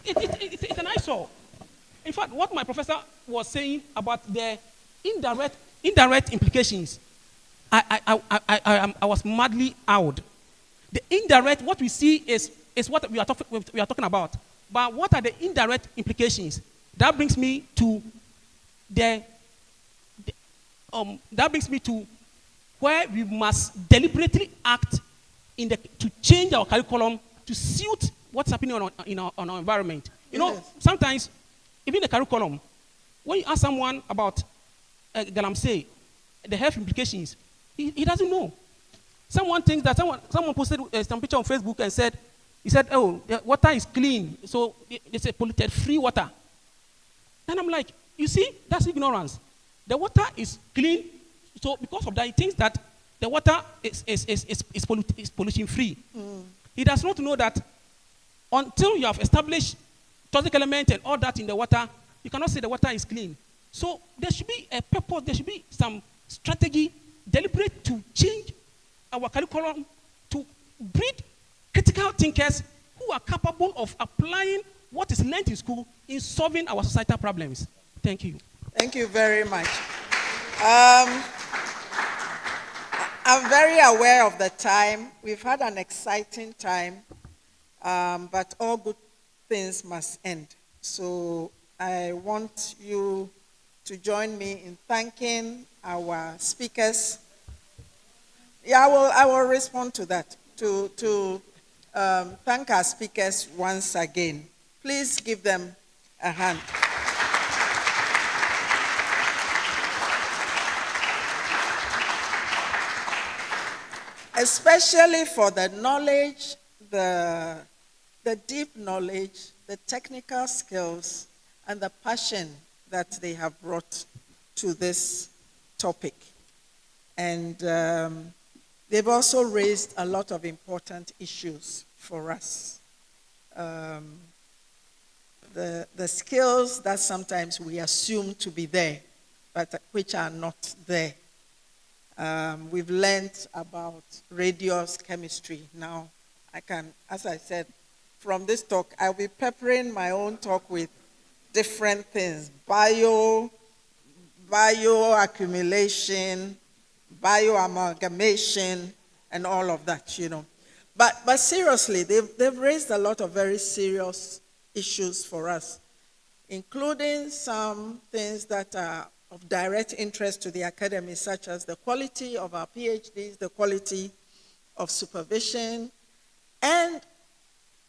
it's an eyesore. In fact, what my professor was saying about the indirect implications, I was madly awed. The indirect, what we see is what we are talking about. But what are the indirect implications? That brings me to where we must deliberately act to change our curriculum to suit what's happening on our environment. Sometimes, even the curriculum, when you ask someone about GALAMSEY, the health implications, he doesn't know. Someone thinks that someone posted some picture on Facebook and said, oh, the water is clean, so it's a polluted free water. And I'm like, you see, that's ignorance. The water is clean, so because of that, he thinks that the water is pollution free. He does not know that until you have established toxic element and all that in the water, you cannot say the water is clean. So there should be a purpose, there should be some strategy, deliberate, to change our curriculum to breed critical thinkers who are capable of applying what is learned in school in solving our societal problems. Thank you. Thank you very much. I'm very aware of the time. We've had an exciting time, but all good things must end. So I want you to join me in thanking our speakers. Yeah, I will respond to that, to thank our speakers once again. Please give them a hand. Especially for the knowledge, the deep knowledge, the technical skills, and the passion that they have brought to this topic. And they've also raised a lot of important issues for us. The skills that sometimes we assume to be there, but which are not there. We've learned about radius chemistry. Now, I can, as I said, from this talk, I'll be peppering my own talk with different things: bioaccumulation, bioamalgamation, and all of that, But seriously, they've raised a lot of very serious issues for us, including some things that are of direct interest to the academy, such as the quality of our PhDs, the quality of supervision, and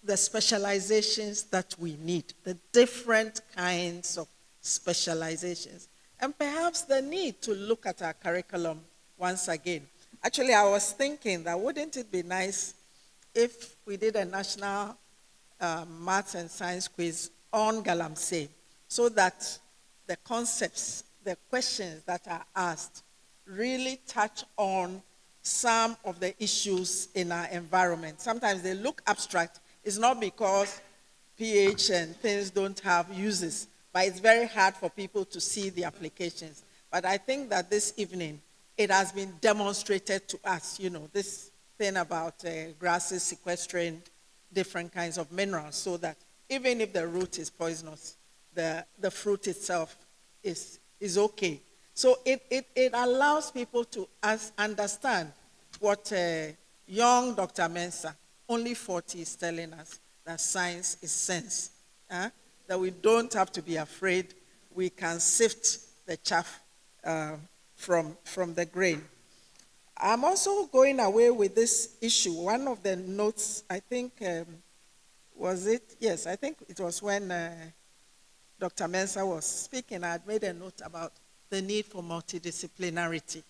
the specializations that we need, the different kinds of specializations, and perhaps the need to look at our curriculum once again. Actually, I was thinking that wouldn't it be nice if we did a national maths and science quiz on GALAMSEY, so that the concepts, the questions that are asked really touch on some of the issues in our environment. Sometimes they look abstract. It's not because pH and things don't have uses, but it's very hard for people to see the applications. But I think that this evening, it has been demonstrated to us, this thing about grasses sequestering different kinds of minerals, so that even if the root is poisonous, the fruit itself is okay. So it allows people to understand what young Dr. Mensah, only 40, is telling us, that science is sense. That we don't have to be afraid. We can sift the chaff from the grain. I'm also going away with this issue. One of the notes, I think, was it? Yes, I think it was when Dr. Mensah was speaking. I had made a note about the need for multidisciplinarity.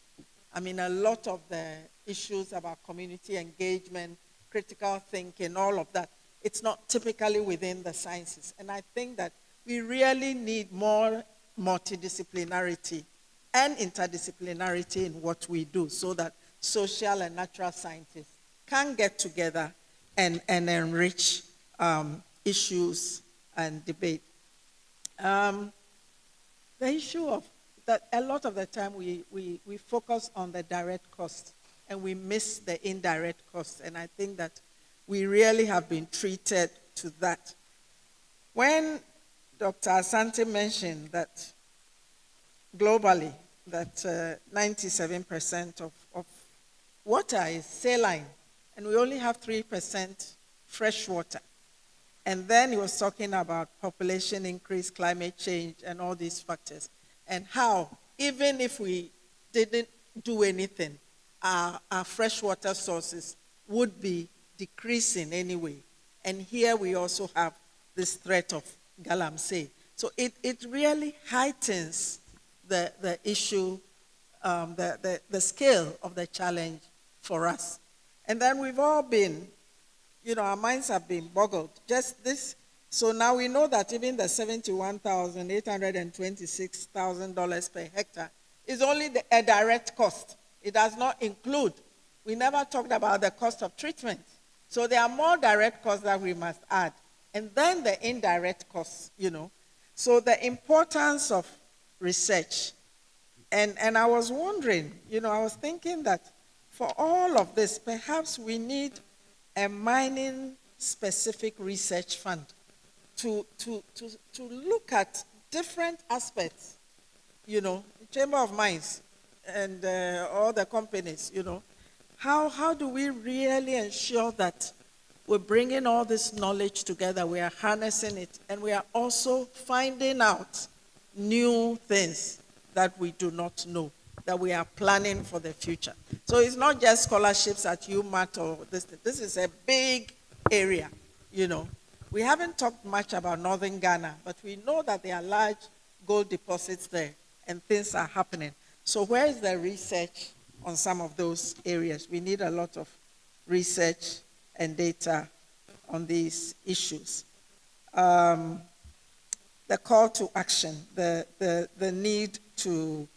I mean, a lot of the issues about community engagement, critical thinking, all of that, it's not typically within the sciences. And I think that we really need more multidisciplinarity and interdisciplinarity in what we do, so that social and natural scientists can get together and enrich issues and debate. The issue of that, a lot of the time we focus on the direct cost and we miss the indirect cost, and I think that we really have been treated to that. When Dr. Asante mentioned that globally, that 97% of water is saline, and we only have 3% fresh water. And then he was talking about population increase, climate change, and all these factors, and how even if we didn't do anything, our freshwater sources would be decreasing anyway. And here we also have this threat of GALAMSEY. So it really heightens the issue, the scale of the challenge for us. And then we've all been, our minds have been boggled. Just this, so now we know that even the $71,826,000 per hectare is only a direct cost. It does not include, we never talked about the cost of treatment. So there are more direct costs that we must add. And then the indirect costs, So the importance of research. And I was wondering, I was thinking that for all of this, perhaps we need a mining-specific research fund to look at different aspects, Chamber of Mines and all the companies, How do we really ensure that we're bringing all this knowledge together, we are harnessing it, and we are also finding out new things that we do not know, that we are planning for the future. So it's not just scholarships at UMAT or this. This is a big area, We haven't talked much about Northern Ghana, but we know that there are large gold deposits there and things are happening. So where is the research on some of those areas? We need a lot of research and data on these issues. The call to action, the need to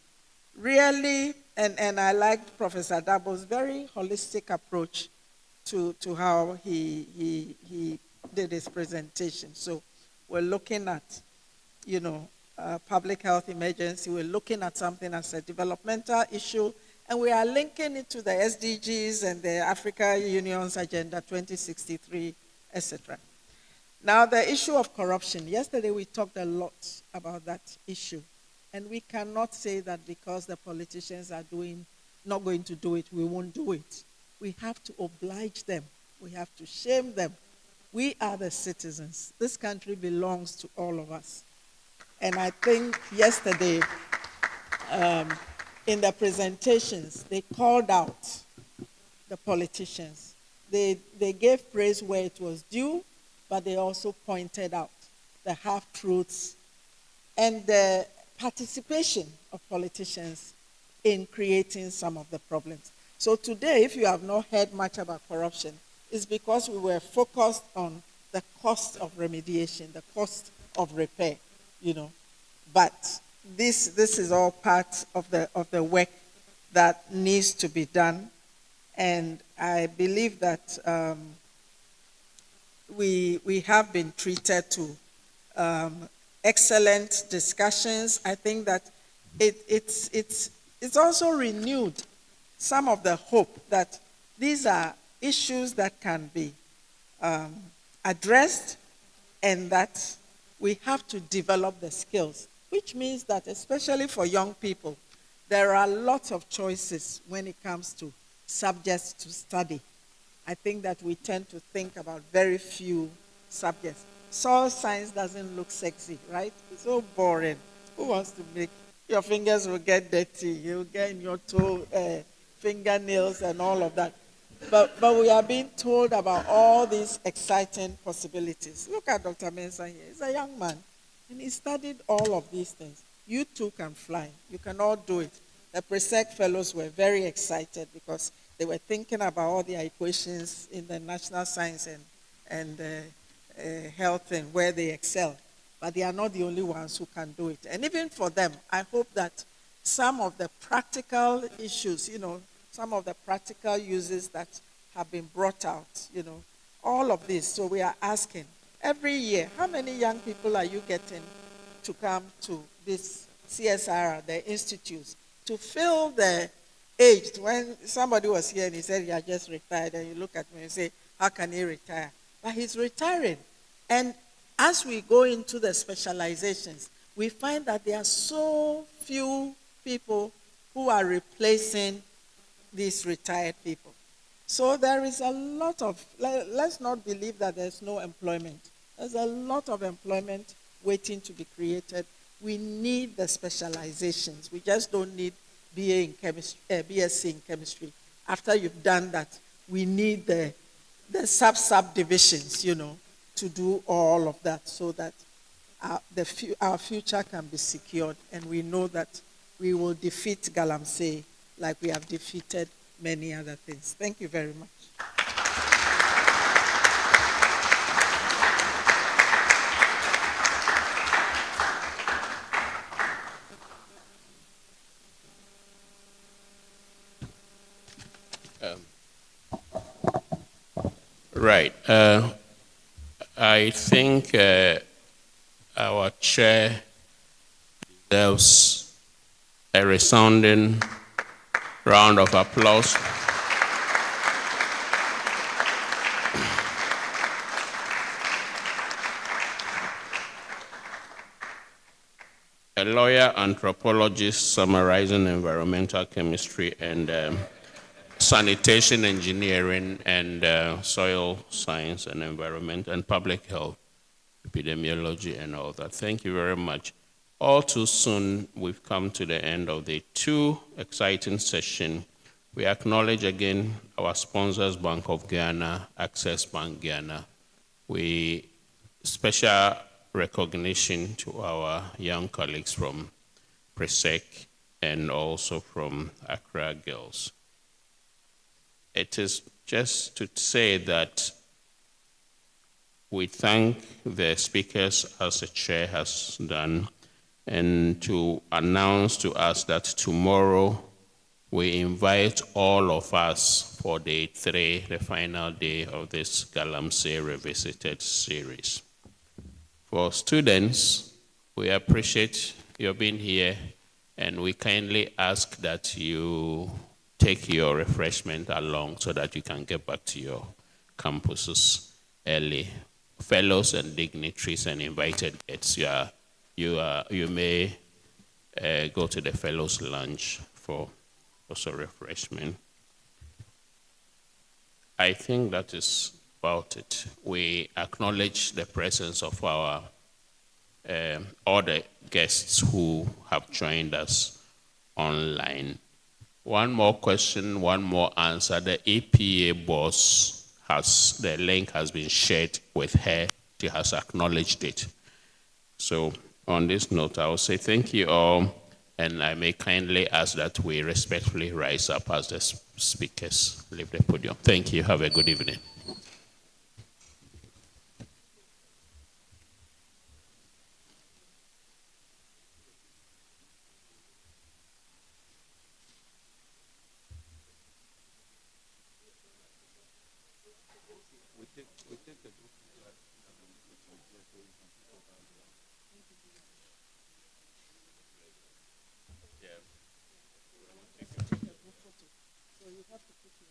really, and I liked Professor Dabo's very holistic approach to how he did his presentation. So we're looking at, public health emergency, we're looking at something as a developmental issue, and we are linking it to the SDGs and the Africa Union's Agenda 2063, etc. Now, the issue of corruption. Yesterday, we talked a lot about that issue. And we cannot say that because the politicians are not going to do it, we won't do it. We have to oblige them. We have to shame them. We are the citizens. This country belongs to all of us. And I think yesterday, in the presentations, they called out the politicians. They gave praise where it was due, but they also pointed out the half-truths and the participation of politicians in creating some of the problems. So today, if you have not heard much about corruption, it's because we were focused on the cost of remediation, the cost of repair, But this is all part of the work that needs to be done. And I believe that we have been treated to excellent discussions. I think that it's also renewed some of the hope that these are issues that can be addressed and that we have to develop the skills, which means that especially for young people, there are lots of choices when it comes to subjects to study. I think that we tend to think about very few subjects. Soil science doesn't look sexy, right? It's so boring. Who wants to make? Your fingers will get dirty. You'll get in your toe, fingernails and all of that. But we are being told about all these exciting possibilities. Look at Dr. Mensah here. He's a young man, and he studied all of these things. You too can fly. You can all do it. The PRESEC fellows were very excited because they were thinking about all the equations in the national science and health and where they excel. But they are not the only ones who can do it. And even for them, I hope that some of the practical issues, some of the practical uses that have been brought out, all of this. So we are asking every year, how many young people are you getting to come to this CSIR, the institutes, to fill the age? When somebody was here and he said he had just retired, and you look at me and say, how can he retire? But he's retiring. And as we go into the specializations, we find that there are so few people who are replacing these retired people. So there is a lot of, let's not believe that there's no employment. There's a lot of employment waiting to be created. We need the specializations. We just don't need BSc in chemistry. After you've done that, we need the subdivisions, to do all of that so that our future can be secured, and we know that we will defeat GALAMSEY like we have defeated many other things. Thank you very much. Right. I think our chair deserves a resounding round of applause. A lawyer, anthropologist, summarizing environmental chemistry and sanitation engineering and soil science and environment and public health, epidemiology and all that. Thank you very much. All too soon, we've come to the end of the two exciting sessions. We acknowledge again our sponsors, Bank of Ghana, Access Bank Ghana. We special recognition to our young colleagues from PRESEC and also from Accra Girls. It is just to say that we thank the speakers as the chair has done, and to announce to us that tomorrow we invite all of us for day 3, the final day of this GALAMSEY Revisited series. For students, we appreciate your being here, and we kindly ask that you take your refreshment along so that you can get back to your campuses early fellows and dignitaries and invited guests, you may go to the fellows' lunch for also refreshment. I think that is about it. We acknowledge the presence of our all the guests who have joined us online. One more question, one more answer. The EPA boss the link has been shared with her. She has acknowledged it. So on this note, I will say thank you all, and I may kindly ask that we respectfully rise up as the speakers leave the podium. Thank you. Have a good evening. So you have to put your